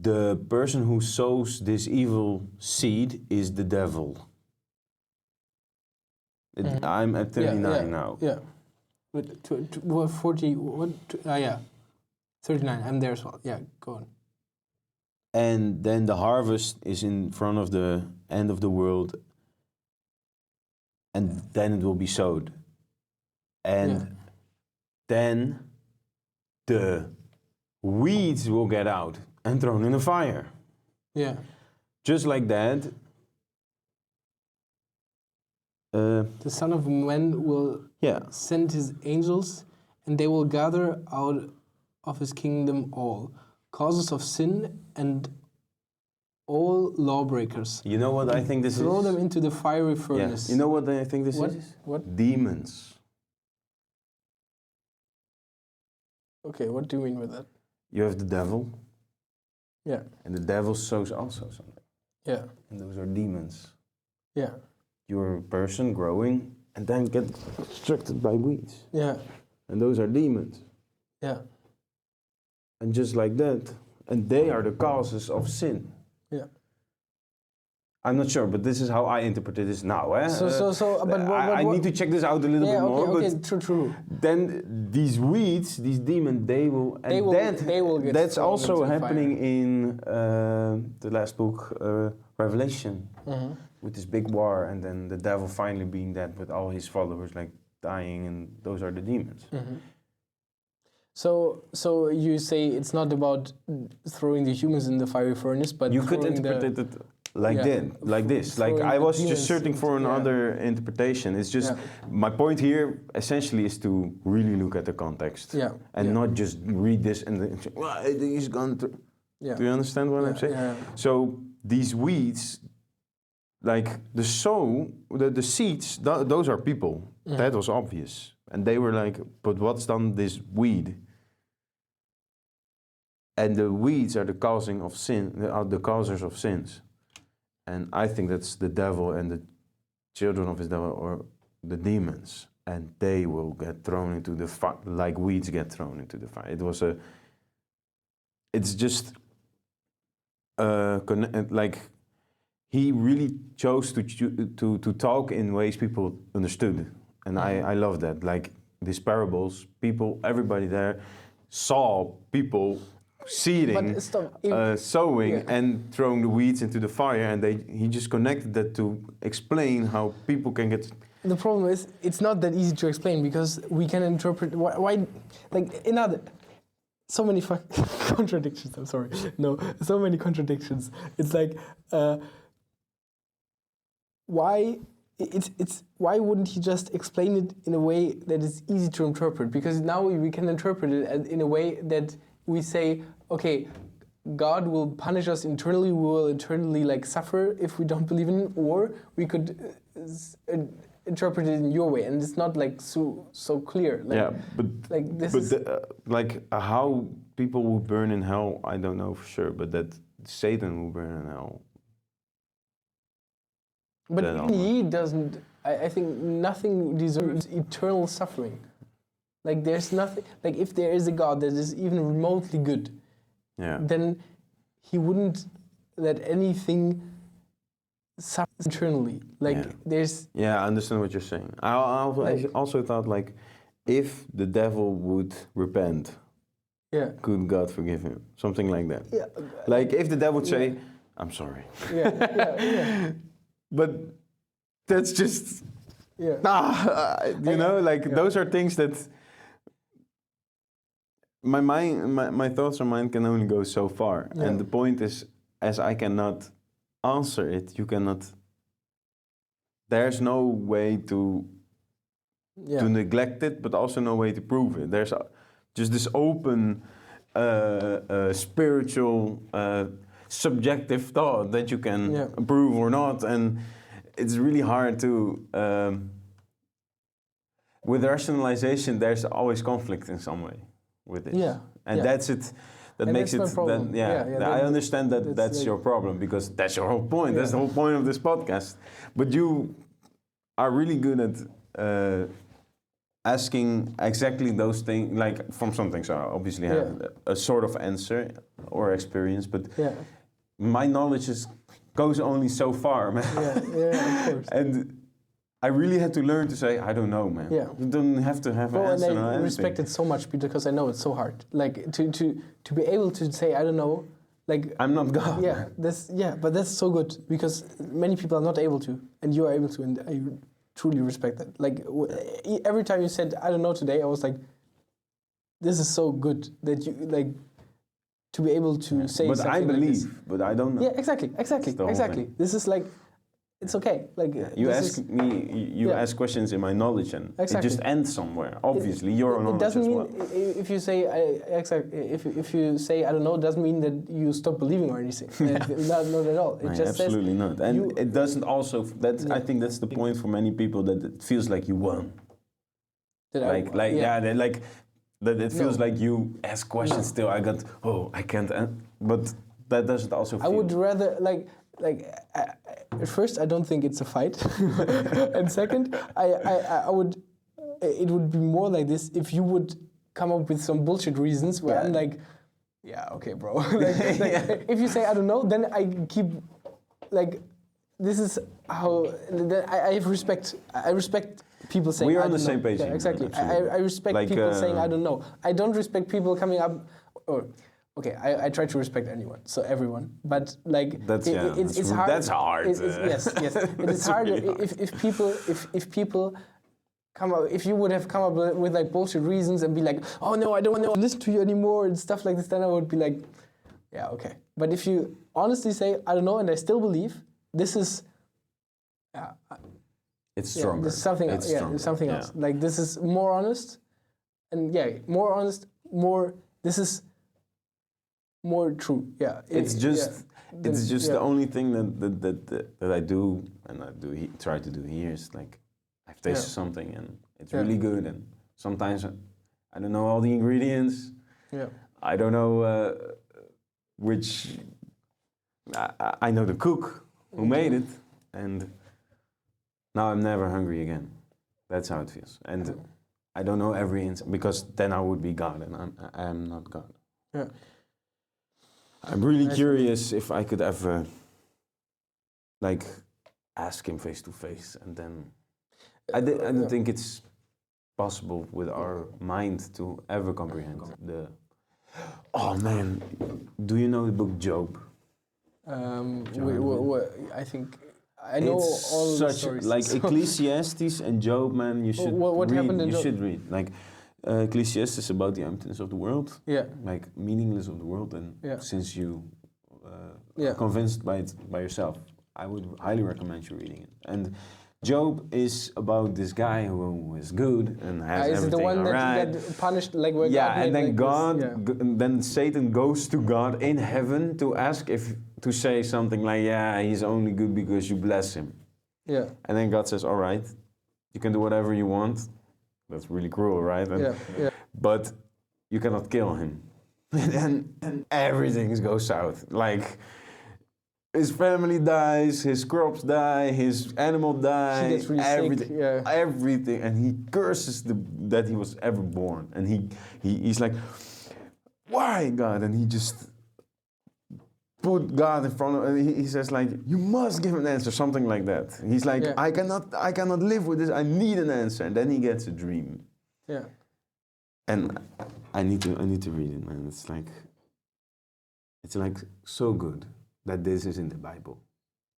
The person who sows this evil seed is the devil. I'm at 39 now. Yeah. But 40. What? Yeah. 39. I'm there as well. Yeah. Go on. And then the harvest is in front of the end of the world, and then it will be sowed. And then the weeds will get out and thrown in the fire. Yeah. Just like that. The Son of Man will send his angels, and they will gather out of his kingdom all causes of sin and all lawbreakers. You know what I think this Throw is? them into the fiery furnace. You know what I think this What? is? What? Demons. Okay, what do you mean with that? You have the devil, Yeah. and the devil sows also something. Yeah. And those are demons. Yeah. You're a person growing and then get obstructed by weeds. Yeah. And those are demons. Yeah. And just like that, and they are the causes of sin. Yeah. I'm not sure, but this is how I interpreted this now. Eh? But I need to check this out a little bit more. Okay, but true. then these weeds, these demons, they will get. That's thrown also into the happening fire. in the last book, Revelation, Mm-hmm. with this big war, and then the devil finally being dead with all his followers like dying, and those are the demons. Mm-hmm. So you say it's not about throwing the humans in the fiery furnace, but You could throwing interpret it like this. Like throwing I the was just demons searching for into- another interpretation. It's just my point here essentially is to really look at the context. Yeah. And Yeah. not just read this and then say, well, he's gone through. Yeah. Do you understand what I'm saying? Yeah. So these weeds, like the seeds, those are people. Mm. That was obvious. And they were like, but what's done this weed? And the weeds are the causing of sin, are the causers of sins. And I think that's the devil and the children of his devil, or the demons. And they will get thrown into the fire, like weeds get thrown into the fire. It's just, like, he really chose to talk in ways people understood. And I love that. Like, these parables, everybody there saw people seeding, But stop. sowing, Yeah. and throwing the weeds into the fire, and he just connected that to explain how people can get. The problem is, it's not that easy to explain because we can interpret why like in other. So many contradictions. I'm sorry. No, so many contradictions. It's like, why? It's why wouldn't he just explain it in a way that is easy to interpret? Because now we can interpret it in a way that we say, okay, God will punish us internally. We will eternally like suffer if we don't believe in Him, or we could interpret it in your way, and it's not like so clear. Like, Yeah, but like this but is how people will burn in hell, I don't know for sure. But that Satan will burn in hell. But Then even he doesn't. I think nothing deserves eternal suffering. Like there's nothing. Like if there is a God that is even remotely good, Yeah. then He wouldn't let anything suffer eternally. Like Yeah. there's. Yeah, I understand what you're saying. I also thought like, if the devil would repent, Yeah. could God forgive him? Something like that. Yeah. Like if the devil would say, Yeah. "I'm sorry," Yeah. but that's just Yeah. you know, like Yeah. those are things that my thoughts or mind can only go so far. Yeah. And the point is, as I cannot answer it, you cannot. There's no way to Yeah. neglect it, but also no way to prove it. There's just this open, spiritual, subjective thought that you can Yeah. prove or not, and it's really hard to. With rationalization, there's always conflict in some way with it. Yeah. And Yeah. that's it. That And makes that's it. my problem. I understand that that's that's like- your problem because that's your whole point. That's the Yeah. whole point of this podcast. But you are really good at asking exactly those things, like from something. So I obviously have a sort of answer or experience, but Yeah. my knowledge goes only so far, man. Yeah. Of course. And I really had to learn to say, I don't know, man. Yeah. You don't have to have an Bro, and answer on I anything. respect it so much because I know it's so hard. Like to be able to say I don't know, like I'm not God. yeah, but that's so good because many people are not able to, and you are able to, and I truly respect that. Like every time you said I don't know today, I was like, this is so good that you like to be able to say. But something I believe, like this. but I don't know. Yeah, exactly. the whole thing. This is like, it's okay. Like You this ask is- me, you Yeah. ask questions in my knowledge, and it Exactly. just ends somewhere. Obviously, your It knowledge doesn't as mean well. if you say if you say I don't know, it doesn't mean that you stop believing or anything. Not at all. It No, just absolutely not. And you- it doesn't also. That's Yeah. I think that's the point for many people, that it feels like you won. says That it feels No. like you ask questions still. I got I can't. But that doesn't also. I Feel. would rather at first I don't think it's a fight, and second I would it would be more like this if you would come up with some bullshit reasons where I'm like, yeah, okay, bro. If you say I don't know, then I keep like this is how I respect people saying We're I on the don't same know. page Yeah, here, exactly. absolutely. I respect Like, people saying I don't know. I don't respect people coming up or. Okay, I try to respect anyone, so everyone. But like, That's it's rude. hard. That's hard. Yes. It That's is hard really hard. if people come up. If you would have come up with like bullshit reasons and be like, oh no, I don't want to listen to you anymore and stuff like this, then I would be like, yeah, okay. But if you honestly say I don't know and I still believe, this is, It's stronger. there's something. It's There's stronger. something Yeah. else. Like this is more honest, and more honest, more. This is. More true, yeah. It's just, it's just the yeah. only thing that I do, and I do try to do here is like, I've tasted something and it's really good, and sometimes I don't know all the ingredients. Yeah. I don't know which. I know the cook who made it, and now I'm never hungry again. That's how it feels, and I don't know every because then I would be God, and I'm not God. Yeah. I'm really curious if I could ever, like, ask him face to face, and then I don't think it's possible with our mind to ever comprehend Oh man, do you know the book Job? I think I know It's all the such stories. like so- Ecclesiastes and Job, man. You should what read. happened in You Job? should read. Like Ecclesiastes is about the emptiness of the world, Yeah, like meaningless of the world, and Yeah. since you Yeah. are convinced by it by yourself, I would highly recommend you reading it. And Job is about this guy who is good and has is it everything the one that alright. got punished like where Yeah, God made and then like God, this? Yeah. and then Satan goes to God in heaven to ask if to say something like, "Yeah, he's only good because you bless him." Yeah. And then God says, "All right, you can do whatever you want." That's really cruel, right? Yeah. Yeah. But you cannot kill him. And then everything goes south. Like his family dies, his crops die, his animal dies, He gets really everything, sick. Yeah. everything, and he curses that he was ever born. And he's like, "Why, God?" And he just put God in front of, and he says like, "You must give an answer," something like that. He's like, Yeah. I cannot live with this. I need an answer." And then he gets a dream. Yeah. And I need to read it, man. It's like so good that this is in the Bible,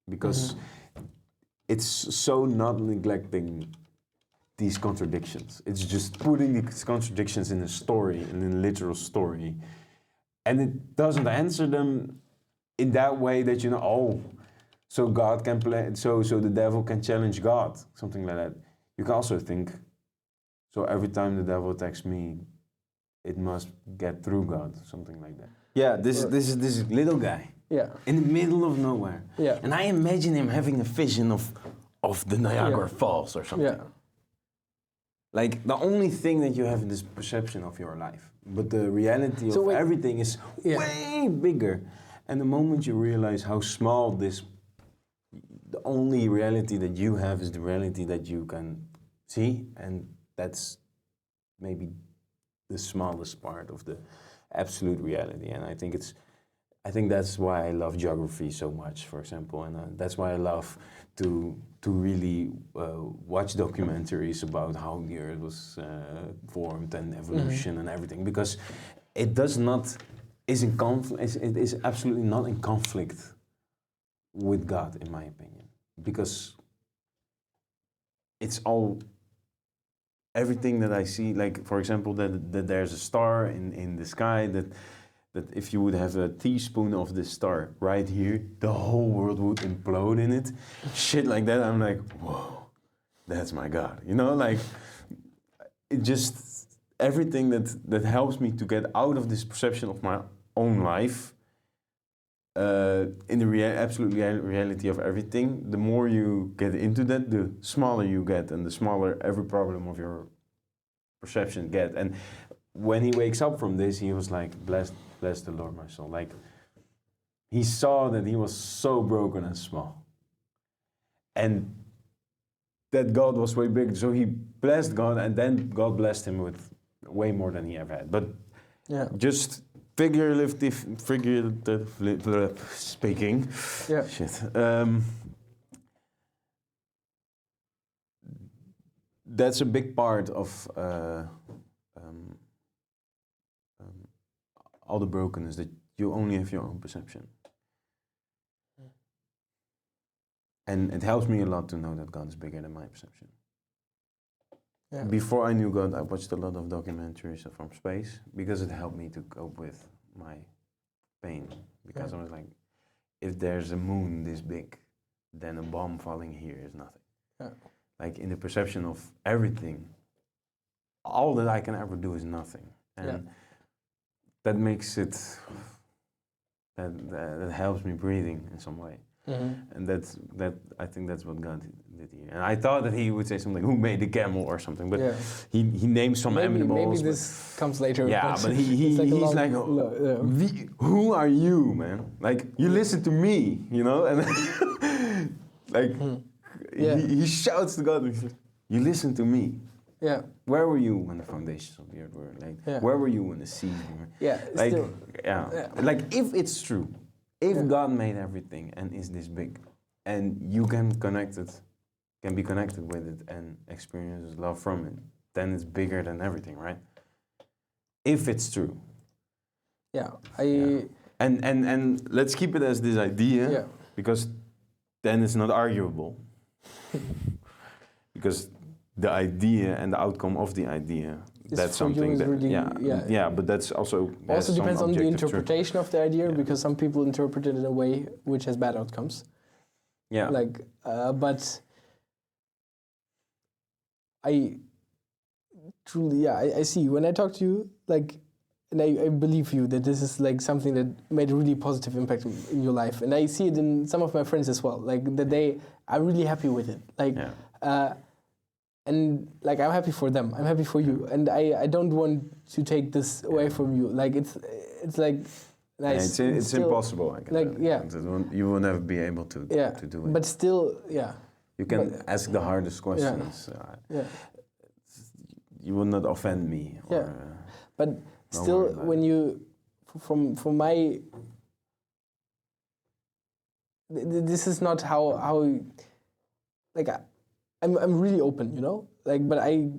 because it's so not neglecting these contradictions. It's just putting these contradictions in a story, in a literal story, and it doesn't answer them in that way that so God can play, so the devil can challenge God, something like that. You can also think, so every time the devil attacks me, it must get through God, something like that. Yeah, this is this little guy Yeah. in the middle of nowhere. Yeah. And I imagine him having a vision of the Niagara Falls or something. Yeah. Like the only thing that you have is this perception of your life, but the reality So of wait- everything is Yeah. way bigger. And the moment you realize how small the only reality that you have is the reality that you can see, and that's maybe the smallest part of the absolute reality. And I think that's why I love geography so much, for example, and that's why I love to really watch documentaries about how the Earth was formed and evolution and everything, because it does not is in conflict. It is absolutely not in conflict with God, in my opinion, because it's all everything that I see. Like, for example, that there's a star in the sky, that if you would have a teaspoon of this star right here, the whole world would implode in it. Shit like that. I'm like, whoa, that's my God. You know, like, it just, everything that helps me to get out of this perception of my own life, in the absolute reality of everything, the more you get into that, the smaller you get, and the smaller every problem of your perception get. And when he wakes up from this, he was like, bless the Lord, my soul. Like, he saw that he was so broken and small, and that God was way bigger. So he blessed God, and then God blessed him with way more than he ever had. But just figuratively speaking, shit. That's a big part of all the brokenness, that you only have your own perception. And it helps me a lot to know that God is bigger than my perception. Yeah. Before I knew God, I watched a lot of documentaries from space, because it helped me to cope with my pain. Because I was like, if there's a moon this big, then a bomb falling here is nothing. Yeah. Like, in the perception of everything, all that I can ever do is nothing. And that makes it, that helps me breathing in some way. And that I think that's what God did here. And I thought that he would say something, who made the camel or something, but he named some animals. Maybe this comes later. Yeah, but he's like, who are you, man? Like, you listen to me, you know? And like, he shouts to God, you listen to me. Yeah. Where were you when the foundations of the earth were? Like, where were you when the seas were? Yeah. Like, like, if it's true, if God made everything and is this big, and you can be connected with it and experience love from it, then it's bigger than everything, right? If it's true. Yeah, And let's keep it as this idea, Yeah. because then it's not arguable. Because the idea and the outcome of the idea, Is that's for you something is that really, but that's also has also some depends on the objective truth. interpretation of the idea, Yeah. because some people interpret it in a way which has bad outcomes. Yeah. Like, but I truly, I see. When I talk to you, like, and I believe you that this is like something that made a really positive impact in your life. And I see it in some of my friends as well, like that they are really happy with it. Like, and like I'm happy for them. I'm happy for you. And I don't want to take this away from you. Like it's like nice. Yeah, it's still impossible. I can like, yeah. You will never be able to do it. But still, yeah. You can ask the hardest questions. You will not offend me. Or, but still, when you, from my, this is not how like I'm really open, you know. Like, but I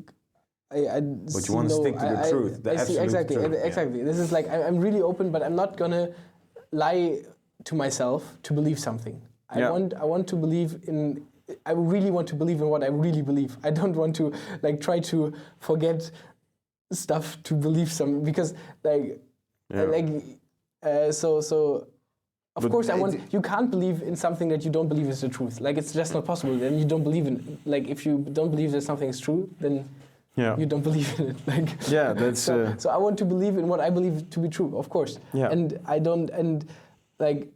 but you want to stick to the truth, the absolute exactly, truth. Exactly. This is like I'm really open, but I'm not gonna lie to myself to believe something. I want to believe in. I really want to believe in what I really believe. I don't want to like try to forget stuff to believe some, because so of course I want. You can't believe in something that you don't believe is the truth. Like it's just not possible. Then you don't believe in. Like if you don't believe that something is true, then you don't believe in it. Like that's. So I want to believe in what I believe to be true, of course. Yeah. And I don't like.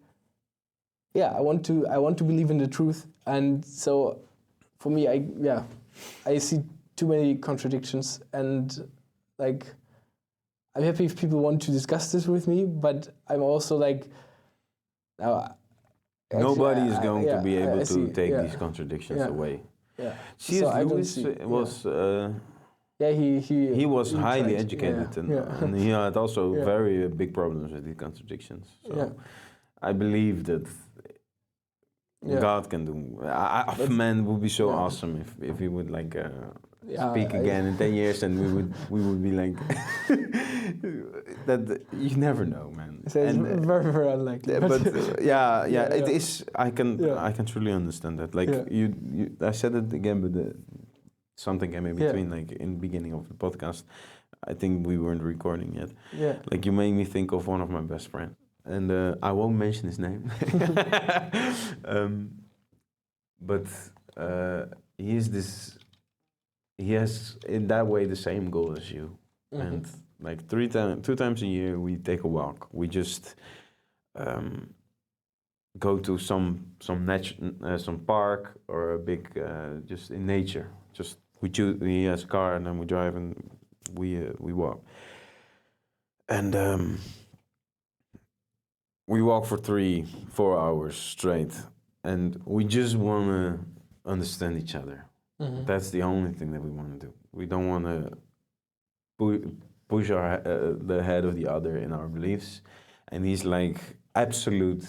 Yeah, I want to believe in the truth, and so for me, I see too many contradictions, and like I'm happy if people want to discuss this with me, but I'm also like, nobody is going to be able to take these contradictions away. Yeah. C.S. Lewis was. He was highly tried. educated, and he had also very big problems with these contradictions. So I believe that. God can do. Man would be so awesome if he would like speak again in 10 years, and we would be like that. You never know, man. So it's very very unlikely. But it is. I can truly understand that. Like you, I said it again, but something came in between. Like in the beginning of the podcast, I think we weren't recording yet. Yeah. Like you made me think of one of my best friends. And I won't mention his name, but he has in that way the same goal as you. And like 2 times a year we take a walk. We just go to some park or a big just in nature. Just he has a car and then we drive and we walk. And we walk for 3-4 hours straight, and we just want to understand each other. That's the only thing that we want to do. We don't want to push the head of the other in our beliefs. And he's like absolute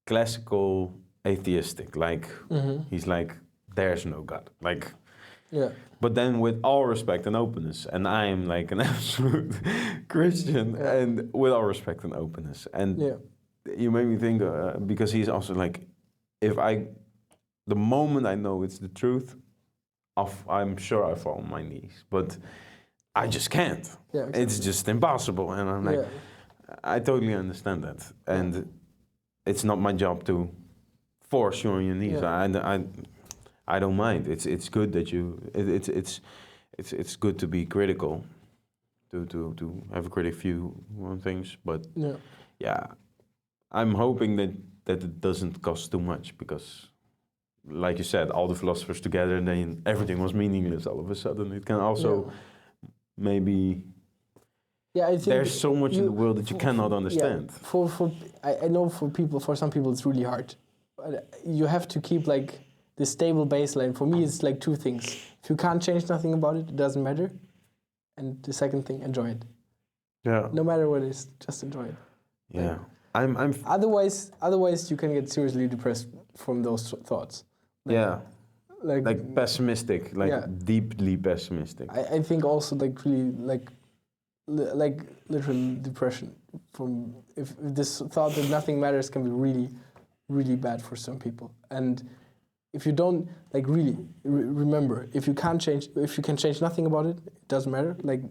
classical atheistic. Like he's like, there's no God. Like. Yeah. But then with all respect and openness, and I am like an absolute Christian, and with all respect and openness. And you made me think, because he's also like, the moment I know it's the truth, I'm sure I fall on my knees, but I just can't. Yeah, exactly. It's just impossible. And I'm like, I totally understand that. And it's not my job to force you on your knees. I don't mind. It's good that it's good to be critical, to have a critic view on things. But I'm hoping that it doesn't cost too much, because, like you said, all the philosophers together, and then everything was meaningless all of a sudden. It can also maybe. Yeah, I think there's so much in the world that you cannot understand. I know for some people it's really hard. You have to keep like the stable baseline. For me, it's like 2 things. If you can't change nothing about it, it doesn't matter. And the second thing, enjoy it. Yeah. No matter what it is, just enjoy it. Yeah. I'm. Otherwise, you can get seriously depressed from those thoughts. Like pessimistic, deeply pessimistic. I think also like really like like literal depression from if this thought that nothing matters can be really, really bad for some people. And if you don't like really remember, if you can change nothing about it, it doesn't matter. Like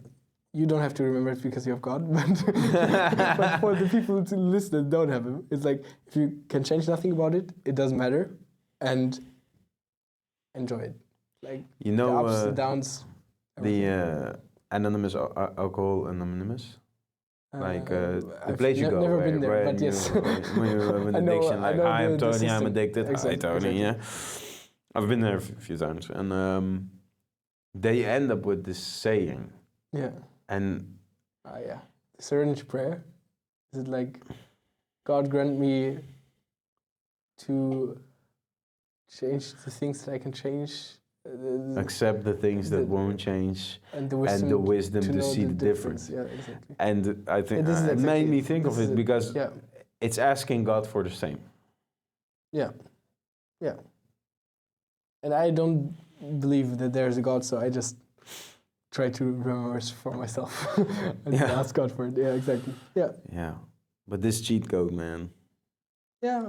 you don't have to remember it because you have God, but for the people to listen that don't have Him, it's like if you can change nothing about it, it doesn't matter, and enjoy it. Like You know, the ups and downs. the Anonymous Alcohol Anonymous. Like the I've place you go, never where, been there, where but you, yes. when you have an I know- addiction, I like know I am the Tony, I'm system. addicted. Hi Exactly, Tony, exactly. yeah. I've been there a few times, and they end up with this saying, Yeah. and Yeah. The serenity prayer. Is it like, God grant me to change the things that I can change, accept the things that won't change, and the wisdom to know see the difference. Yeah, exactly. And I think This is it made exactly me it. think This of is it it. because Yeah, it's asking God for the same. yeah, yeah. And I don't believe that there's a God, so I just try to remember for myself and Yeah. ask God for it. Yeah, exactly. Yeah, Yeah, but this cheat code, man. yeah.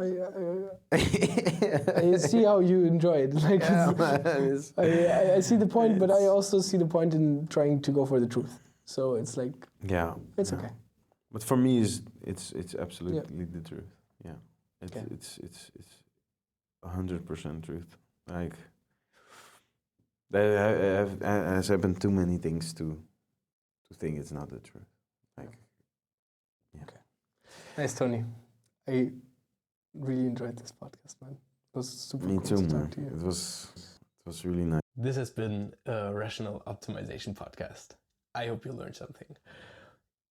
I see how you enjoy it. Like, Yeah, man, it's- I see the point, but I also see the point in trying to go for the truth. So it's like yeah, it's yeah. okay. But for me, it's absolutely the truth. Yeah, Okay. it's 100% truth. Like there has happened too many things to think it's not the truth. Like, yeah. Okay. Nice, Tony. I really enjoyed this podcast, man. It was super Me cool too, to man. talk to you. It was really nice. This has been a Rational Optimization podcast. I hope you learned something.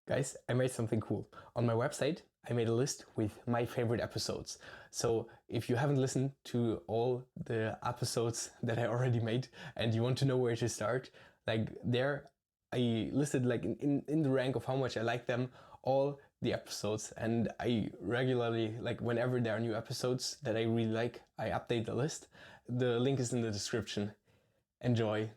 Guys, I made something cool. On my website, I made a list with my favorite episodes. So if you haven't listened to all the episodes that I already made and you want to know where to start, like there I listed like in the rank of how much I like them, all the episodes, and I regularly, like whenever there are new episodes that I really like, I update the list. The link is in the description. Enjoy.